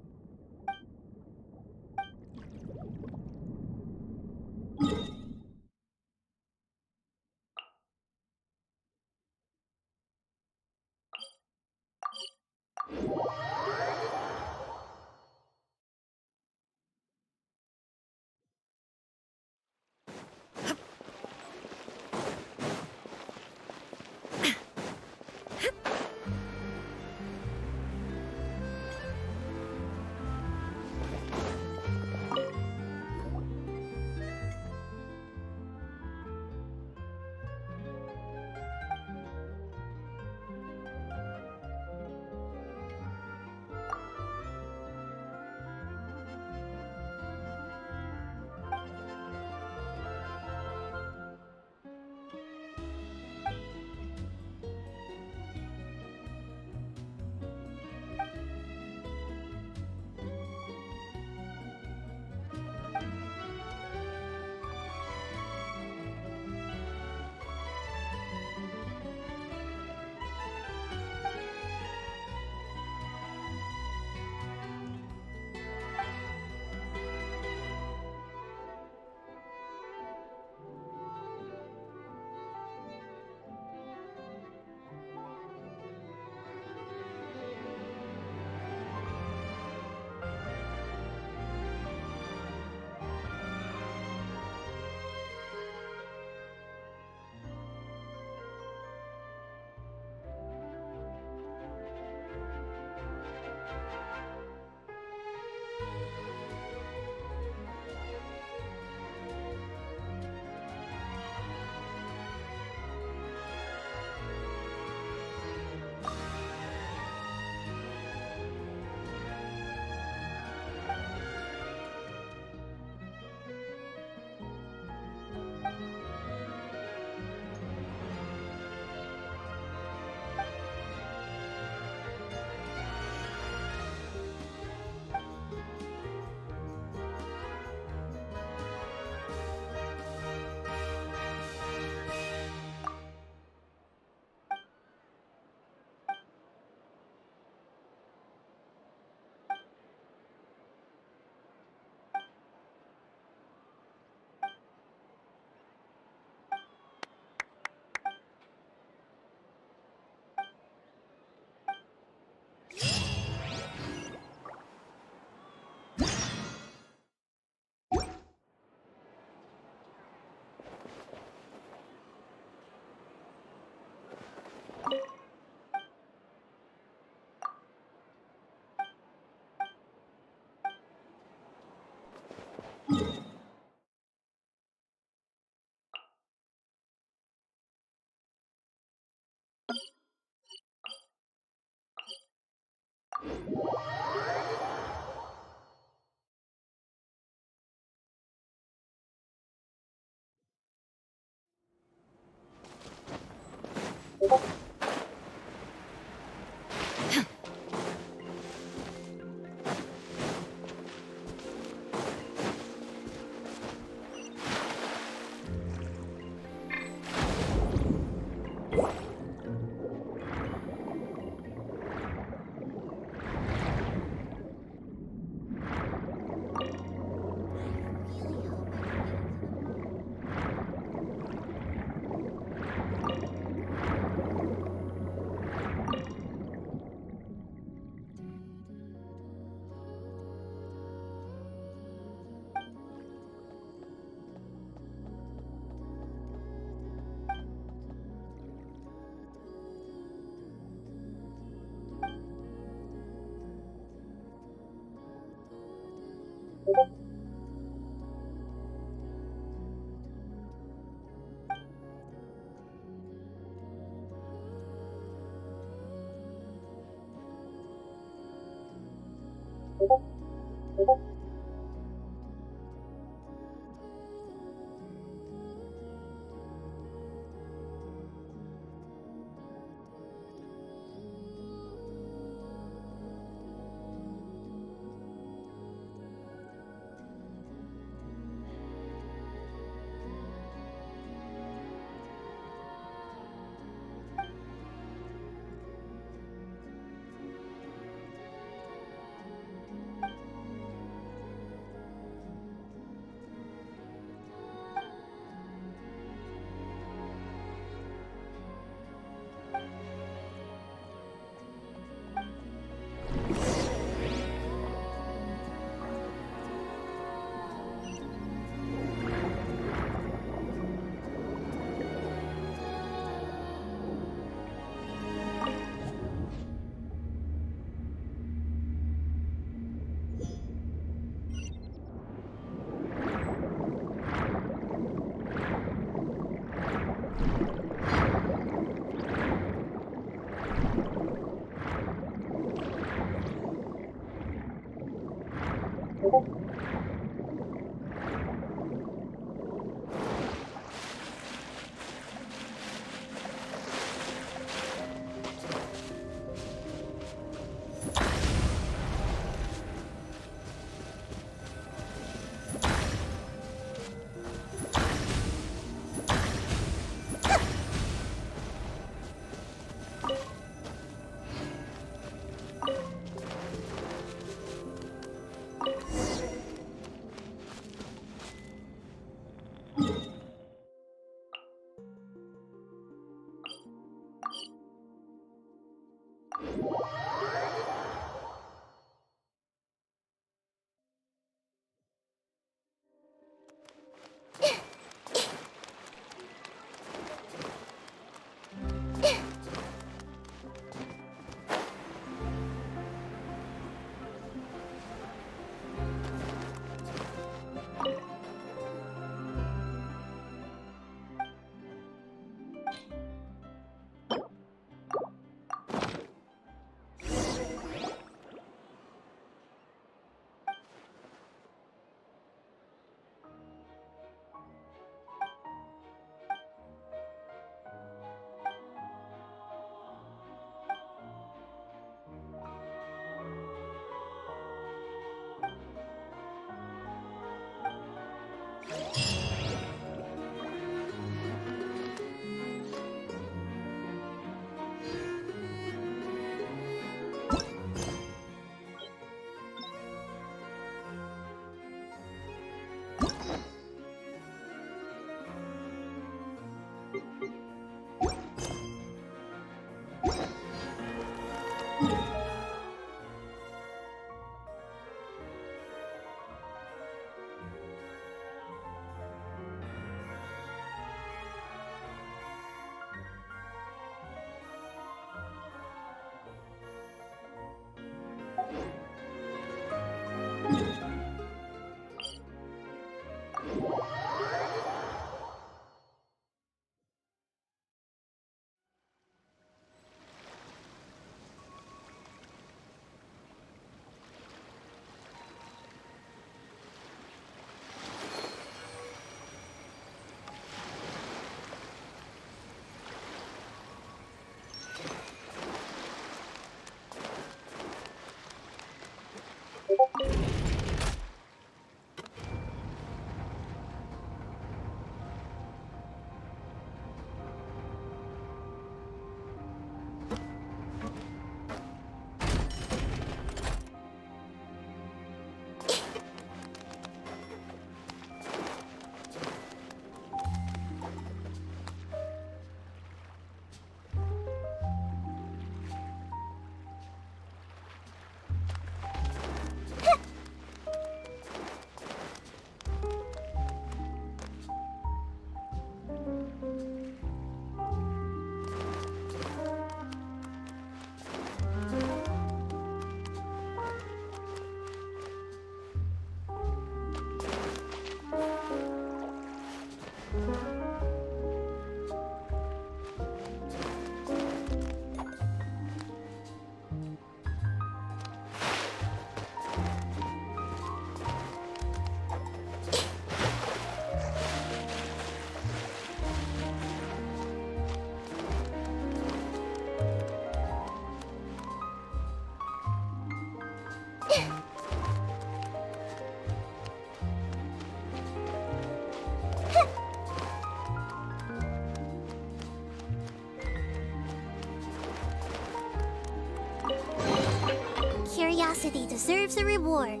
curiosity deserves a reward.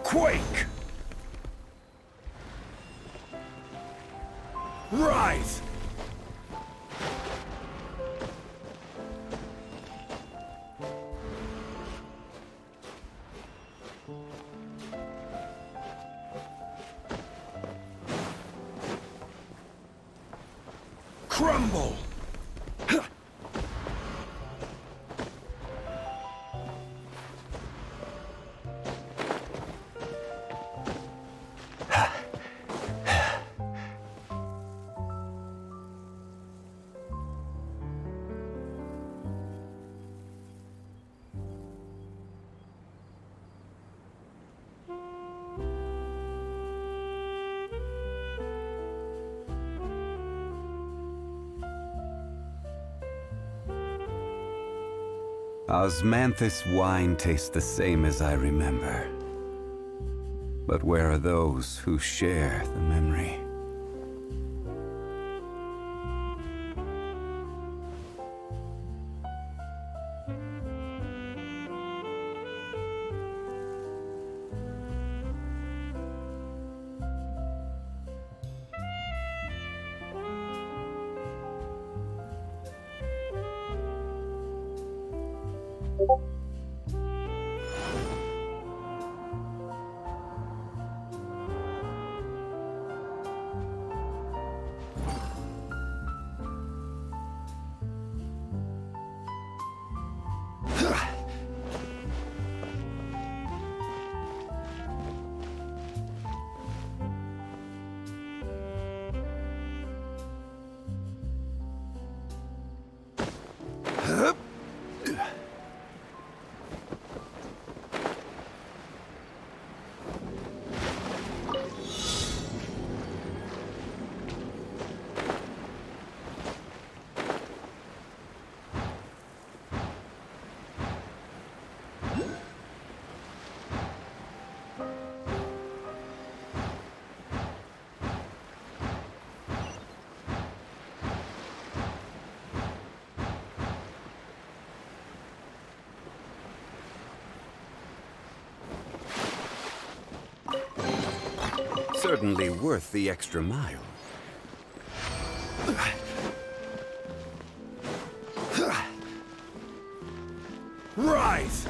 Quake! Rise! Crumble! Osmanthus wine tastes the same as I remember. But where are those who share the memory? Certainly worth the extra mile. Rise!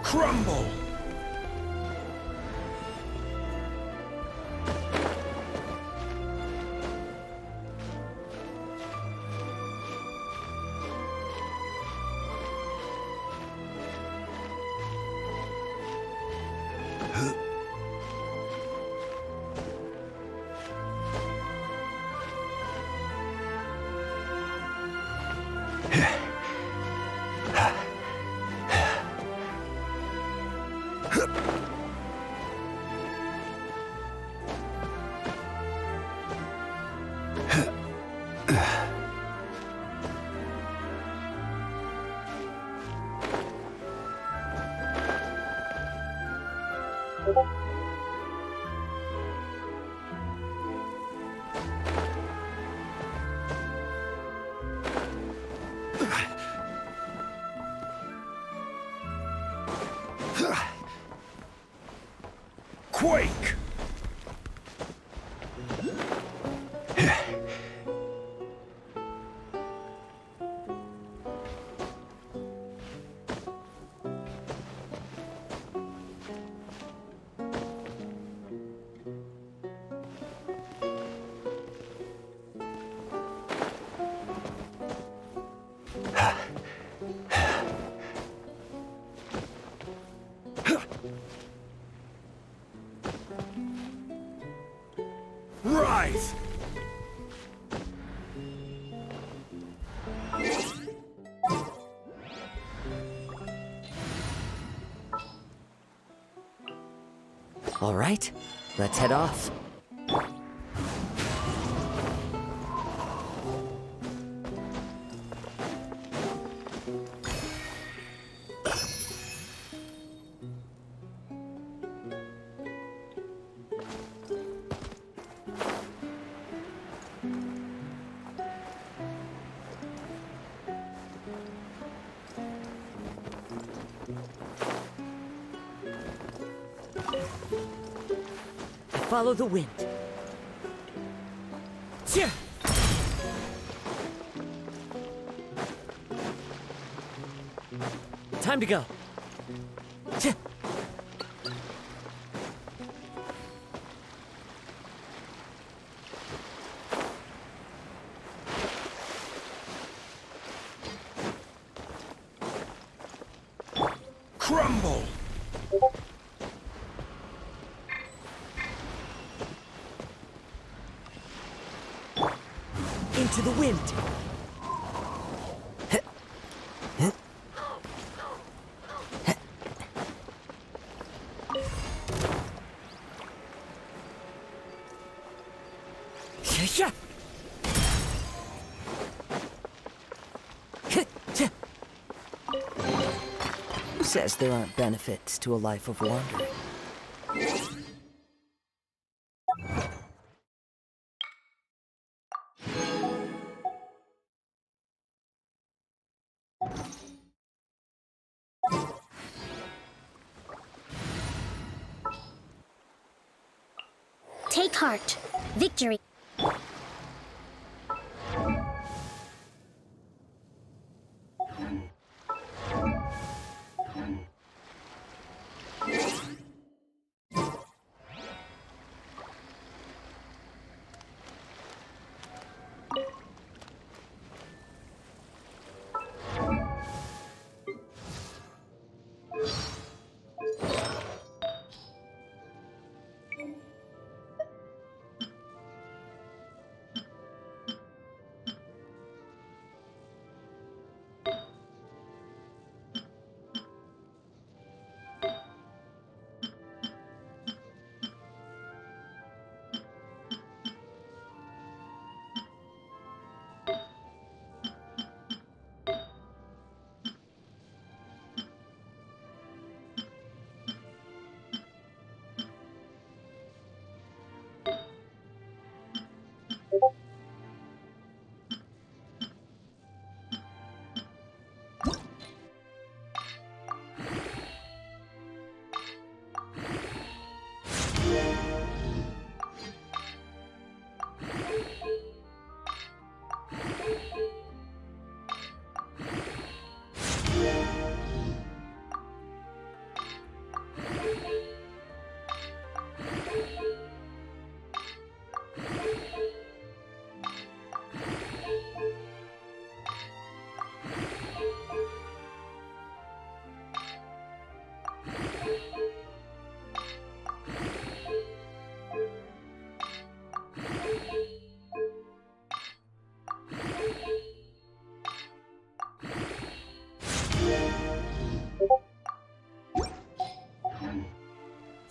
Crumble! Quake! Rise! All right, let's head off. Follow the wind. Yeah. Time to go. Yeah. Crumble! Into the wind. Yeah. Who says there aren't benefits to a life of wandering? Take heart. Victory.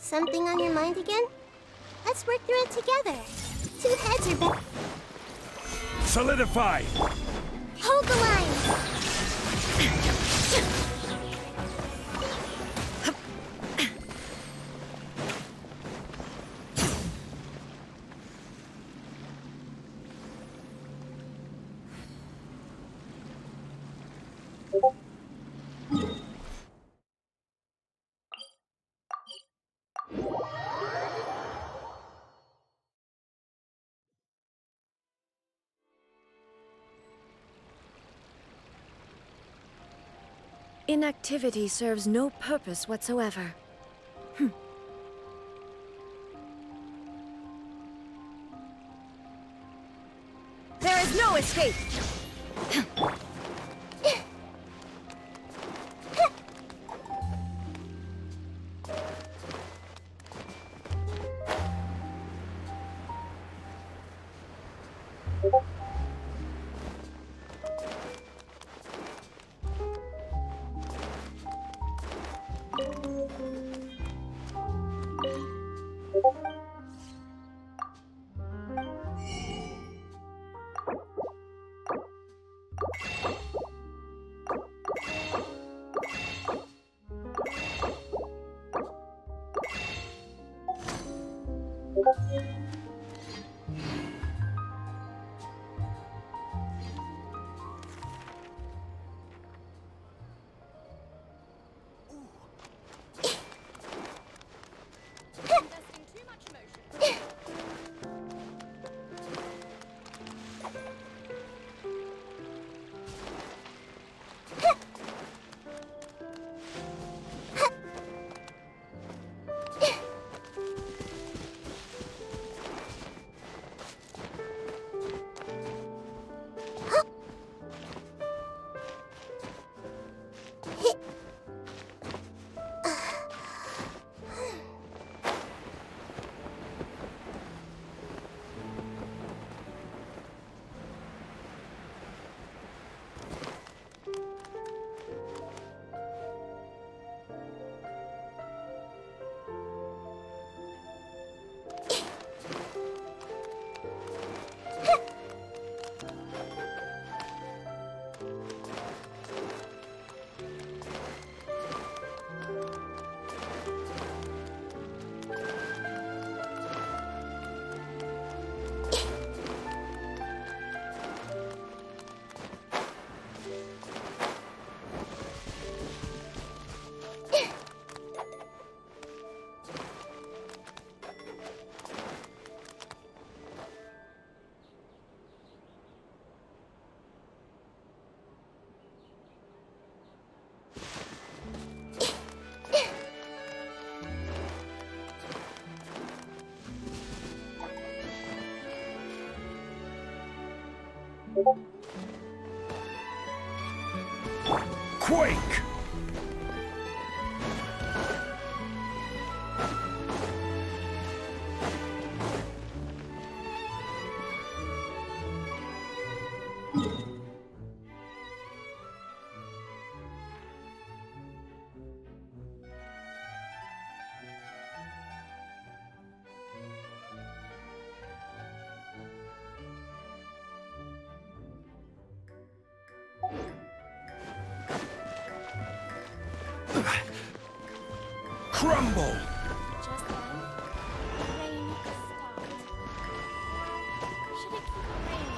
Something on your mind again? Let's work through it together. Two heads are better. Solidify! Hold the line! Inactivity serves no purpose whatsoever. There is no escape! Quake! Crumble! Just then, rain stopped. Should it keep raining?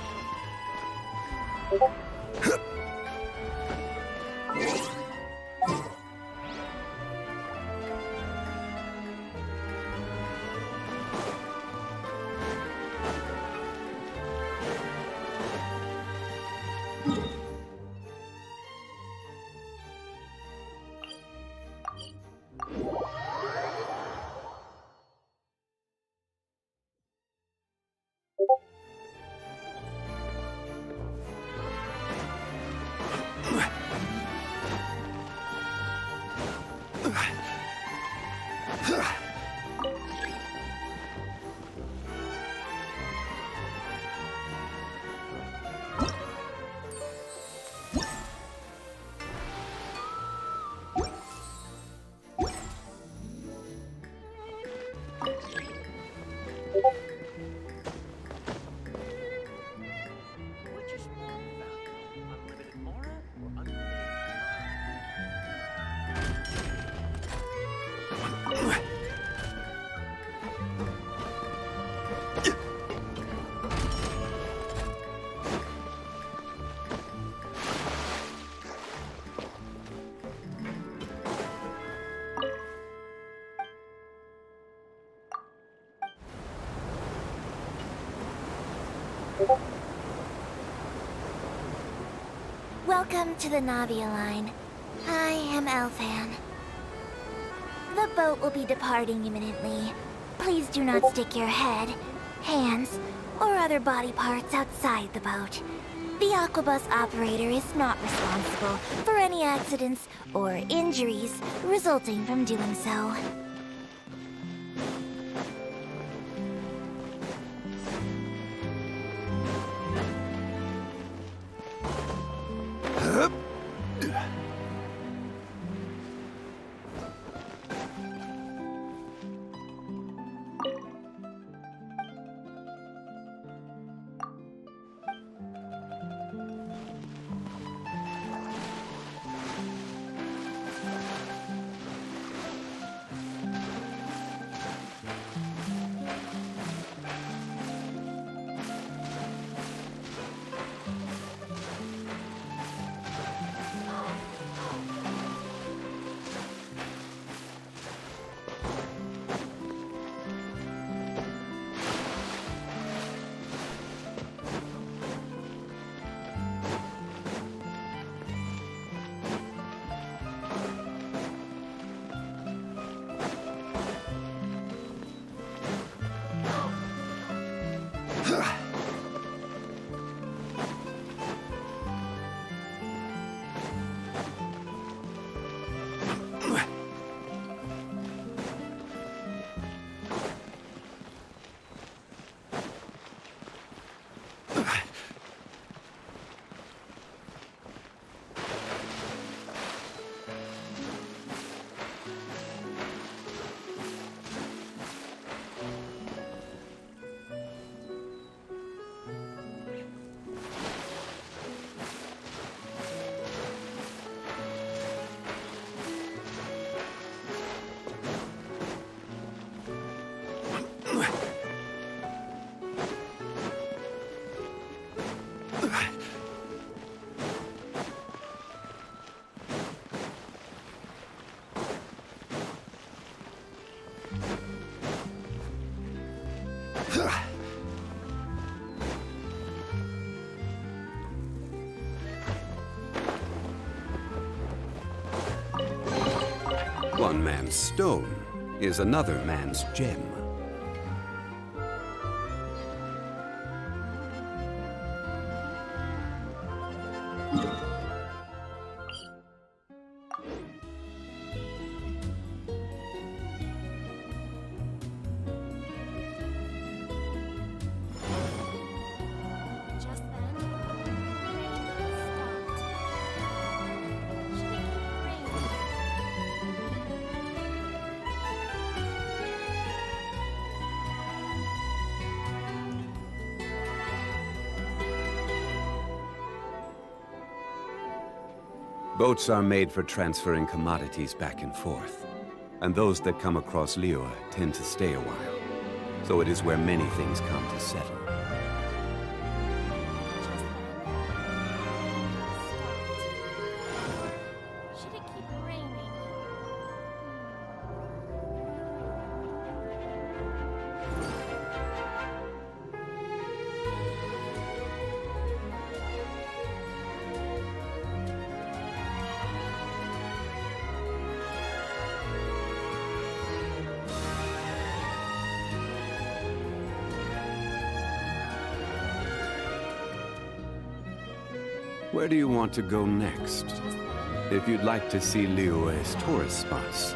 Welcome to the Navia line. I am Elfan. The boat will be departing imminently. Please do not stick your head, hands, or other body parts outside the boat. The Aquabus operator is not responsible for any accidents or injuries resulting from doing so. One man's stone is another man's gem. Just then, rain stopped. Should it keep raining? Boats are made for transferring commodities back and forth, and those that come across Liyue tend to stay a while. So it is where many things come to settle. Should it keep raining? Where do you want to go next? If you'd like to see Liyue's tourist spots,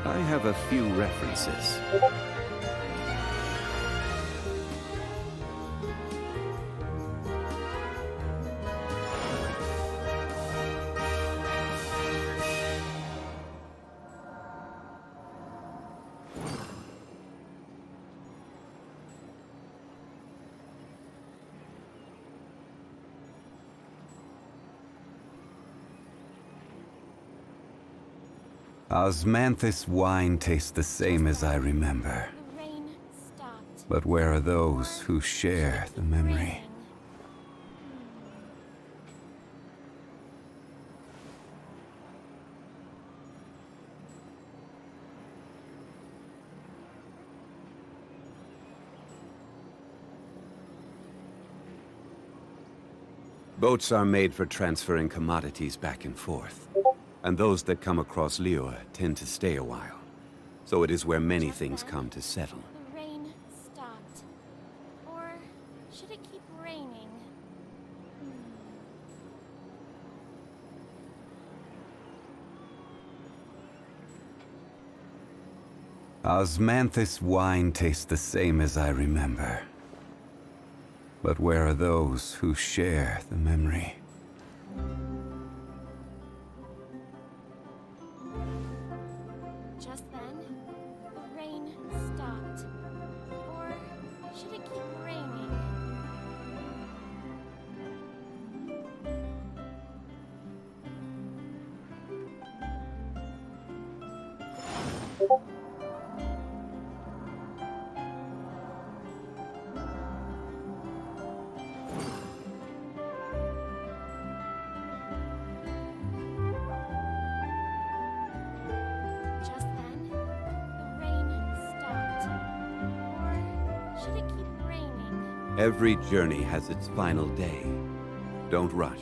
I have a few references. Osmanthus wine tastes the same as I remember. The rain stopped. But where are those who share the memory? Boats are made for transferring commodities back and forth. And those that come across Liyue tend to stay a while. So it is where many things come to settle. The rain stopped. Or should it keep raining? Osmanthus wine tastes the same as I remember. But where are those who share the memory? Just then, the rain stopped. Or should it keep raining? Just then, the rain stopped. Or should it keep raining? Every journey has its final day. Don't rush.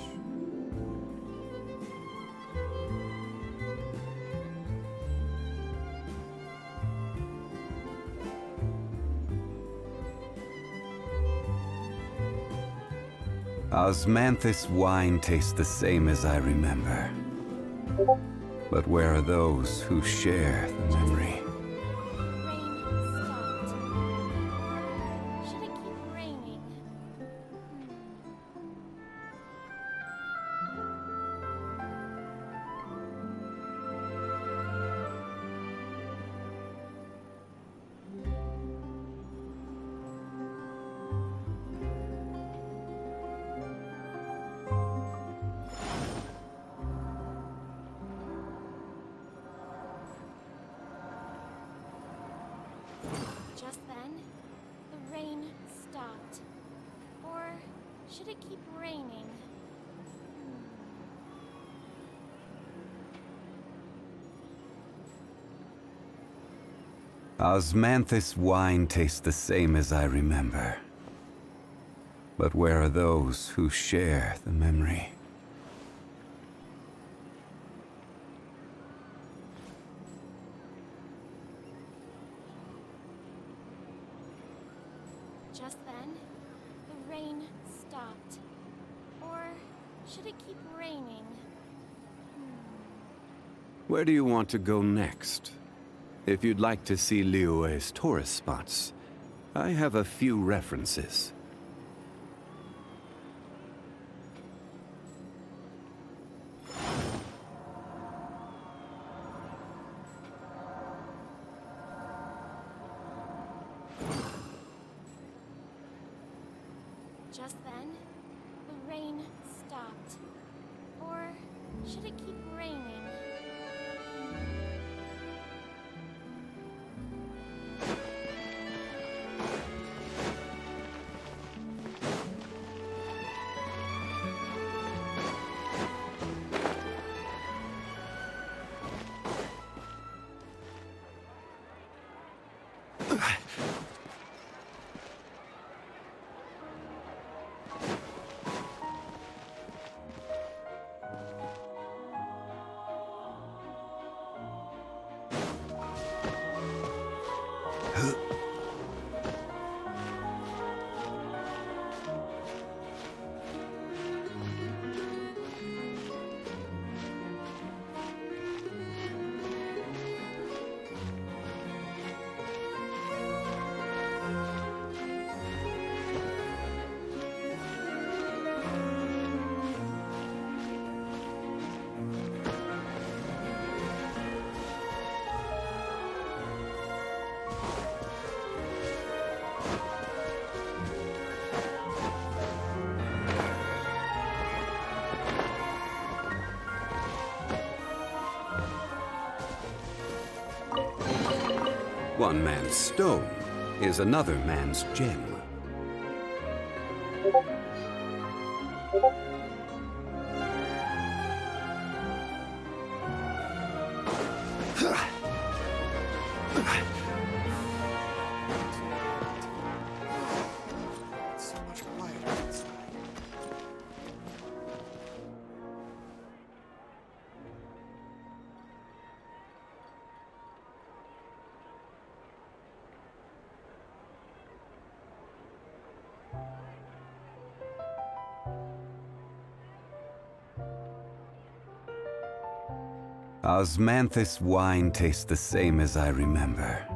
Osmanthus wine tastes the same as I remember. But where are those who share the memory? Should it keep raining? Just then, the rain stopped. Or should it keep raining? Osmanthus wine tastes the same as I remember. But where are those who share the memory? Just then, the rain stopped. Or should it keep raining? Where do you want to go next? If you'd like to see Liyue's tourist spots, I have a few references. Just then, the rain stopped. Or should it keep raining? One man's stone is another man's gem. So much quieter inside. Osmanthus wine tastes the same as I remember.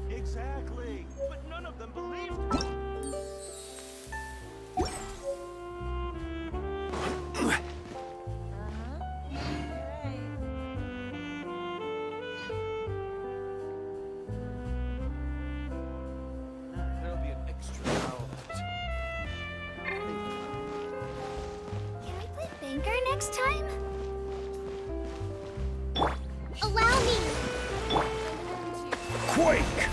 Exactly, but none of them believed. There'll be an extra hour. Can we play banker next time? Allow me! Quake!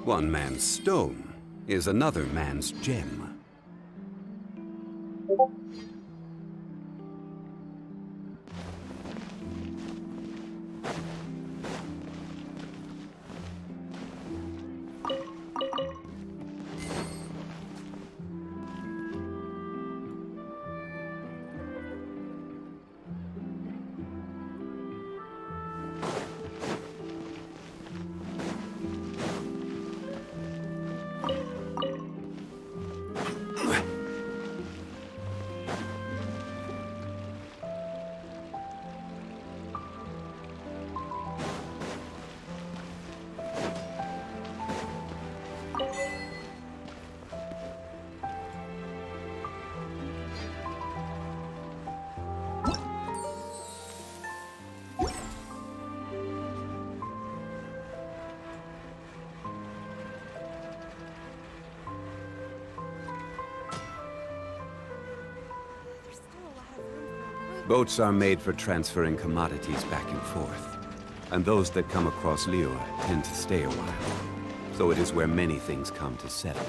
One man's stone is another man's gem. Boats are made for transferring commodities back and forth, and those that come across Liyue tend to stay a while. So it is where many things come to settle.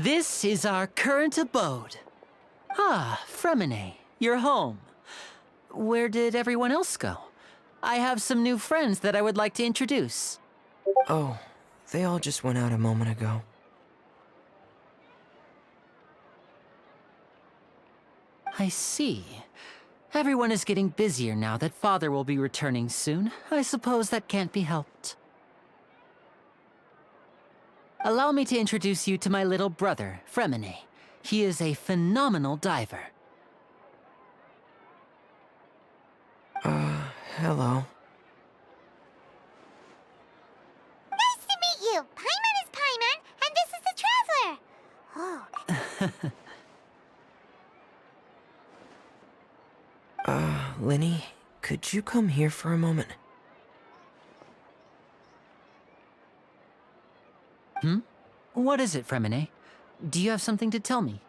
This is our current abode. Ah, Fremine, you're home. Where did everyone else go? I have some new friends that I would like to introduce. Oh, they all just went out a moment ago. I see. Everyone is getting busier now that Father will be returning soon. I suppose that can't be helped. Allow me to introduce you to my little brother, Fremine. He is a phenomenal diver. Hello. Nice to meet you! Paimon is Paimon, and this is the Traveler! Oh. Linny, could you come here for a moment? Hmm? What is it, Fremine? Do you have something to tell me?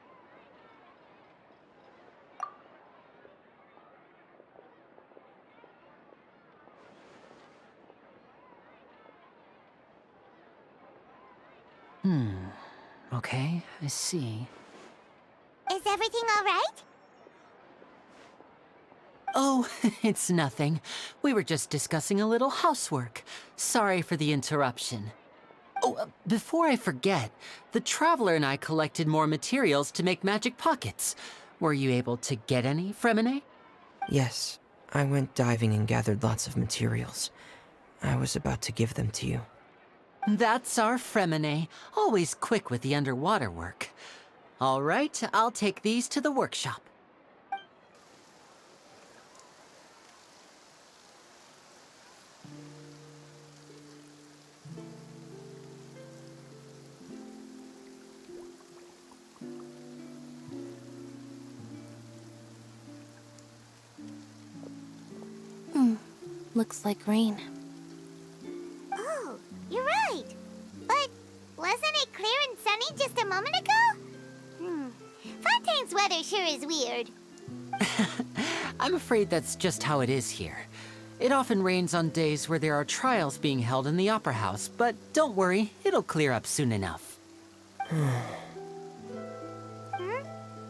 Okay, I see. Is everything all right? Oh, it's nothing. We were just discussing a little housework. Sorry for the interruption. Oh, before I forget, the Traveler and I collected more materials to make magic pockets. Were you able to get any, Fremine? Yes, I went diving and gathered lots of materials. I was about to give them to you. That's our Fremine, always quick with the underwater work. All right, I'll take these to the workshop. Looks like rain. Oh, you're right. But wasn't it clear and sunny just a moment ago? Fontaine's weather sure is weird. I'm afraid that's just how it is here. It often rains on days where there are trials being held in the Opera House, but don't worry, it'll clear up soon enough.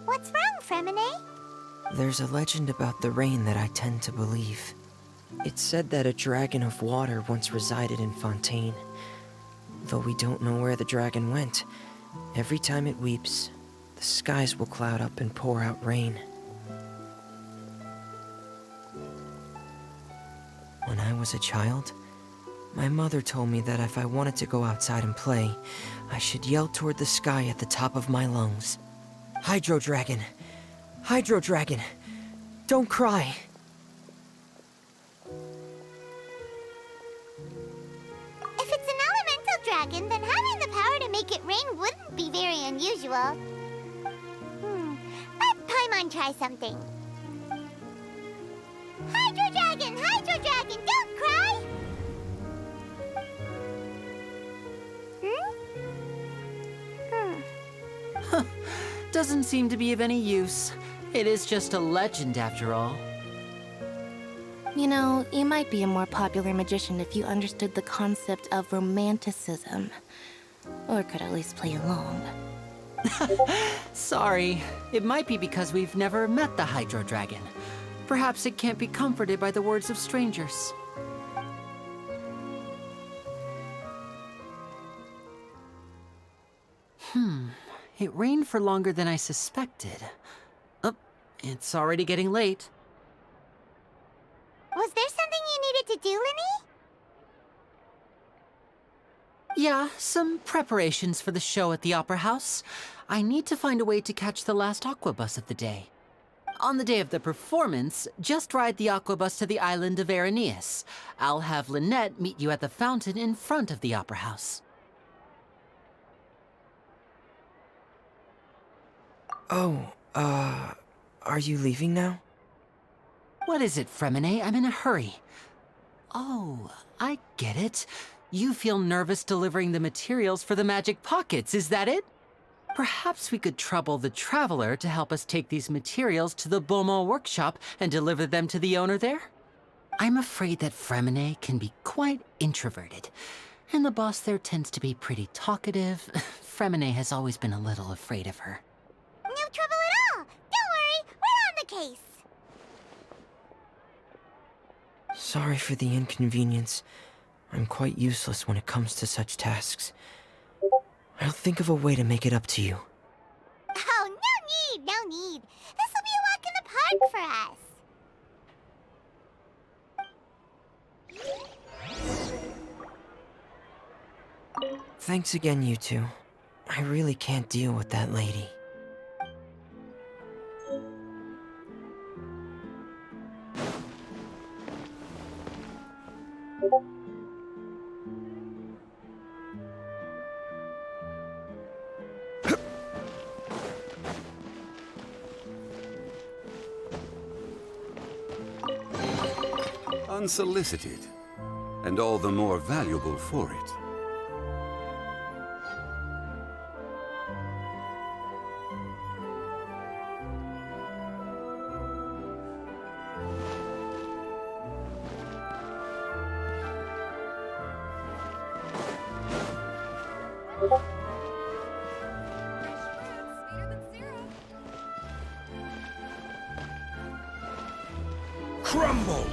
What's wrong, Fremine? There's a legend about the rain that I tend to believe. It's said that a dragon of water once resided in Fontaine. Though we don't know where the dragon went, every time it weeps, the skies will cloud up and pour out rain. When I was a child, my mother told me that if I wanted to go outside and play, I should yell toward the sky at the top of my lungs. Hydro Dragon! Hydro Dragon! Don't cry! If it's an elemental dragon, then having the power to make it rain wouldn't be very unusual. Let Paimon try something. Hydro Dragon! Hydro Dragon! Don't cry! Doesn't seem to be of any use. It is just a legend after all. You know, you might be a more popular magician if you understood the concept of romanticism. Or could at least play along. Sorry. It might be because we've never met the Hydro Dragon. Perhaps it can't be comforted by the words of strangers. It rained for longer than I suspected. Oh, it's already getting late. Was there something you needed to do, Linny? Yeah, some preparations for the show at the Opera House. I need to find a way to catch the last aquabus of the day. On the day of the performance, just ride the aquabus to the island of Aeneas. I'll have Lynette meet you at the fountain in front of the Opera House. Oh, are you leaving now? What is it, Fremine? I'm in a hurry. Oh, I get it. You feel nervous delivering the materials for the magic pockets, is that it? Perhaps we could trouble the Traveler to help us take these materials to the Beaumont workshop and deliver them to the owner there? I'm afraid that Fremine can be quite introverted. And the boss there tends to be pretty talkative. Fremine has always been a little afraid of her. No trouble at all. Don't worry, we're on the case. Sorry for the inconvenience. I'm quite useless when it comes to such tasks. I'll think of a way to make it up to you. Oh, no need. This will be a walk in the park for us. Thanks again, you two. I really can't deal with that lady. Unsolicited, and all the more valuable for it. Crumble!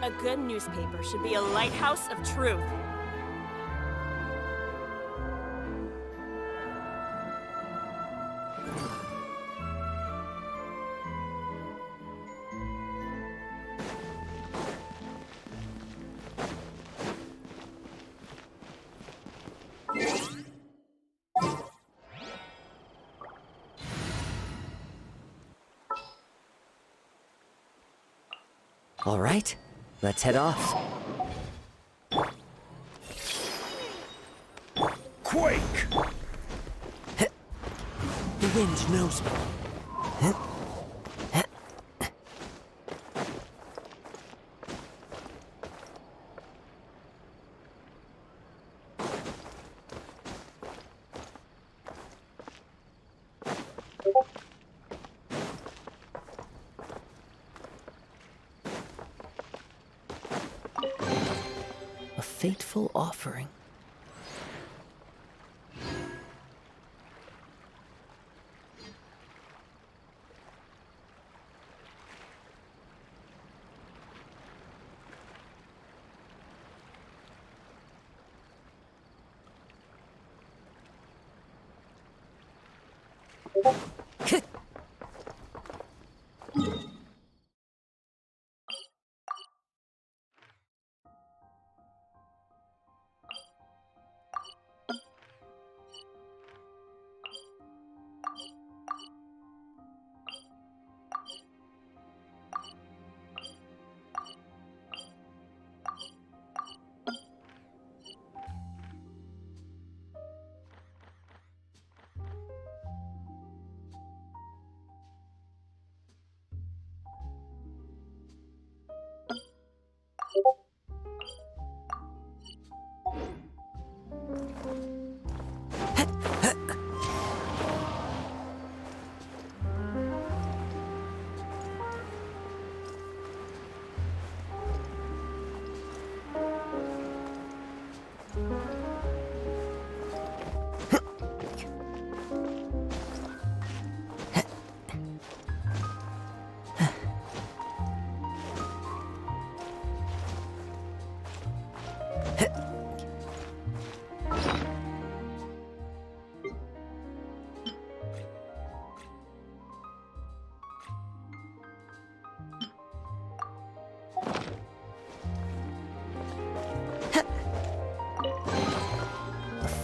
A good newspaper should be a lighthouse of truth. All right, let's head off. Quake! The wind knows me. A fateful offering.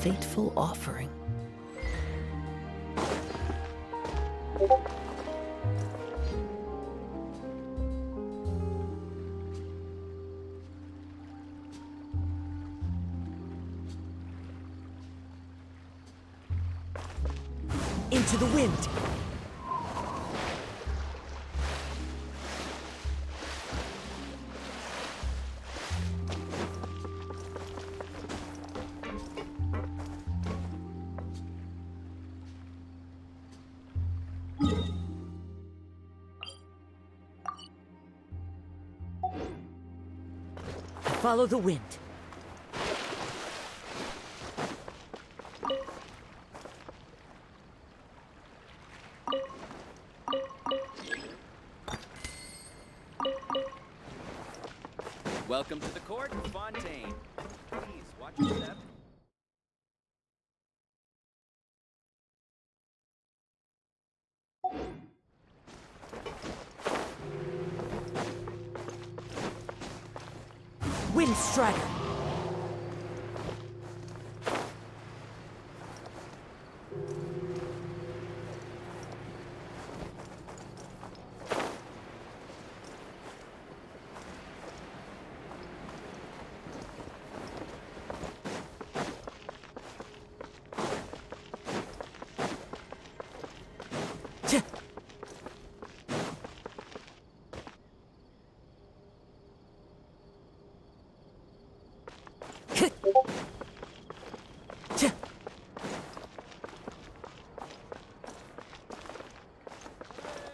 fateful offering. Into the wind! Follow the wind. Welcome to the court, Fontaine. Please, watch your step. Wind Strider!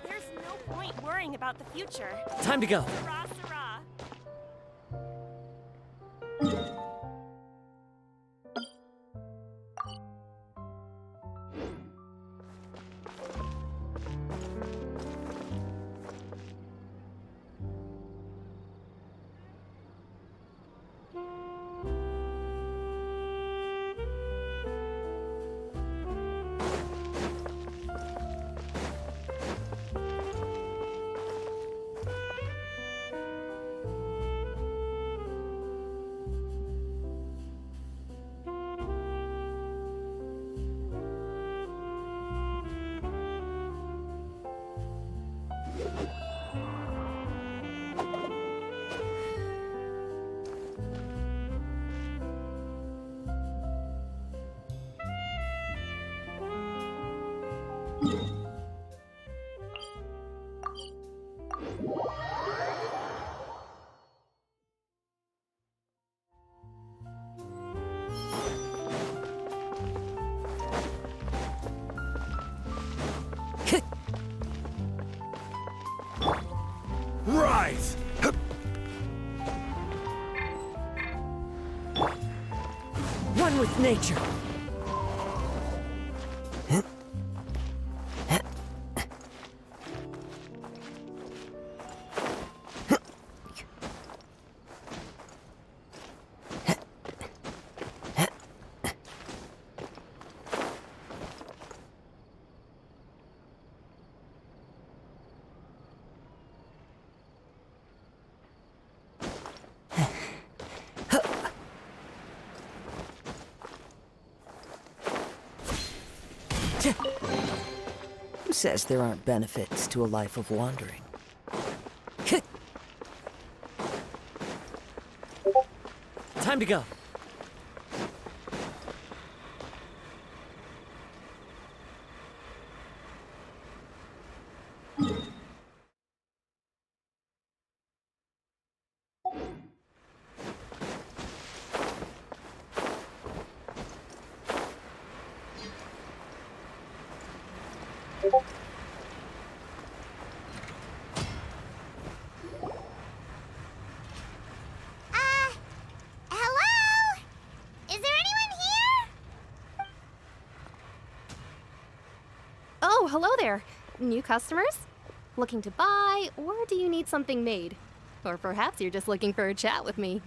There's no point worrying about the future. Time to go. Hurrah, hurrah. Rise! One with nature. Who says there aren't benefits to a life of wandering? Time to go. Hello? Is there anyone here? Oh, hello there. New customers? Looking to buy, or do you need something made? Or perhaps you're just looking for a chat with me.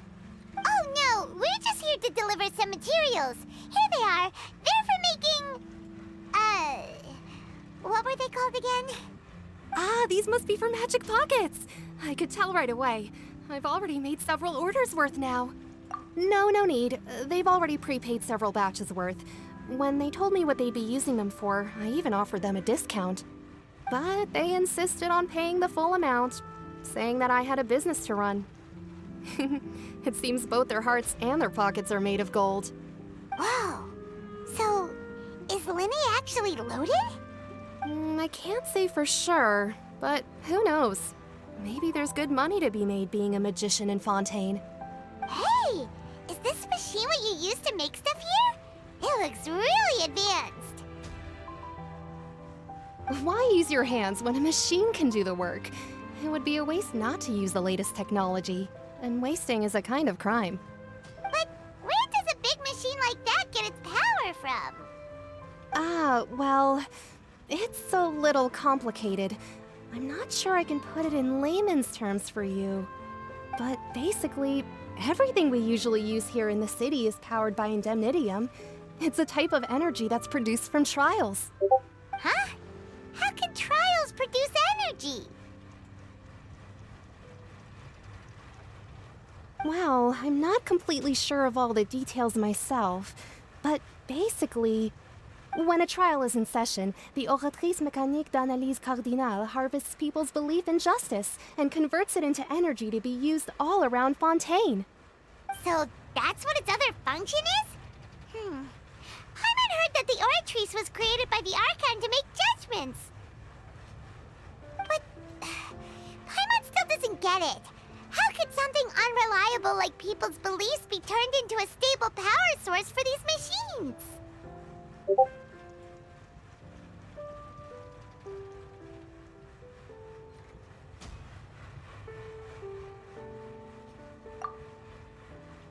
Oh no, we're just here to deliver some materials. Here they are. They're for making... what were they called again? Ah, these must be for Magic Pockets. I could tell right away. I've already made several orders worth now. No need. They've already prepaid several batches worth. When they told me what they'd be using them for, I even offered them a discount. But they insisted on paying the full amount, saying that I had a business to run. It seems both their hearts and their pockets are made of gold. Whoa. So, is Linny actually loaded? I can't say for sure, but who knows? Maybe there's good money to be made being a magician in Fontaine. Hey! Is this machine what you use to make stuff here? It looks really advanced. Why use your hands when a machine can do the work? It would be a waste not to use the latest technology, and wasting is a kind of crime. But where does a big machine like that get its power from? Well, it's a little complicated. I'm not sure I can put it in layman's terms for you. But basically, everything we usually use here in the city is powered by indemnitium. It's a type of energy that's produced from trials. Huh? How can trials produce energy? Well, I'm not completely sure of all the details myself, but basically, when a trial is in session, the oratrice mécanique d'analyse cardinale harvests people's belief in justice and converts it into energy to be used all around Fontaine. So that's what its other function is? Paimon heard that the oratrice was created by the Archon to make judgments. But Paimon still doesn't get it. How could something unreliable like people's beliefs be turned into a stable power source for these machines?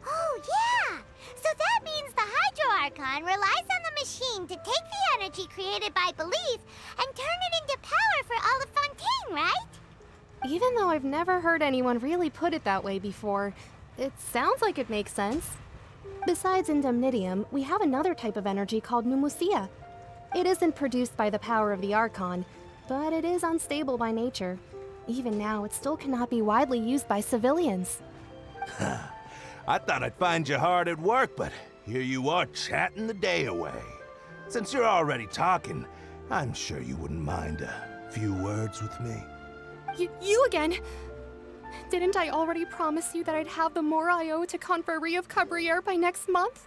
Oh, yeah! So that means the Hydro Archon relies on the machine to take the energy created by belief and turn it into power for all of Fontaine, right? Even though I've never heard anyone really put it that way before, it sounds like it makes sense. Besides indemnitium, we have another type of energy called pneumosia. It isn't produced by the power of the Archon, but it is unstable by nature. Even now, it still cannot be widely used by civilians. I thought I'd find you hard at work, but here you are chatting the day away. Since you're already talking, I'm sure you wouldn't mind a few words with me. You again? Didn't I already promise you that I'd have the more I owe to Confrérie of Cabriere by next month?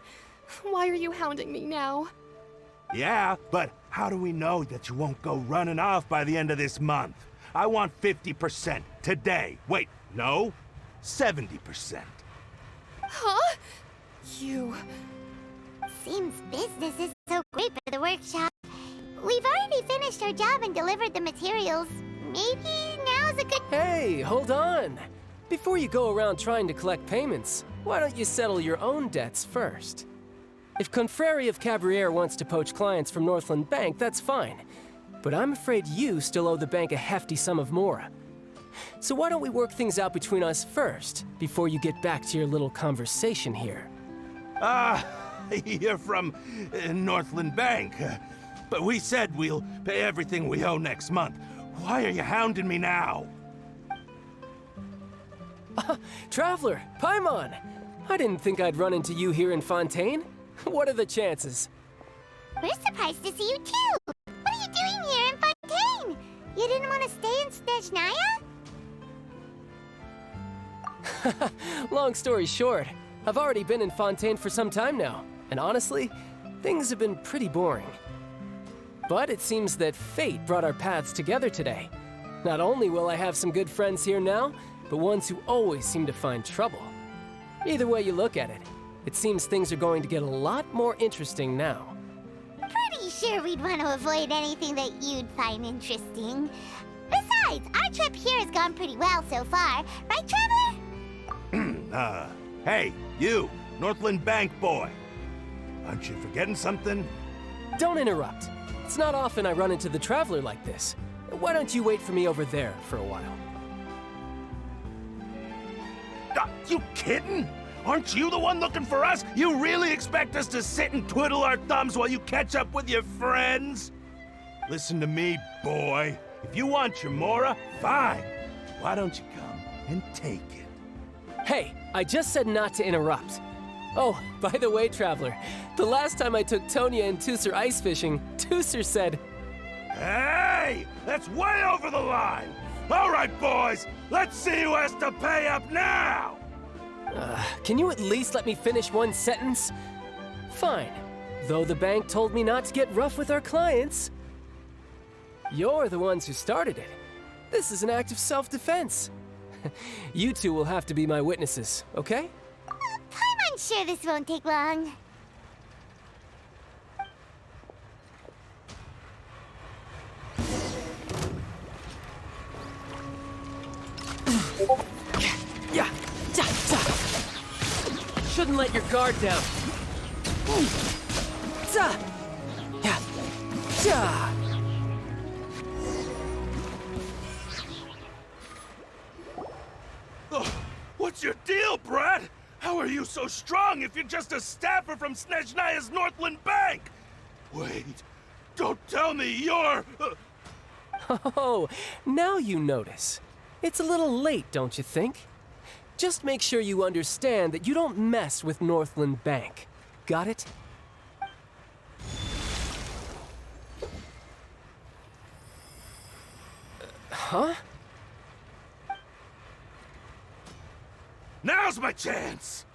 Why are you hounding me now? Yeah, but how do we know that you won't go running off by the end of this month? I want 50% today. Wait, no, 70%. Huh? You... Seems business is so great for the workshop. We've already finished our job and delivered the materials. Maybe now's a good... Hey, hold on! Before you go around trying to collect payments, why don't you settle your own debts first? If Confrérie of Cabriere wants to poach clients from Northland Bank, that's fine. But I'm afraid you still owe the bank a hefty sum of mora. So why don't we work things out between us first, before you get back to your little conversation here? You're from Northland Bank. But we said we'll pay everything we owe next month. Why are you hounding me now? Traveler, Paimon! I didn't think I'd run into you here in Fontaine. What are the chances? We're surprised to see you too! What are you doing here in Fontaine? You didn't want to stay in Snezhnaya? Long story short, I've already been in Fontaine for some time now, and honestly, things have been pretty boring. But it seems that fate brought our paths together today. Not only will I have some good friends here now, but ones who always seem to find trouble. Either way you look at it, it seems things are going to get a lot more interesting now. Pretty sure we'd want to avoid anything that you'd find interesting. Besides, our trip here has gone pretty well so far, right, Traveler? Hey, you, Northland Bank boy. Aren't you forgetting something? Don't interrupt. It's not often I run into the Traveler like this. Why don't you wait for me over there for a while? You kidding? Aren't you the one looking for us? You really expect us to sit and twiddle our thumbs while you catch up with your friends? Listen to me, boy. If you want your mora, fine. Why don't you come and take it? Hey, I just said not to interrupt. Oh, by the way, Traveler, the last time I took Tonya and Tooser ice fishing, Tooser said, Hey! That's way over the line! All right, boys, let's see who has to pay up now! Can you at least let me finish one sentence? Fine. Though the bank told me not to get rough with our clients. You're the ones who started it. This is an act of self-defense. You two will have to be my witnesses, okay? I'm sure this won't take long. Yeah. Shouldn't let your guard down. Oh, what's your deal, Brad? How are you so strong if you're just a staffer from Snezhnaya's Northland Bank? Wait, don't tell me you're... Oh, now you notice. It's a little late, don't you think? Just make sure you understand that you don't mess with Northland Bank. Got it? Huh? Now's my chance!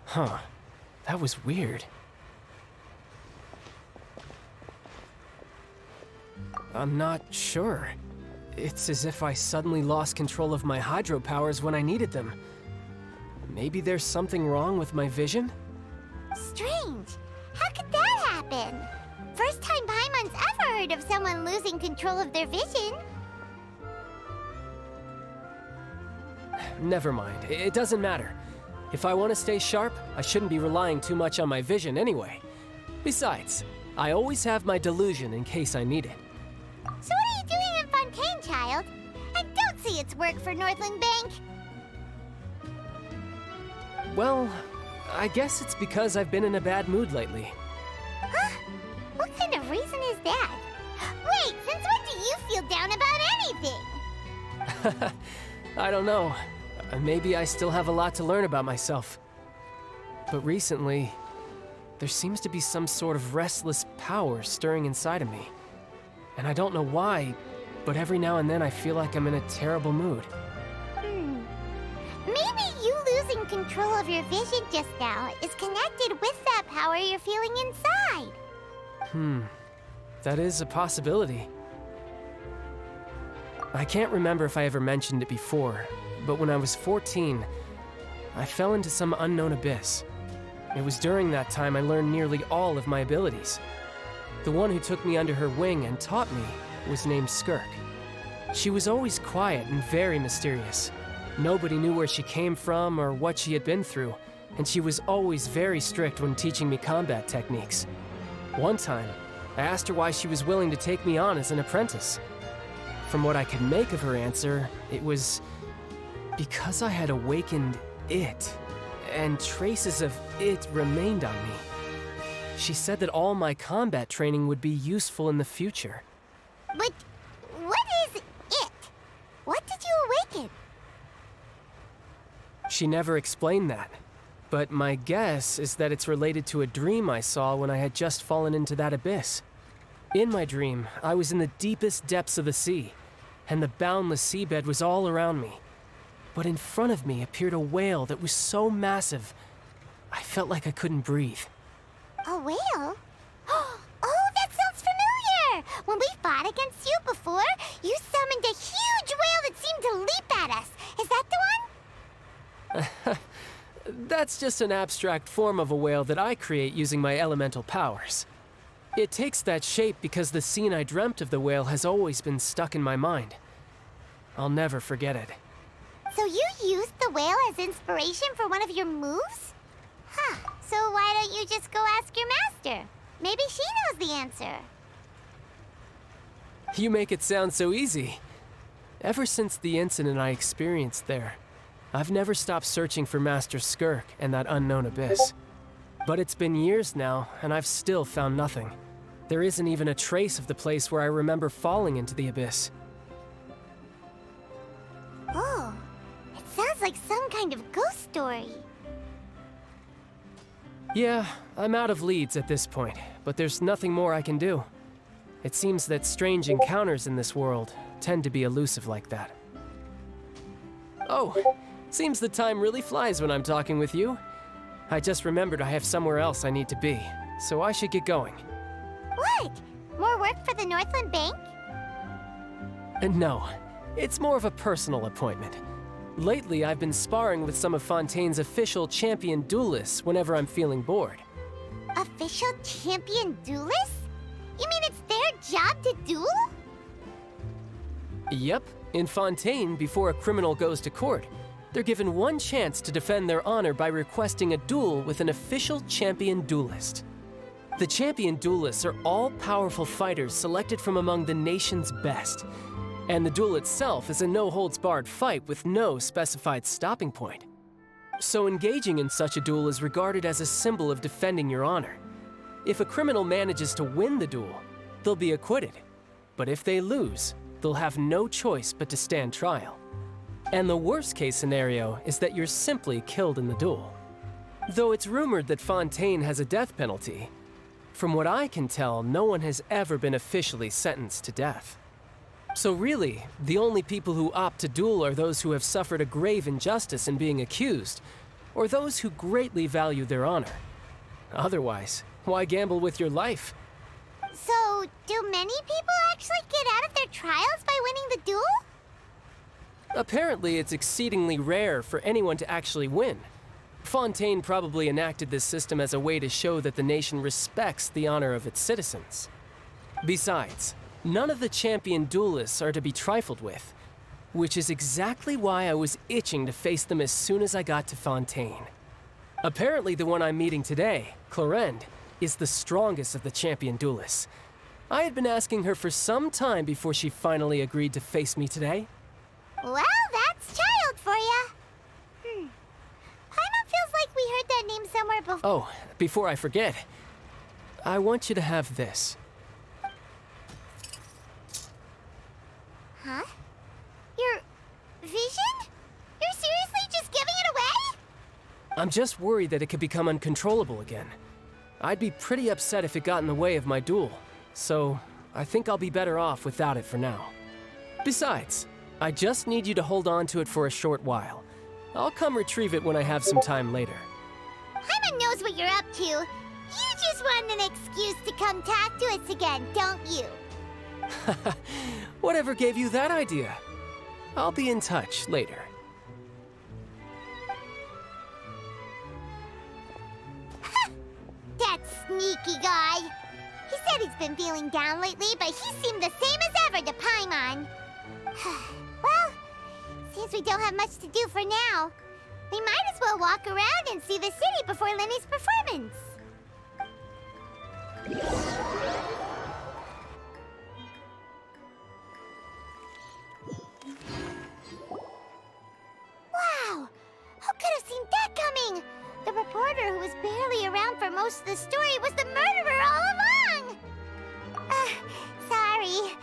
Huh. That was weird. I'm not sure. It's as if I suddenly lost control of my hydro powers when I needed them. Maybe there's something wrong with my vision? Strange. How could that happen? First time Paimon's ever heard of someone losing control of their vision. Never mind. It doesn't matter. If I want to stay sharp, I shouldn't be relying too much on my vision anyway. Besides, I always have my delusion in case I need it. So what are you doing in Fontaine, child? I don't see its work for Northland Bank. Well, I guess it's because I've been in a bad mood lately. Huh? What kind of reason is that? Wait, since when do you feel down about anything? I don't know. Maybe I still have a lot to learn about myself. But recently, there seems to be some sort of restless power stirring inside of me. And I don't know why, but every now and then I feel like I'm in a terrible mood. Maybe you losing control of your vision just now is connected with that power you're feeling inside. That is a possibility. I can't remember if I ever mentioned it before, but when I was 14, I fell into some unknown abyss. It was during that time I learned nearly all of my abilities. The one who took me under her wing and taught me was named Skirk. She was always quiet and very mysterious. Nobody knew where she came from or what she had been through, and she was always very strict when teaching me combat techniques. One time, I asked her why she was willing to take me on as an apprentice. From what I could make of her answer, it was because I had awakened it, and traces of it remained on me. She said that all my combat training would be useful in the future. But what is it? What did you awaken? She never explained that, but my guess is that it's related to a dream I saw when I had just fallen into that abyss. In my dream, I was in the deepest depths of the sea, and the boundless seabed was all around me. But in front of me appeared a whale that was so massive, I felt like I couldn't breathe. A whale? Oh, that sounds familiar! When we fought against you before, you summoned a huge whale that seemed to leap at us. Is that the one? That's just an abstract form of a whale that I create using my elemental powers. It takes that shape because the scene I dreamt of the whale has always been stuck in my mind. I'll never forget it. So you used the whale as inspiration for one of your moves? Huh. So why don't you just go ask your master? Maybe she knows the answer. You make it sound so easy. Ever since the incident I experienced there, I've never stopped searching for Master Skirk and that unknown abyss. But it's been years now, and I've still found nothing. There isn't even a trace of the place where I remember falling into the abyss. story. Yeah, I'm out of leads at this point, but there's nothing more I can do. It seems that strange encounters in this world tend to be elusive like that. Oh, seems the time really flies when I'm talking with you. I just remembered I have somewhere else I need to be, so I should get going. What? More work for the Northland Bank? No, it's more of a personal appointment. Lately, I've been sparring with some of Fontaine's official champion duelists whenever I'm feeling bored. Official champion duelists? You mean it's their job to duel? Yep, in Fontaine, before a criminal goes to court, they're given one chance to defend their honor by requesting a duel with an official champion duelist. The champion duelists are all powerful fighters selected from among the nation's best. And the duel itself is a no-holds-barred fight with no specified stopping point. So engaging in such a duel is regarded as a symbol of defending your honor. If a criminal manages to win the duel, they'll be acquitted. But if they lose, they'll have no choice but to stand trial. And the worst-case scenario is that you're simply killed in the duel. Though it's rumored that Fontaine has a death penalty, from what I can tell, no one has ever been officially sentenced to death. So really, the only people who opt to duel are those who have suffered a grave injustice in being accused, or those who greatly value their honor. Otherwise, why gamble with your life? So, do many people actually get out of their trials by winning the duel? Apparently, it's exceedingly rare for anyone to actually win. Fontaine probably enacted this system as a way to show that the nation respects the honor of its citizens. Besides, none of the champion duelists are to be trifled with, which is exactly why I was itching to face them as soon as I got to Fontaine. Apparently the one I'm meeting today, Clorinde, is the strongest of the champion duelists. I had been asking her for some time before she finally agreed to face me today. Well, that's child for ya. Paimon feels like we heard that name somewhere before. Oh, before I forget, I want you to have this. Huh? Your vision? You're seriously just giving it away? I'm just worried that it could become uncontrollable again. I'd be pretty upset if it got in the way of my duel, so I think I'll be better off without it for now. Besides, I just need you to hold on to it for a short while. I'll come retrieve it when I have some time later. Paimon knows what you're up to. You just want an excuse to come talk to us again, don't you? Whatever gave you that idea? I'll be in touch later. That sneaky guy. He said he's been feeling down lately, but he seemed the same as ever to Paimon. Well, seems we don't have much to do for now. We might as well walk around and see the city before Lenny's performance. Wow! Who could have seen that coming? The reporter who was barely around for most of the story was the murderer all along! Sorry.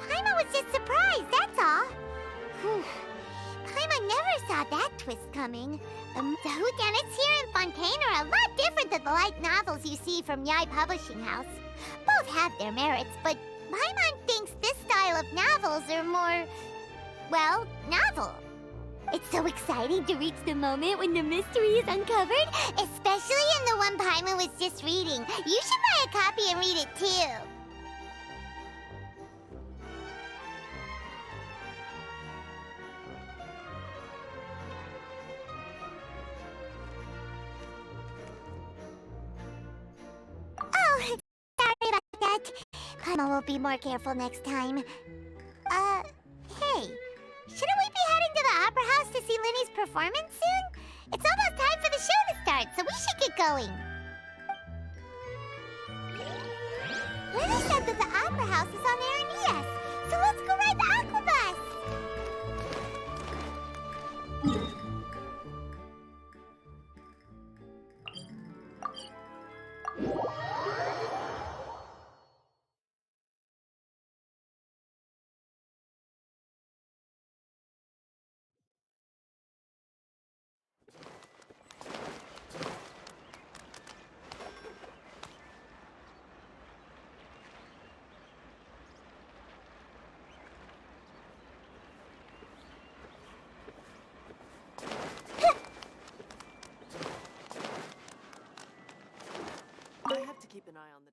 Paimon was just surprised, that's all. Paimon never saw that twist coming. The whodunits here in Fontaine are a lot different than the light novels you see from Yai Publishing House. Both have their merits, but Paimon thinks this style of novels are more, well, novel. It's so exciting to reach the moment when the mystery is uncovered, especially in the one Paimon was just reading. You should buy a copy and read it too. Oh, sorry about that. Paimon will be more careful next time. Hey. Shouldn't we be heading to the Opera House to see Linny's performance soon? It's almost time for the show to start, so we should get going. Linny said that the Opera House is on Aranias, so let's go ride the Aquabus! keep an eye on the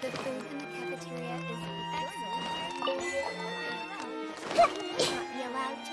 The food in the cafeteria is excellent. Not be allowed to.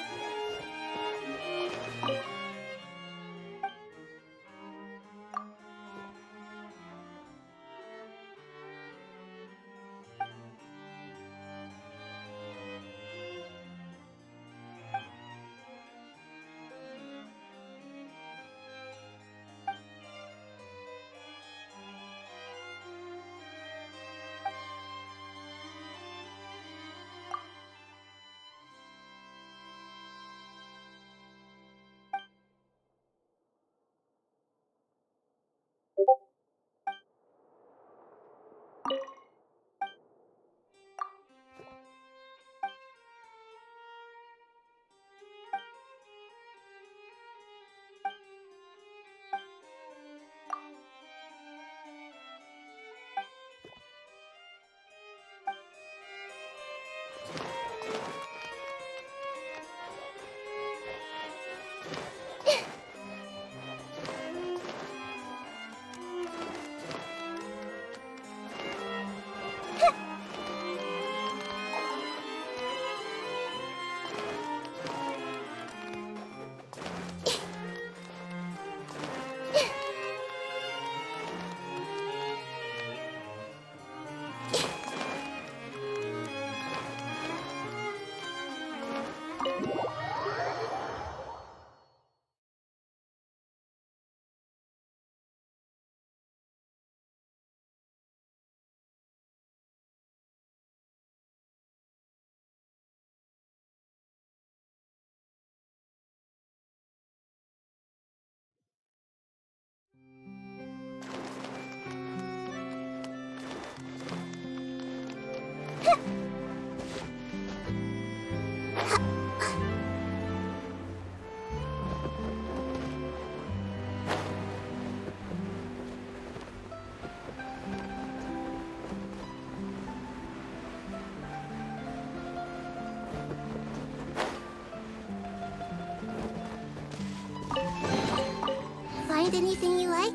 Find anything you like?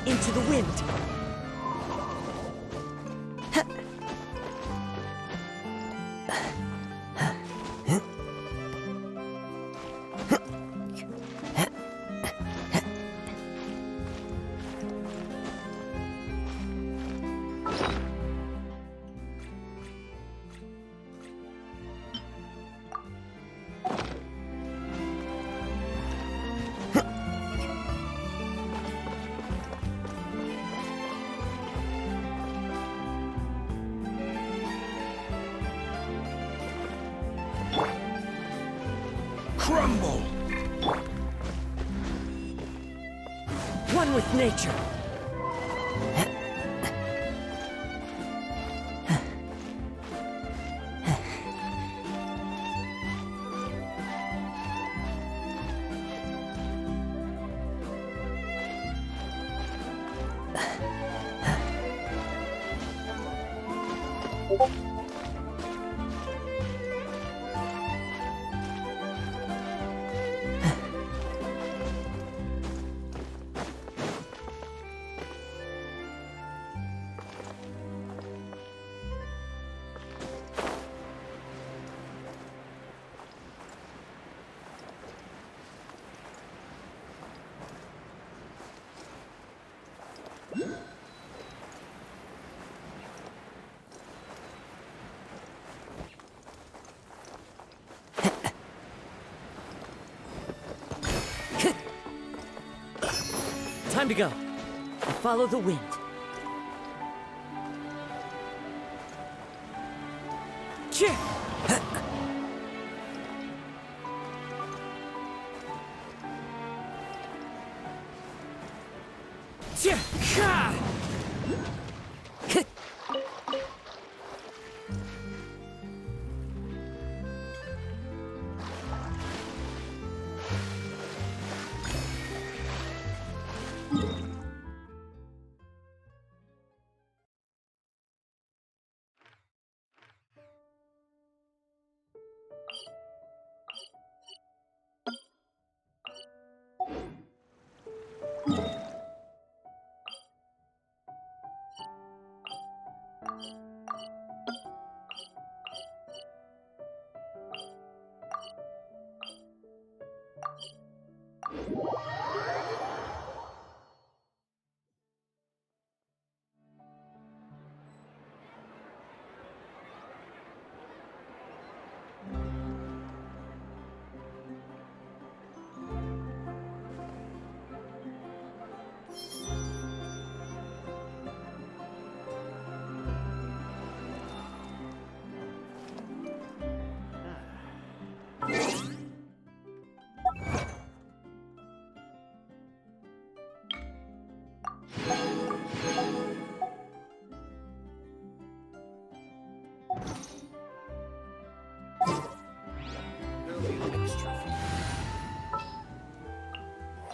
Into the wind! crumble! One with nature. Time to go. Follow the wind. Cheer! Cheer!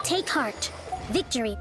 Take heart. Victory.